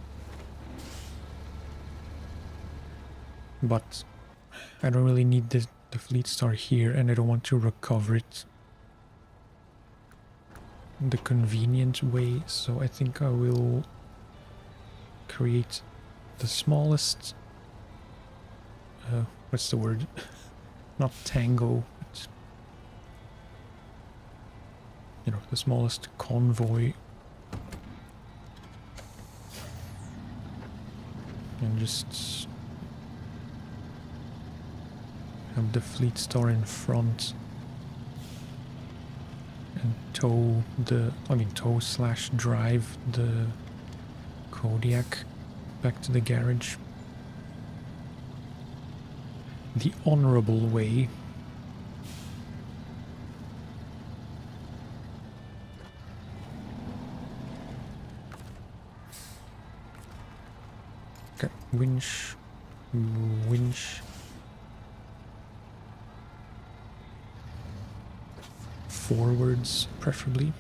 But I don't really need the Fleet Star here, and I don't want to recover it the convenient way, so I think I will create the smallest... what's the word? Not tango, but... You know, the smallest convoy. And just have the Fleet Star in front and tow / drive the Kodiak back to the garage. The honorable way. Okay, winch. Forwards, preferably.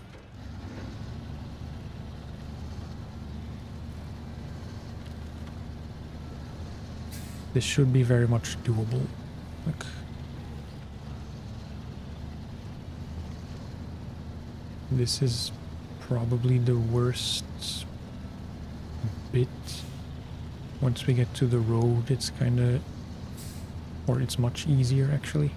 This should be very much doable. Like, this is probably the worst bit. Once we get to the road, it's kind of... or it's much easier, actually.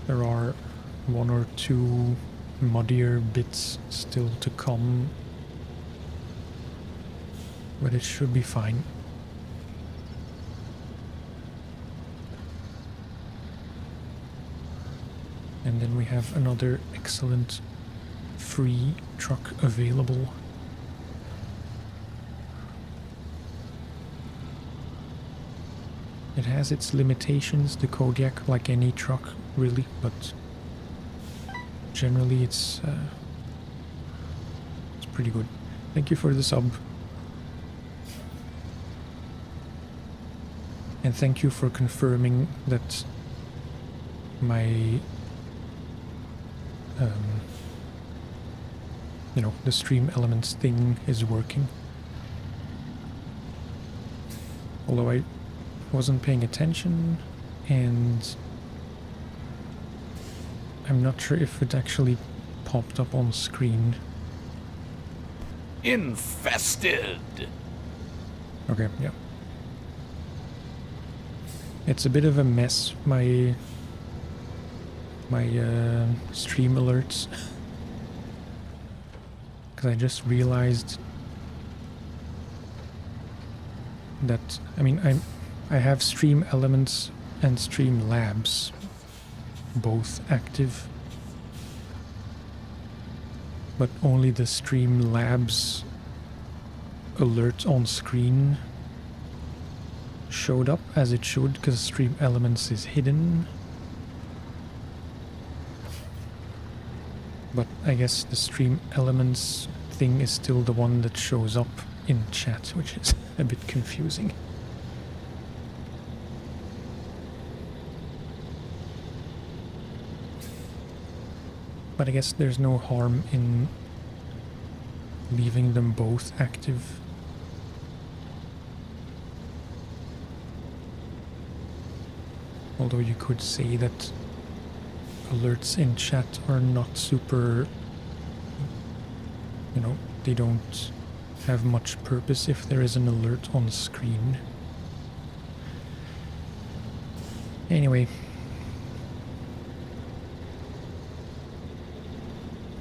There are one or two muddier bits still to come, but it should be fine. And then we have another excellent free truck available. It has its limitations, the Kodiak, like any truck, really, but generally it's pretty good. Thank you for the sub. And thank you for confirming that my, you know, the stream elements thing is working. Although I wasn't paying attention, and I'm not sure if it actually popped up on screen. Infested! Okay, yeah. It's a bit of a mess, my stream alerts. Because I just realized that, I mean, I have Stream Elements and Stream Labs both active, but only the Stream Labs alert on screen showed up as it should, because Stream Elements is hidden. But I guess the Stream Elements thing is still the one that shows up in chat, which is a bit confusing. But I guess there's no harm in leaving them both active. Although you could say that alerts in chat are not super, you know, they don't have much purpose if there is an alert on screen. Anyway,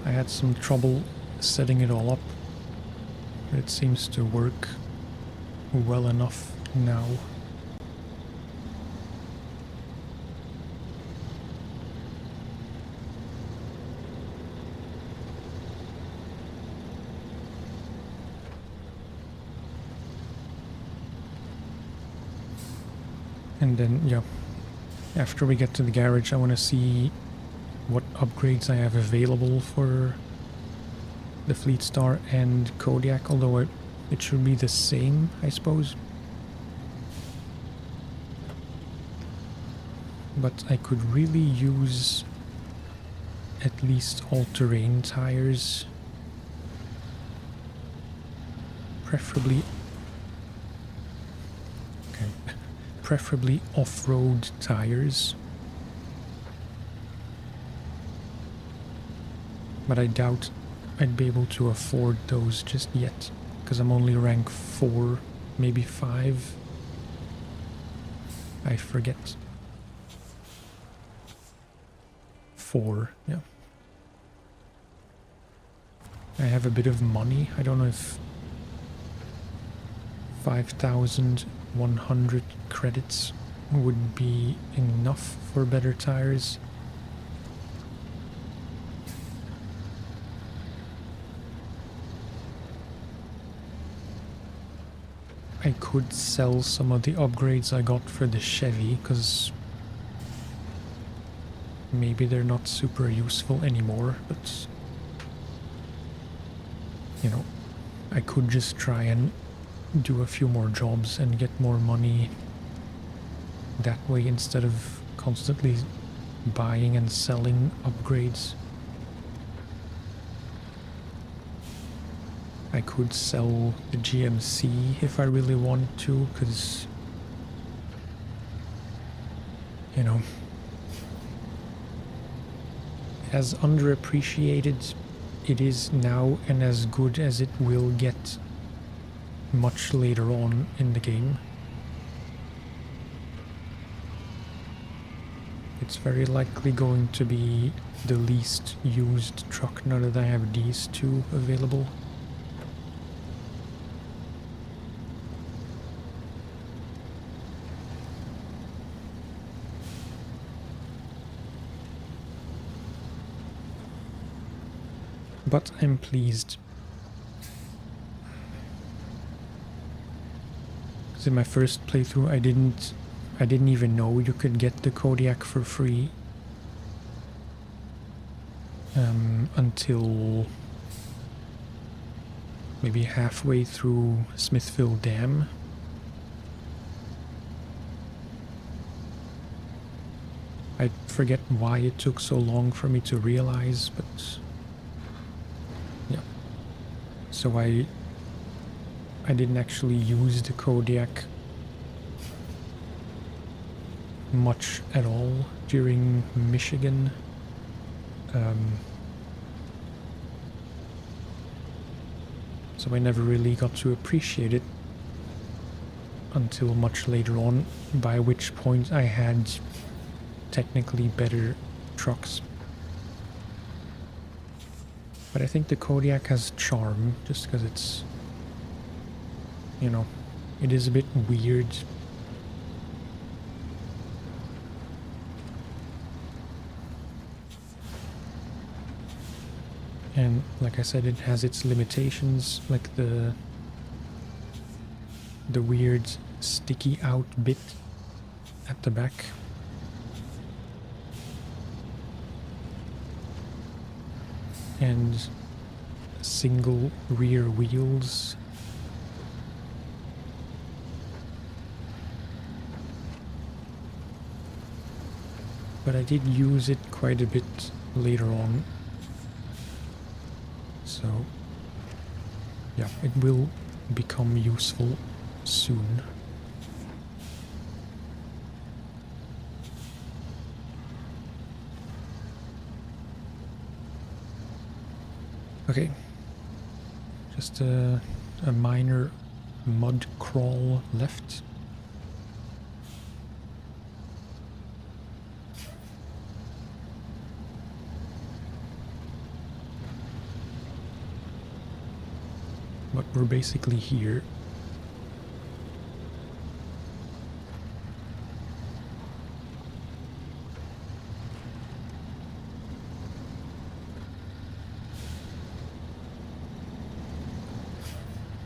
I had some trouble setting it all up, but it seems to work well enough now. And then, yeah, after we get to the garage, I want to see what upgrades I have available for the Fleet Star and Kodiak, although it should be the same, I suppose. But I could really use at least all-terrain tires. Preferably... okay. Preferably off-road tires. But I doubt I'd be able to afford those just yet, because I'm only rank 4, maybe 5. I forget. 4, yeah. I have a bit of money. I don't know if 5,100 credits would be enough for better tires. I could sell some of the upgrades I got for the Chevy, because maybe they're not super useful anymore, but you know, I could just try and do a few more jobs and get more money that way instead of constantly buying and selling upgrades. I could sell the GMC if I really wanted to, because, you know, as underappreciated it is now and as good as it will get much later on in the game, it's very likely going to be the least used truck now that I have these two available. But I'm pleased. Because in my first playthrough I didn't even know you could get the Kodiak for free until maybe halfway through Smithville Dam. I forget why it took so long for me to realize, but yeah. So I didn't actually use the Kodiak much at all during Michigan. So I never really got to appreciate it until much later on, by which point I had technically better trucks. But I think the Kodiak has charm, just because it's, you know, it is a bit weird. And like I said, it has its limitations, like the weird sticky out bit at the back. And single rear wheels. But I did use it quite a bit later on. So, yeah, it will become useful soon. Okay, just a minor mud crawl left. but we're basically here.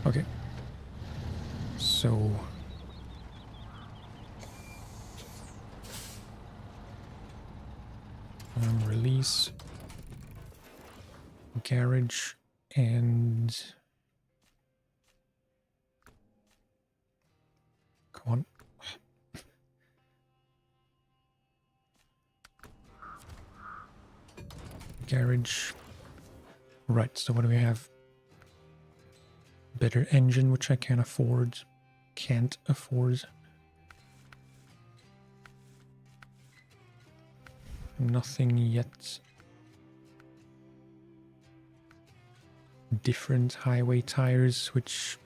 Okay. So release garage and come on. Garage. Right, so what do we have? Better engine, which I can't afford. Can't afford. Nothing yet. Different highway tires, which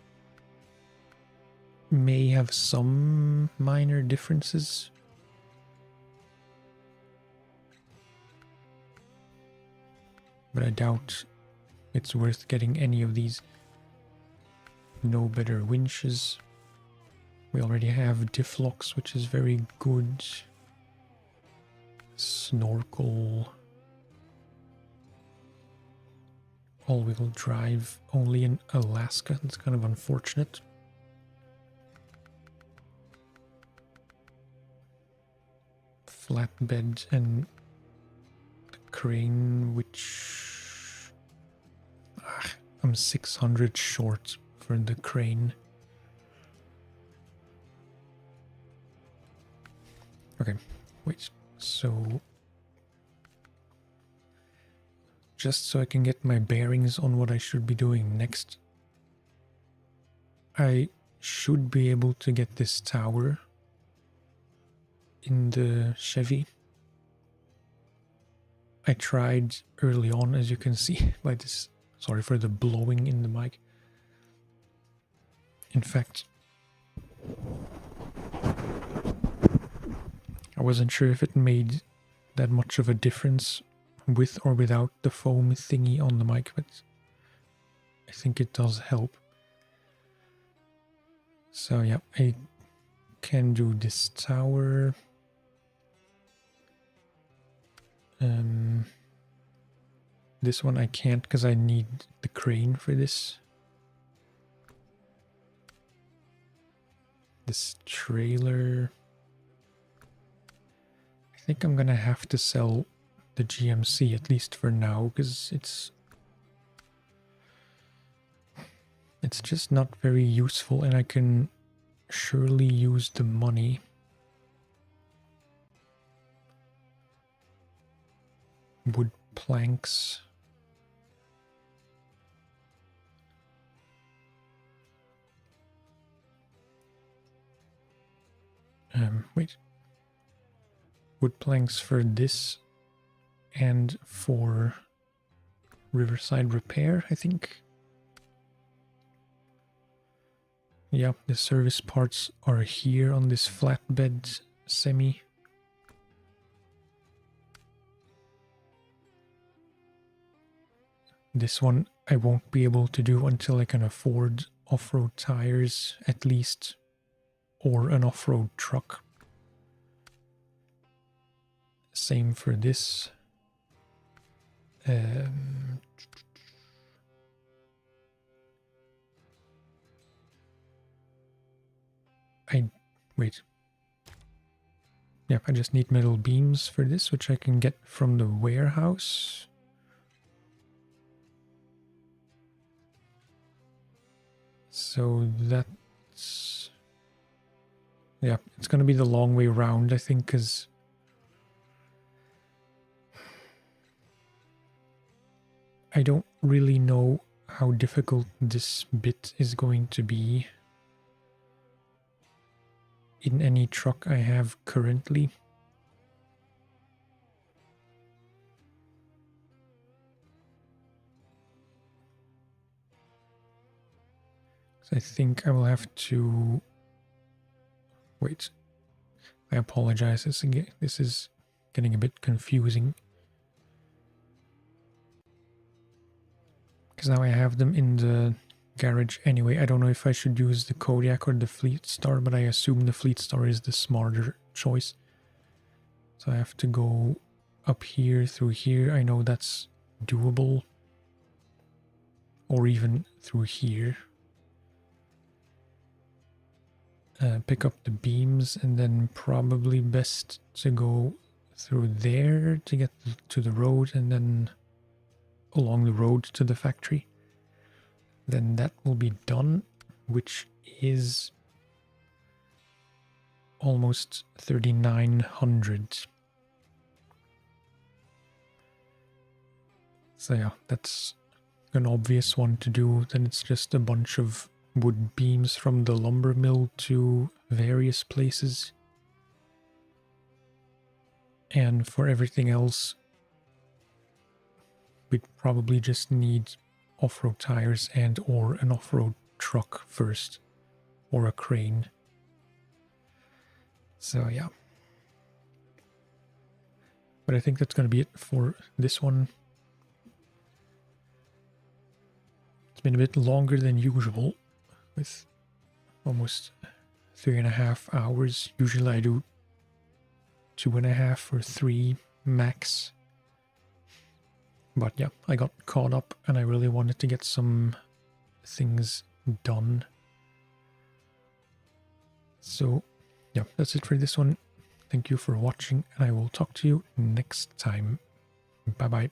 may have some minor differences. But I doubt it's worth getting any of these. No better winches. We already have diff locks, which is very good. Snorkel. All-wheel drive only in Alaska. That's kind of unfortunate. Flatbed and crane, which I'm 600 short for the crane. Okay, wait, so just so I can get my bearings on what I should be doing next, I should be able to get this tower in the Chevy. I tried early on, as you can see by this. Sorry for the blowing in the mic. In fact, I wasn't sure if it made that much of a difference with or without the foam thingy on the mic, but I think it does help. So yeah, I can do this tower. This one I can't because I need the crane for this. This trailer. I think I'm gonna have to sell the GMC, at least for now, because it's just not very useful, and I can surely use the money. Wood planks. Wait. Wood planks for this and for Riverside repair, I think. Yeah, the service parts are here on this flatbed semi. This one I won't be able to do until I can afford off-road tires, at least, or an off-road truck. Same for this. Wait. Yeah, I just need metal beams for this, which I can get from the warehouse. So that's... yeah, it's gonna be the long way round, I think, because I don't really know how difficult this bit is going to be in any truck I have currently. So I think I will have to... wait. I apologize. This is getting a bit confusing. Because now I have them in the garage anyway. I don't know if I should use the Kodiak or the Fleet Star, but I assume the Fleet Star is the smarter choice. So I have to go up here through here. I know that's doable. Or even through here. Pick up the beams, and then probably best to go through there to get to the road, and then along the road to the factory. Then that will be done, which is almost 3,900. So yeah, that's an obvious one to do. Then it's just a bunch of wood beams from the lumber mill to various places. And for everything else, we'd probably just need off-road tires and or an off-road truck first, or a crane. So yeah. But I think that's going to be it for this one. It's been a bit longer than usual, with almost 3.5 hours. Usually I do 2.5 or 3 max. But yeah, I got caught up and I really wanted to get some things done. So yeah, that's it for this one. Thank you for watching, and I will talk to you next time. Bye bye.